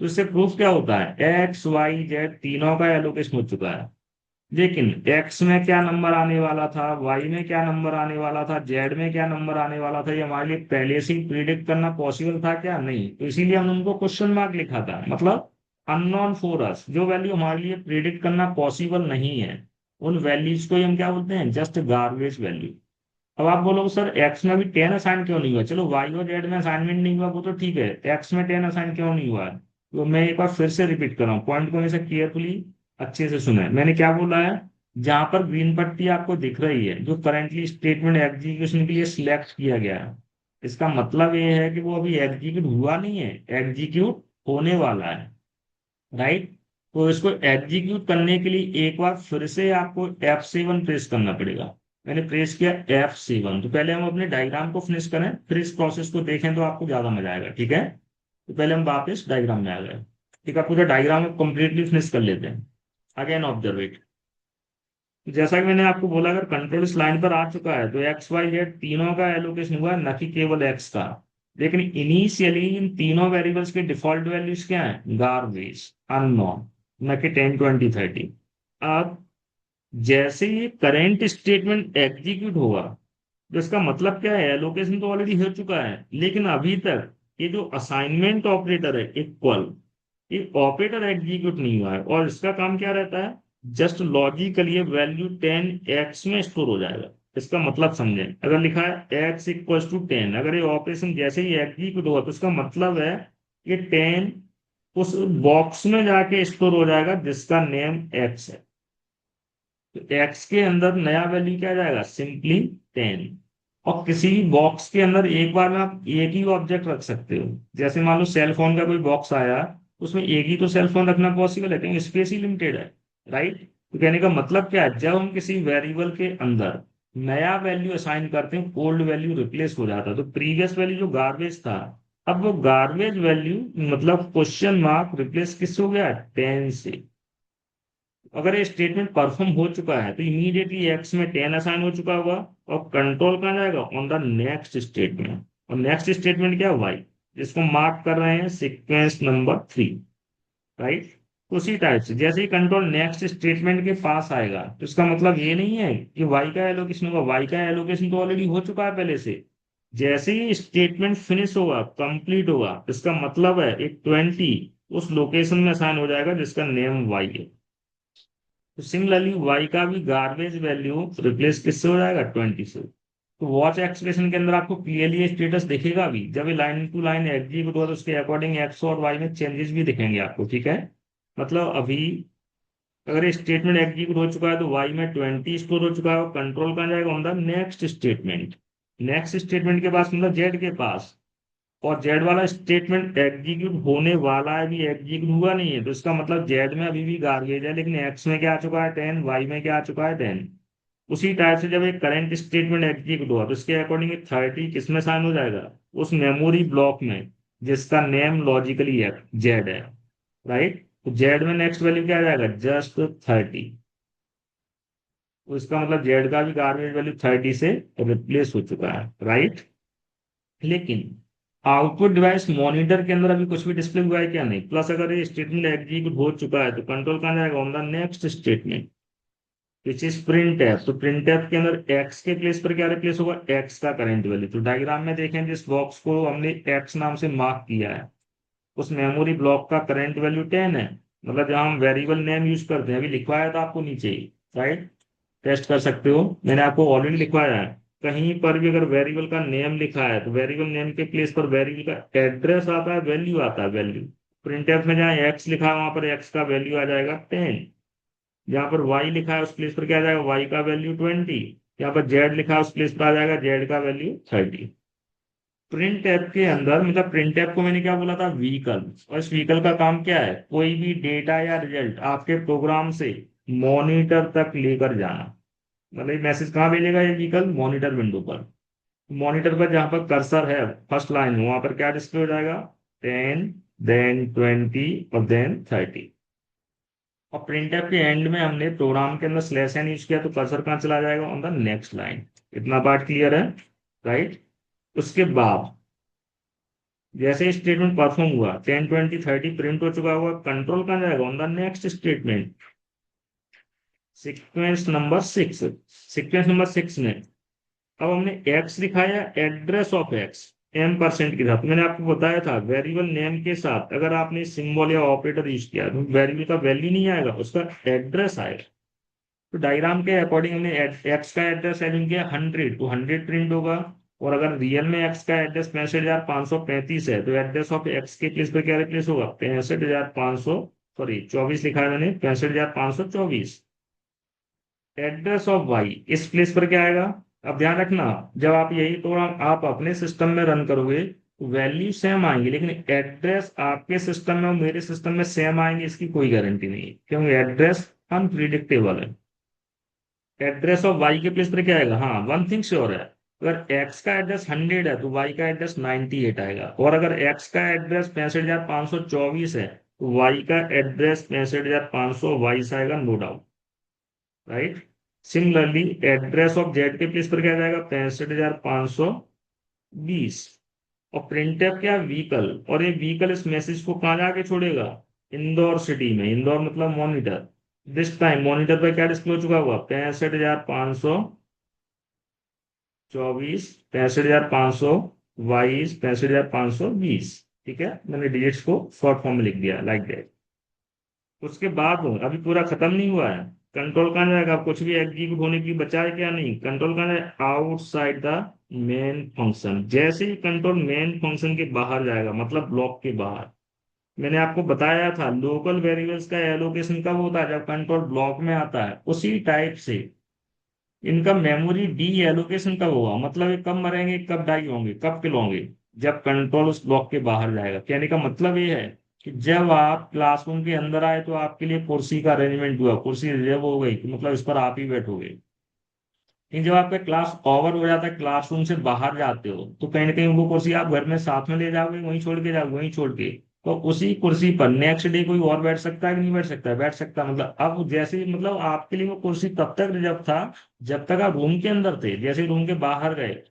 तो इससे प्रूफ क्या होता है, एक्स वाई जेड तीनों का एलोकेशन हो चुका है। लेकिन एक्स में क्या नंबर आने वाला था, वाई में क्या नंबर आने वाला था, जेड में क्या नंबर आने वाला था, ये हमारे लिए पहले से ही प्रिडिक्ट करना पॉसिबल था क्या, नहीं। तो इसीलिए हमने उनको क्वेश्चन मार्क लिखा था, मतलब अननोन फॉर अस, जो वैल्यू हमारे लिए प्रिडिक्ट करना पॉसिबल नहीं है, उन वैल्यूज को ही हम क्या बोलते हैं, जस्ट गार्बेज वैल्यू। अब आप बोलोगे सर एक्स में भी 10 असाइन क्यों नहीं हुआ, चलो वाई और जेड में असाइनमेंट नहीं हुआ वो तो ठीक है, एक्स में 10 असाइन क्यों नहीं हुआ है। तो मैं एक बार फिर से रिपीट कर रहा हूँ, पॉइंट को हमेशा केयरफुली अच्छे से सुने। मैंने क्या बोला है, जहां पर ग्रीन पट्टी आपको दिख रही है जो करेंटली स्टेटमेंट एग्जीक्यूशन के लिए सिलेक्ट किया गया है, इसका मतलब ये है कि वो अभी एग्जीक्यूट हुआ नहीं है, एग्जीक्यूट होने वाला है, राइट। तो इसको एग्जीक्यूट करने के लिए एक बार फिर से आपको F7 प्रेस करना पड़ेगा। मैंने प्रेस किया F7। तो पहले हम अपने डायग्राम को फिनिश करें, फिर इस प्रोसेस को देखें तो आपको ज्यादा मजा आएगा, ठीक है। तो पहले हम वापस डायग्राम में आ गए, ठीक है। पूरा डायग्राम कंप्लीटली फिनिश कर लेते हैं। Again observe it. जैसा कि मैंने आपको बोला, अगर कंट्रोल इस लाइन पर आ चुका है तो एक्स वाई जेड तीनों का एलोकेशन हुआ है, न कि केवल एक्स का। लेकिन इनिशियली इन तीनों वेरिएबल्स के डिफॉल्ट वैल्यूज क्या है? गार्बेज, अननोन, न कि 10 20 30। अब जैसे ये करेंट स्टेटमेंट एग्जीक्यूट होगा, तो इसका मतलब क्या है? एलोकेशन तो ऑलरेडी हो चुका है, लेकिन अभी तक ये जो असाइनमेंट ऑपरेटर है इक्वल, ये ऑपरेटर एग्जीक्यूट नहीं हुआ है। और इसका काम क्या रहता है? जस्ट लॉजिकली ये वैल्यू 10x में स्टोर हो जाएगा। इसका मतलब समझें, अगर लिखा है x इक्वल टू 10, अगर ये ऑपरेशन जैसे ही एग्जीक्यूट हुआ तो इसका मतलब है ये 10 उस बॉक्स में जाके स्टोर हो जाएगा जिसका नेम x है। तो x के अंदर नया वैल्यू क्या आ जाएगा? सिंपली 10। और किसी भी बॉक्स के अंदर एक बार में आप एक ही ऑब्जेक्ट रख सकते हो। जैसे मान लो सेल फोन का कोई बॉक्स आया, उसमें एक ही तो सेल फोन रखना पॉसिबल है, क्योंकि स्पेस ही लिमिटेड है, राइट। तो कहने का मतलब क्या है? जब हम किसी वेरिएबल के अंदर नया वैल्यू असाइन करते हैं, ओल्ड वैल्यू रिप्लेस हो जाता है। तो प्रीवियस वैल्यू जो गार्बेज था, अब वो गार्बेज वैल्यू मतलब क्वेश्चन मार्क रिप्लेस किससे हो गया? 10 से। अगर ये स्टेटमेंट परफॉर्म हो चुका है तो इमीडिएटली एक्स में 10 असाइन हो चुका होगा। और कंट्रोल कहाँ जाएगा? On the next statement. और नेक्स्ट स्टेटमेंट क्या? वाई, जिसको मार्क कर रहे हैं सीक्वेंस नंबर 3, राइट। उसी टाइप से जैसे ही कंट्रोल नेक्स्ट स्टेटमेंट के पास आएगा, तो इसका मतलब ये नहीं है कि वाई का एलोकेशन होगा। वाई का एलोकेशन तो ऑलरेडी हो चुका है पहले से। जैसे ही स्टेटमेंट फिनिश होगा, कंप्लीट होगा, इसका मतलब है एक 20 उस लोकेशन में असाइन हो जाएगा जिसका नेम वाई है। तो सिमिलरली वाई का भी गार्बेज वैल्यू रिप्लेस किससे हो जाएगा? 20 से। तो वॉच एक्सप्रेशन के अंदर आपको क्लियरली स्टेटस दिखेगा भी, जब ये लाइन टू लाइन एग्जीक्यूट हुआ तो उसके अकॉर्डिंग एक्स और वाई में चेंजेस भी दिखेंगे आपको, ठीक है। मतलब अभी अगर ये स्टेटमेंट एग्जीक्यूट हो चुका है तो वाई में 20 स्टोर हो चुका है, कंट्रोल कहाँ जाएगा? On the next statement. Next statement के पास मतलब जेड के पास। और जेड वाला स्टेटमेंट एग्जीक्यूट होने वाला है, भी एग्जीक्यूट हुआ नहीं है, तो इसका मतलब जेड में अभी भी गार्बेज है, लेकिन एक्स में क्या आ चुका है? 10। वाई में क्या आ चुका है? 10। उसी टाइप से जब एक करंट स्टेटमेंट एग्जीक्यूट हुआ तो इसके अकॉर्डिंग 30 किसमें साइन हो जाएगा? उस मेमोरी ब्लॉक में जिसका नेम लॉजिकली जेड है, राइट। तो जेड में नेक्स्ट वैल्यू क्या आ जाएगा? जस्ट 30। तो इसका मतलब जेड का भी गार्बेज वैल्यू 30 से रिप्लेस हो चुका है, राइट। लेकिन आउटपुट डिवाइस मॉनिटर के अंदर अभी कुछ भी डिस्प्ले हुआ है क्या? नहीं। प्लस अगर ये स्टेटमेंट एग्जीक्यूट हो चुका है तो कंट्रोल कहाँ जाएगा? On the next statement which is print F. तो प्रिंट एफ के अंदर एक्स के प्लेस पर क्या रिप्लेस होगा? एक्स का करंट वैल्यू। तो डायग्राम में देखें, जिस बॉक्स को हमने एक्स नाम से मार्क किया है, उस मेमोरी ब्लॉक का करंट वैल्यू 10 है। मतलब जहां हम वेरिएबल नेम यूज करते हैं, अभी लिखवाया था आपको नीचे ही, राइट। टेस्ट कर सकते हो, मैंने आपको ऑलरेडी लिखवाया है। कहीं पर भी अगर वेरिएबल का नेम लिखा है तो वेरिएबल नेम के प्लेस पर वेरिएबल का एड्रेस आता है, वैल्यू आता है, वैल्यू। प्रिंटफ में जहाँ एक्स लिखा है वहां पर एक्स का वैल्यू आ जाएगा 10। जहां पर वाई लिखा है उस प्लेस पर क्या आ जाएगा? वाई का वैल्यू 20। यहाँ पर जेड लिखा है उस प्लेस पर आ जाएगा जेड का वैल्यू 30। प्रिंट ऐप के अंदर मतलब प्रिंट ऐप को मैंने क्या बोला था? व्हीकल। और इस व्हीकल का काम क्या है? कोई भी डेटा या रिजल्ट आपके प्रोग्राम से मॉनिटर तक लेकर जाना। मतलब मैसेज कहाँ भेजेगा ये व्हीकल? मॉनिटर विंडो पर। मॉनिटर पर जहां पर कर्सर है, फर्स्ट लाइन, वहां पर क्या डिस्प्ले हो जाएगा? 10, देन 20 और देन 30। और प्रिंटफ के एंड में हमने प्रोग्राम के अंदर स्लैश एन यूज किया तो कर्सर कहाँ चला जाएगा? On the next line. इतना पार्ट क्लियर है, राइट। उसके बाद जैसे स्टेटमेंट परफॉर्म हुआ, 10 20 30 प्रिंट हो चुका हुआ, कंट्रोल कहाँ जाएगा? On the next statement sequence number 6। Sequence number 6 में अब हमने एक्स दिखाया, एड्रेस ऑफ एक्स M% के साथ। मैंने आपको बताया था वेरिएबल नेम के साथ अगर आपने सिंबल या ऑपरेटर यूज किया तो वेरिएबल का वैल्यू नहीं आएगा, उसका एड्रेस आएगा। तो डायग्राम के अकॉर्डिंग हमने एक्स का एड्रेस एलिंग किया 100, तो 100 प्रिंट होगा। और अगर रियल में एक्स का एड्रेस 65,535 है तो एड्रेस ऑफ एक्स के प्लेस पर क्या रिप्लेस होगा? 65,500, सॉरी 24 लिखा है मैंने, 65,524। एड्रेस ऑफ वाई इस प्लेस पर क्या आएगा? अब ध्यान रखना, जब आप यही प्रोग्राम आप अपने सिस्टम में रन करोगे वैल्यू सेम आएंगी, लेकिन एड्रेस आपके सिस्टम में और मेरे सिस्टम में सेम आएंगे इसकी कोई गारंटी नहीं है, क्योंकि एड्रेस अनप्रिडिक्टेबल है। एड्रेस ऑफ वाई के प्लेस पर क्या आएगा, हाँ वन थिंग श्योर है, अगर एक्स का एड्रेस 100 है तो वाई का एड्रेस 98 आएगा, और अगर एक्स का एड्रेस 65,524 है तो वाई का एड्रेस 65,522 आएगा, no doubt, right. Similarly address of z के प्लेस पर क्या जाएगा, 65,520। और प्रिंटफ क्या, व्हीकल, और ये व्हीकल इस मैसेज को कहाँ जाके छोड़ेगा, इंदौर सिटी में, इंदौर मतलब मॉनिटर। दिस टाइम मॉनिटर पर क्या डिस्प्ले हो चुका हुआ, 65,524, 65,522, 65,520। ठीक है, मैंने डिजिट्स को शॉर्ट फॉर्म में लिख दिया लाइक दैट। उसके बाद अभी पूरा खत्म नहीं हुआ है, कंट्रोल कहाँ जाएगा, कुछ भी एग्जीक्यूट होने की बचा है क्या, नहीं, कंट्रोल कहाँ जाएगा, आउटसाइड द मेन फंक्शन। जैसे ही कंट्रोल मेन फंक्शन के बाहर जाएगा, मतलब ब्लॉक के बाहर, मैंने आपको बताया था लोकल वेरिएबल्स का एलोकेशन कब होता है, जब कंट्रोल ब्लॉक में आता है, उसी टाइप से इनका मेमोरी डी एलोकेशन कब होगा, मतलब ये कब मरेंगे, कब डाई होंगे, कब किल होंगे, जब कंट्रोल उस ब्लॉक के बाहर जाएगा। कहने का मतलब ये है कि जब आप क्लासरूम के अंदर आए तो आपके लिए कुर्सी का अरेंजमेंट हुआ, कुर्सी रिजर्व हो गई, कि मतलब इस पर आप ही बैठोगे। लेकिन जब आपका क्लास ओवर हो जाता है, क्लासरूम से बाहर जाते हो, तो कहीं ना कहीं वो कुर्सी आप घर में साथ में ले जाओगे, वहीं छोड़ के जाओगे, वहीं छोड़ के, तो उसी कुर्सी पर नेक्स्ट डे कोई और बैठ सकता है कि नहीं बैठ सकता है, बैठ सकता है। मतलब अब जैसे ही, मतलब आपके लिए वो कुर्सी तब तक रिजर्व था जब तक आप रूम के अंदर थे, जैसे ही रूम के बाहर गए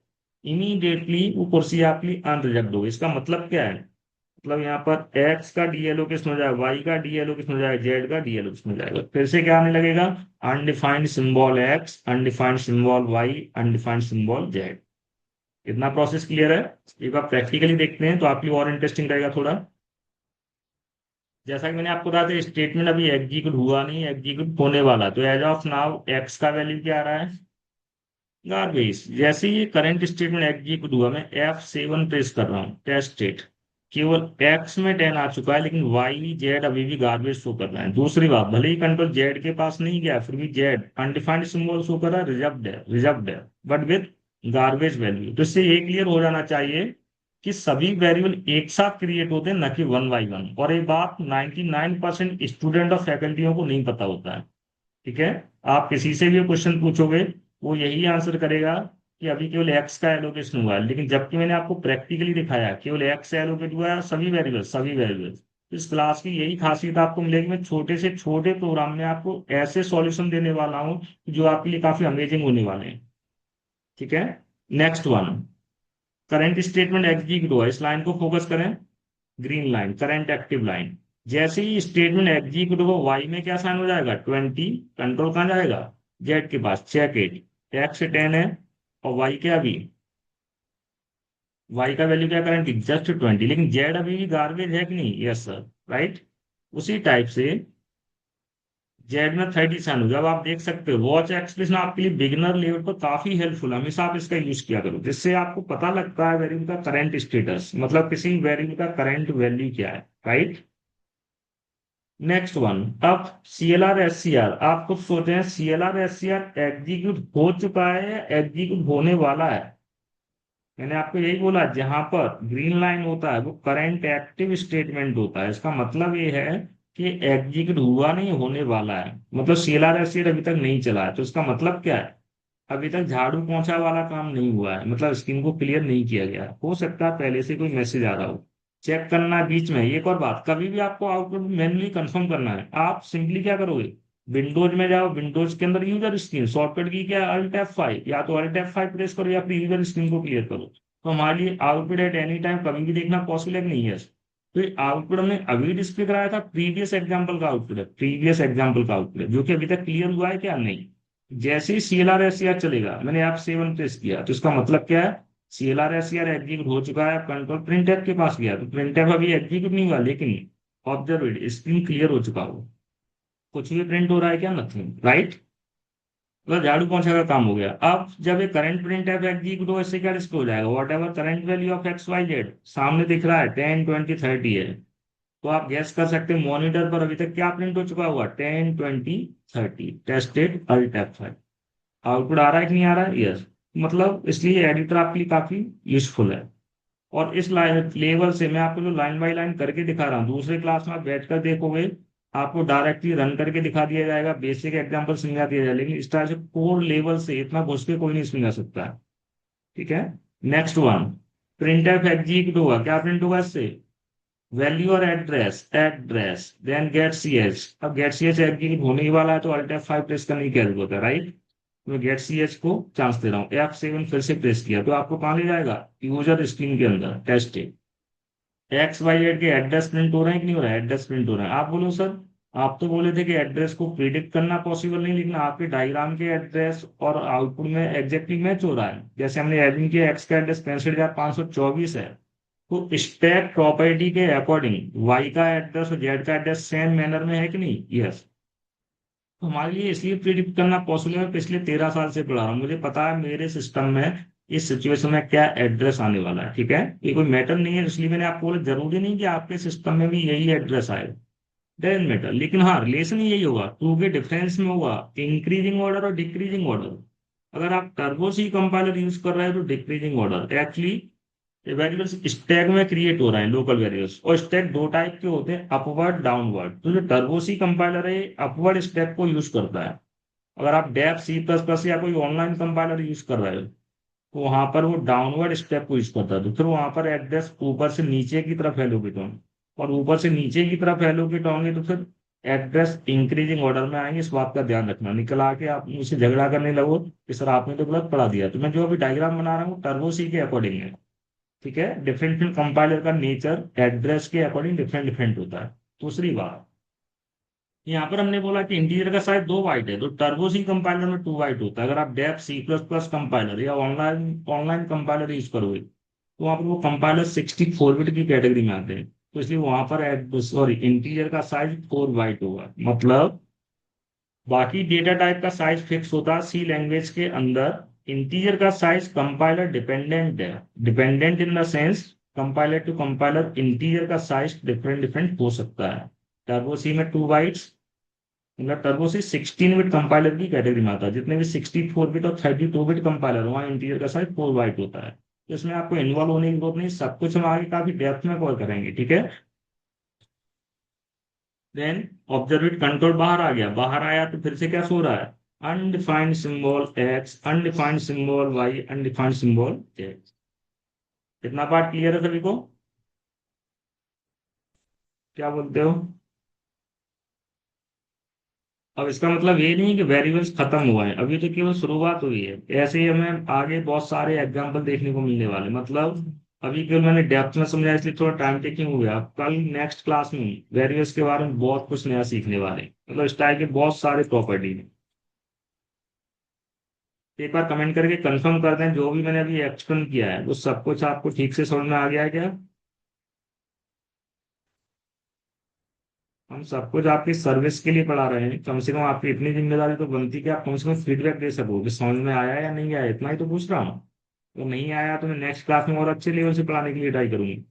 इमीडिएटली वो कुर्सी आपके लिए अनरिजर्व हो गई। इसका मतलब क्या है, मतलब यहाँ पर एक्स का डीएलोकेशन हो जाएगा, वाई का डीएलोकेशन हो जाएगा, जेड का डीएलोकेशन हो जाएगा, फिर से क्या आने लगेगा, undefined symbol x, undefined symbol y, undefined symbol z. इतना प्रोसेस क्लियर है। एक बार प्रैक्टिकली देखते हैं तो आपके लिए और इंटरेस्टिंग रहेगा थोड़ा। जैसा कि मैंने आपको बताया था, स्टेटमेंट अभी एग्जीक्यूट हुआ नहीं, एग्जीक्यूट होने वाला, तो एज ऑफ नाउ एक्स का वैल्यू क्या आ रहा है, गार्बेज। जैसे ही करंट स्टेटमेंट एग्जीक्यूट हुआ, मैं F7 प्रेस कर रहा हूँ, टेस्ट स्टेट, केवल एक्स में 10 आ चुका है, लेकिन वाई जेड अभी भी गार्बेज शो कर रहा है। दूसरी बात, भले ही कंट्रोल जेड के पास नहीं गया, फिर भी जेड अनडिफाइंड सिंबल शो कर रहा है, रिजर्व्ड है, बट विद गार्बेज वैल्यू। तो इससे ये क्लियर हो जाना चाहिए कि सभी वेरिएबल एक साथ क्रिएट होते हैं, न कि वन बाई वन। और ये बात 99% स्टूडेंट और फैकल्टियों को नहीं पता होता है। ठीक है, आप किसी से भी क्वेश्चन पूछोगे, वो यही आंसर करेगा कि अभी केवल एक्स का एलोकेशन हुआ है, लेकिन जबकि मैंने आपको प्रैक्टिकली दिखाया केवल एक्स एलोकेट हुआ है, सभी वेरिएबल। इस क्लास की यही खासियत आपको मिलेगी, मैं छोटे से छोटे प्रोग्राम में आपको ऐसे सॉल्यूशन देने वाला हूँ जो आपके लिए काफी अमेजिंग होने वाले हैं। ठीक है, next one, current statement execute हुआ, इस लाइन को फोकस करें, green line, current active line. जैसे ही स्टेटमेंट एग्जीक्यूट हो, वाई में क्या साइन हो जाएगा, 20, कंट्रोल कहाँ जाएगा, जेड के पास, चेक इट, एक्स 10 है और वाई क्या, अभी वाई का वैल्यू क्या करंट, जस्ट 20, लेकिन जेड अभी भी गार्बेज है कि नहीं, यस सर, राइट। उसी टाइप से जेड में 30 साइन हो, जब आप देख सकते हो वॉच एक्सप्रेशन आपके लिए बिगिनर लेवल पर काफी हेल्पफुल है, हमेशा आप इसका यूज किया करो, जिससे आपको पता लगता है वेरिएबल का करंट स्टेटस, मतलब किसी वेरिएबल का करंट वैल्यू क्या है, राइट। नेक्स्ट वन, अब CLR SCR, आप खुद सोचें, CLR SCR एग्जीक्यूट हो चुका है या एग्जीक्यूट होने वाला है। मैंने आपको यही बोला, जहां पर ग्रीन लाइन होता है वो करंट एक्टिव स्टेटमेंट होता है, इसका मतलब ये है कि एग्जीक्यूट हुआ नहीं, होने वाला है, मतलब CLR SCR अभी तक नहीं चला है, तो इसका मतलब क्या है, अभी तक झाड़ू पोंछा वाला काम नहीं हुआ है, मतलब स्क्रीन को क्लियर नहीं किया गया है। हो सकता है पहले से कोई मैसेज आ रहा हो, चेक करना है बीच में। एक और बात, कभी भी आपको आउटपुट मैन्युअली कंफर्म करना है, आप सिंपली क्या करोगे, विंडोज में जाओ, विंडोज के अंदर यूजर स्क्रीन, शॉर्टकट की क्या, Alt F5, या तो Alt F5 प्रेस करो या फिर यूजर स्क्रीन को क्लियर करो। तो हमारे लिए आउटपुट एट एनी टाइम कभी भी देखना पॉसिबल है कि नहीं है। तो ये आउटपुट हमने अभी डिस्प्ले कराया था, प्रीवियस एग्जाम्पल का आउटपुट है, प्रीवियस एग्जाम्पल का आउटपुट है, जो कि अभी तक क्लियर हुआ है क्या, नहीं। जैसे ही CLR SCR चलेगा, मैंने F7 प्रेस किया, तो इसका मतलब क्या है, CLR SCR एग्जीक्यूट हो चुका है, कंट्रोल प्रिंट एफ के पास गया, तो प्रिंट एफ अभी एग्जीक्यूट नहीं हुआ, लेकिन ऑब्जर्व इट, स्क्रीन क्लियर हो चुका हो, कुछ भी प्रिंट हो रहा है क्या, नथिंग, राइट। मतलब झाड़ू पोंछा का काम हो गया। अब जब ये करंट प्रिंट एफ एग्जीक्यूट हो, इससे क्या डिस्प्ले हो जाएगा, what ever current value of XYZ सामने दिख रहा है, 10, 20, 30 है, तो आप गैस कर सकते हैं मॉनिटर पर अभी तक क्या प्रिंट हो चुका हुआ, 10, 20, 30, टेस्टेड, Alt F5। आउटपुट आ रहा है कि नहीं आ रहा है, यस। मतलब इसलिए एडिटर आपके लिए काफी यूजफुल है। और इस लाइन लेवल से मैं आपको जो लाइन बाय लाइन करके दिखा रहा हूँ, दूसरे क्लास में आप बैठकर देखोगे आपको डायरेक्टली रन करके दिखा दिया जाएगा, बेसिक एग्जांपल समझा दिया जाएगा, लेकिन इस तरह से कोर लेवल से इतना घुस के कोई नहीं समझा सकता है। ठीक है। Next one, printf execute होगा, क्या प्रिंट होगा इससे? वैल्यू और एड्रेस देन गेट सी एच। अब गेट सी एच एग्जीक्यूट होने ही वाला है, तो अल्ट F5 प्रेस करने की क्या जरूरत है, राइट? मैं गेट सी एच को चांस दे रहा हूँ, F7 फिर से प्रेस किया तो आपको कहाँ ले जाएगा? यूजर स्क्रीन के अंदर टेस्ट एक्स वाई जेड के एड्रेस प्रिंट हो रहे हैं कि नहीं हो रहा है? एड्रेस प्रिंट हो रहा है। आप बोलो सर, आप तो बोले थे कि एड्रेस को प्रिडिक्ट करना पॉसिबल नहीं, लेकिन आपके डायग्राम के एड्रेस और आउटपुट में एग्जैक्टली मैच हो रहा है। जैसे हमने एडिंग किया, एक्स का एड्रेस 65,524 है, तो स्टैक प्रॉपर्टी के अकॉर्डिंग वाई का एड्रेस और जेड का एड्रेस सेम मैनर में है कि नहीं? यस। तो हमारे लिए इसलिए प्रिडिक्ट करना पॉसिबल है, पिछले 13 साल से पढ़ा रहा हूँ, मुझे पता है मेरे सिस्टम में इस सिचुएशन में क्या एड्रेस आने वाला है। ठीक है, ये कोई मैटर नहीं है, इसलिए मैंने आपको बोला जरूरी नहीं कि आपके सिस्टम में भी यही एड्रेस आए, डजेंट मैटर, लेकिन हाँ रिलेशन यही होगा, टू के डिफरेंस में होगा इंक्रीजिंग ऑर्डर और डिक्रीजिंग ऑर्डर। अगर आप टर्बो सी कंपाइलर यूज कर रहे हो तो decreasing order actually variables stack में क्रिएट हो रहे हैं, लोकल वेरिएबल्स। और स्टैक दो टाइप के होते हैं, अपवर्ड डाउनवर्ड। तो जो टर्बोसी कंपाइलर है अपवर्ड स्टैक को यूज करता है। अगर आप डेप C++ या कोई ऑनलाइन कंपाइलर यूज कर रहे हो तो वहां पर वो डाउनवर्ड स्टेप को यूज करता है, तो फिर वहां पर एड्रेस ऊपर से नीचे की तरफ एलोकेट होंगे, और ऊपर से नीचे की तरफ एलोकेट होंगे तो फिर एड्रेस इंक्रीजिंग ऑर्डर में आएंगे। इस बात का ध्यान रखना, निकल आके आप मुझसे झगड़ा करने लगो कि सर आपने तो गलत पढ़ा दिया। तो मैं जो अभी डायग्राम बना रहा हूँ टर्बो सी के अकॉर्डिंग है। ठीक है, डिफरेंट डिफरेंट कंपाइलर का नेचर एड्रेस के अकॉर्डिंग डिफरेंट डिफरेंट होता है। दूसरी बात, यहाँ पर हमने बोला कि इंटीजर का साइज 2 बाइट है, तो टर्बो सी कंपाइलर में 2 बाइट होता है। अगर आप डेप C++ कंपाइलर या ऑनलाइन ऑनलाइन कंपाइलर यूज करोगे तो वहाँ पर वो कंपाइलर 64 बिट की कैटेगरी में आते हैं, तो इसलिए वहां पर सॉरी इंटीजर का साइज 4 बाइट होगा। मतलब बाकी डेटा टाइप का साइज फिक्स होता है सी लैंग्वेज के अंदर, इंटीजर का साइज कंपाइलर डिपेंडेंट है। Dependent in the sense compiler to compiler integer का साइज डिफरेंट डिफरेंट हो सकता है। टर्बो सी में 2 बाइट्स, मतलब टर्बो सी 16 बिट कंपाइलर की कैटेगरी में आता है। जितने भी 64 बिट और 32 बिट कंपाइलर वहाँ इंटीजर का साइज 4 बाइट होता है। तो इसमें आपको इन्वॉल्व होने की जरूरत नहीं, सब कुछ हम आगे काफी डेप्थ में कवर करेंगे। ठीक है। देन ऑब्जर्व कंट्रोल बाहर आ गया, बाहर आया तो फिर से क्या सो रहा है? Undefined symbol x, undefined symbol y, undefined symbol z. कितना पार्ट क्लियर है सभी को? क्या बोलते हो? अब इसका मतलब ये नहीं कि वेरिएबल्स खत्म हुआ है, अभी तो केवल शुरुआत हुई है। ऐसे ही हमें आगे बहुत सारे एग्जाम्पल देखने को मिलने वाले, मतलब अभी केवल मैंने डेप्थ में समझा इसलिए थोड़ा टाइम टेकिंग हो गया। कल नेक्स्ट क्लास में वेरिएबल्स के बारे में बहुत कुछ नया सीखने वाले हैं। मतलब इस टाइप के बहुत सारे प्रॉपर्टी हैं। एक बार कमेंट करके कंफर्म कर दें जो भी मैंने अभी एक्सप्लेन किया है वो सब कुछ आपको ठीक से समझ में आ गया है क्या? हम सब कुछ आपकी सर्विस के लिए पढ़ा रहे हैं, कम से कम आपकी इतनी जिम्मेदारी तो बनती है कि आप कम से कम फीडबैक दे सको कि समझ में आया या नहीं आया, इतना ही तो पूछ रहा हूँ। तो नहीं आया तो मैं नेक्स्ट क्लास में और अच्छे लेवल से पढ़ाने के लिए ट्राई करूंगी।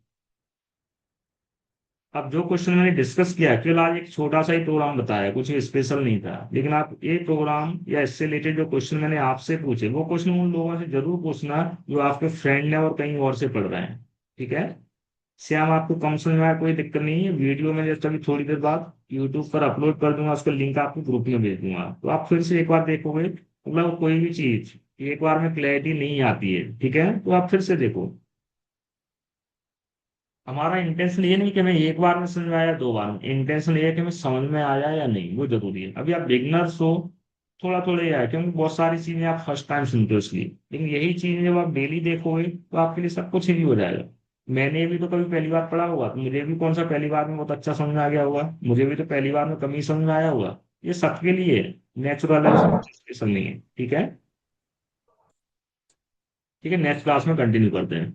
अब जो क्वेश्चन मैंने डिस्कस किया केवल आज एक छोटा सा ही प्रोग्राम बताया, कुछ स्पेशल नहीं था, लेकिन आप ये प्रोग्राम या इससे रिलेटेड जो क्वेश्चन मैंने आपसे पूछे वो क्वेश्चन उन लोगों से जरूर पूछना जो आपके फ्रेंड ने और कहीं और से पढ़ रहे हैं। ठीक है। श्याम आपको कम समझ में आया, कोई दिक्कत नहीं है, वीडियो में जैसे अभी थोड़ी देर बाद यूट्यूब पर अपलोड कर दूंगा, उसका लिंक आपको ग्रुप में भेज दूंगा, तो आप फिर से एक बार देखोगे। मतलब कोई भी चीज एक बार में क्लैरिटी नहीं आती है, ठीक है, तो आप फिर से देखो। हमारा इंटेंशन ये नहीं कि हमें एक बार में समझ में आया 2 बार में, इंटेंशन ये है कि हमें समझ में आया या नहीं, वो जरूरी है। अभी आप बिगनर्स हो, थोड़ा थोड़ा ये है क्योंकि बहुत सारी चीजें आप फर्स्ट टाइम सुनते हो इसलिए, लेकिन यही चीजें जब आप डेली देखोगे तो आपके लिए सब कुछ इजी हो जाएगा। मैंने भी तो कभी पहली बार पढ़ा होगा, तो मुझे भी कौन सा पहली बार में बहुत अच्छा समझ में आ गया होगा, मुझे भी तो पहली बार में कम ही समझ में आया होगा। ये सबके लिए नेचुरल है, उसमें कुछ स्पेशल नहीं है। ठीक है। ठीक है, नेक्स्ट क्लास में कंटिन्यू करते हैं।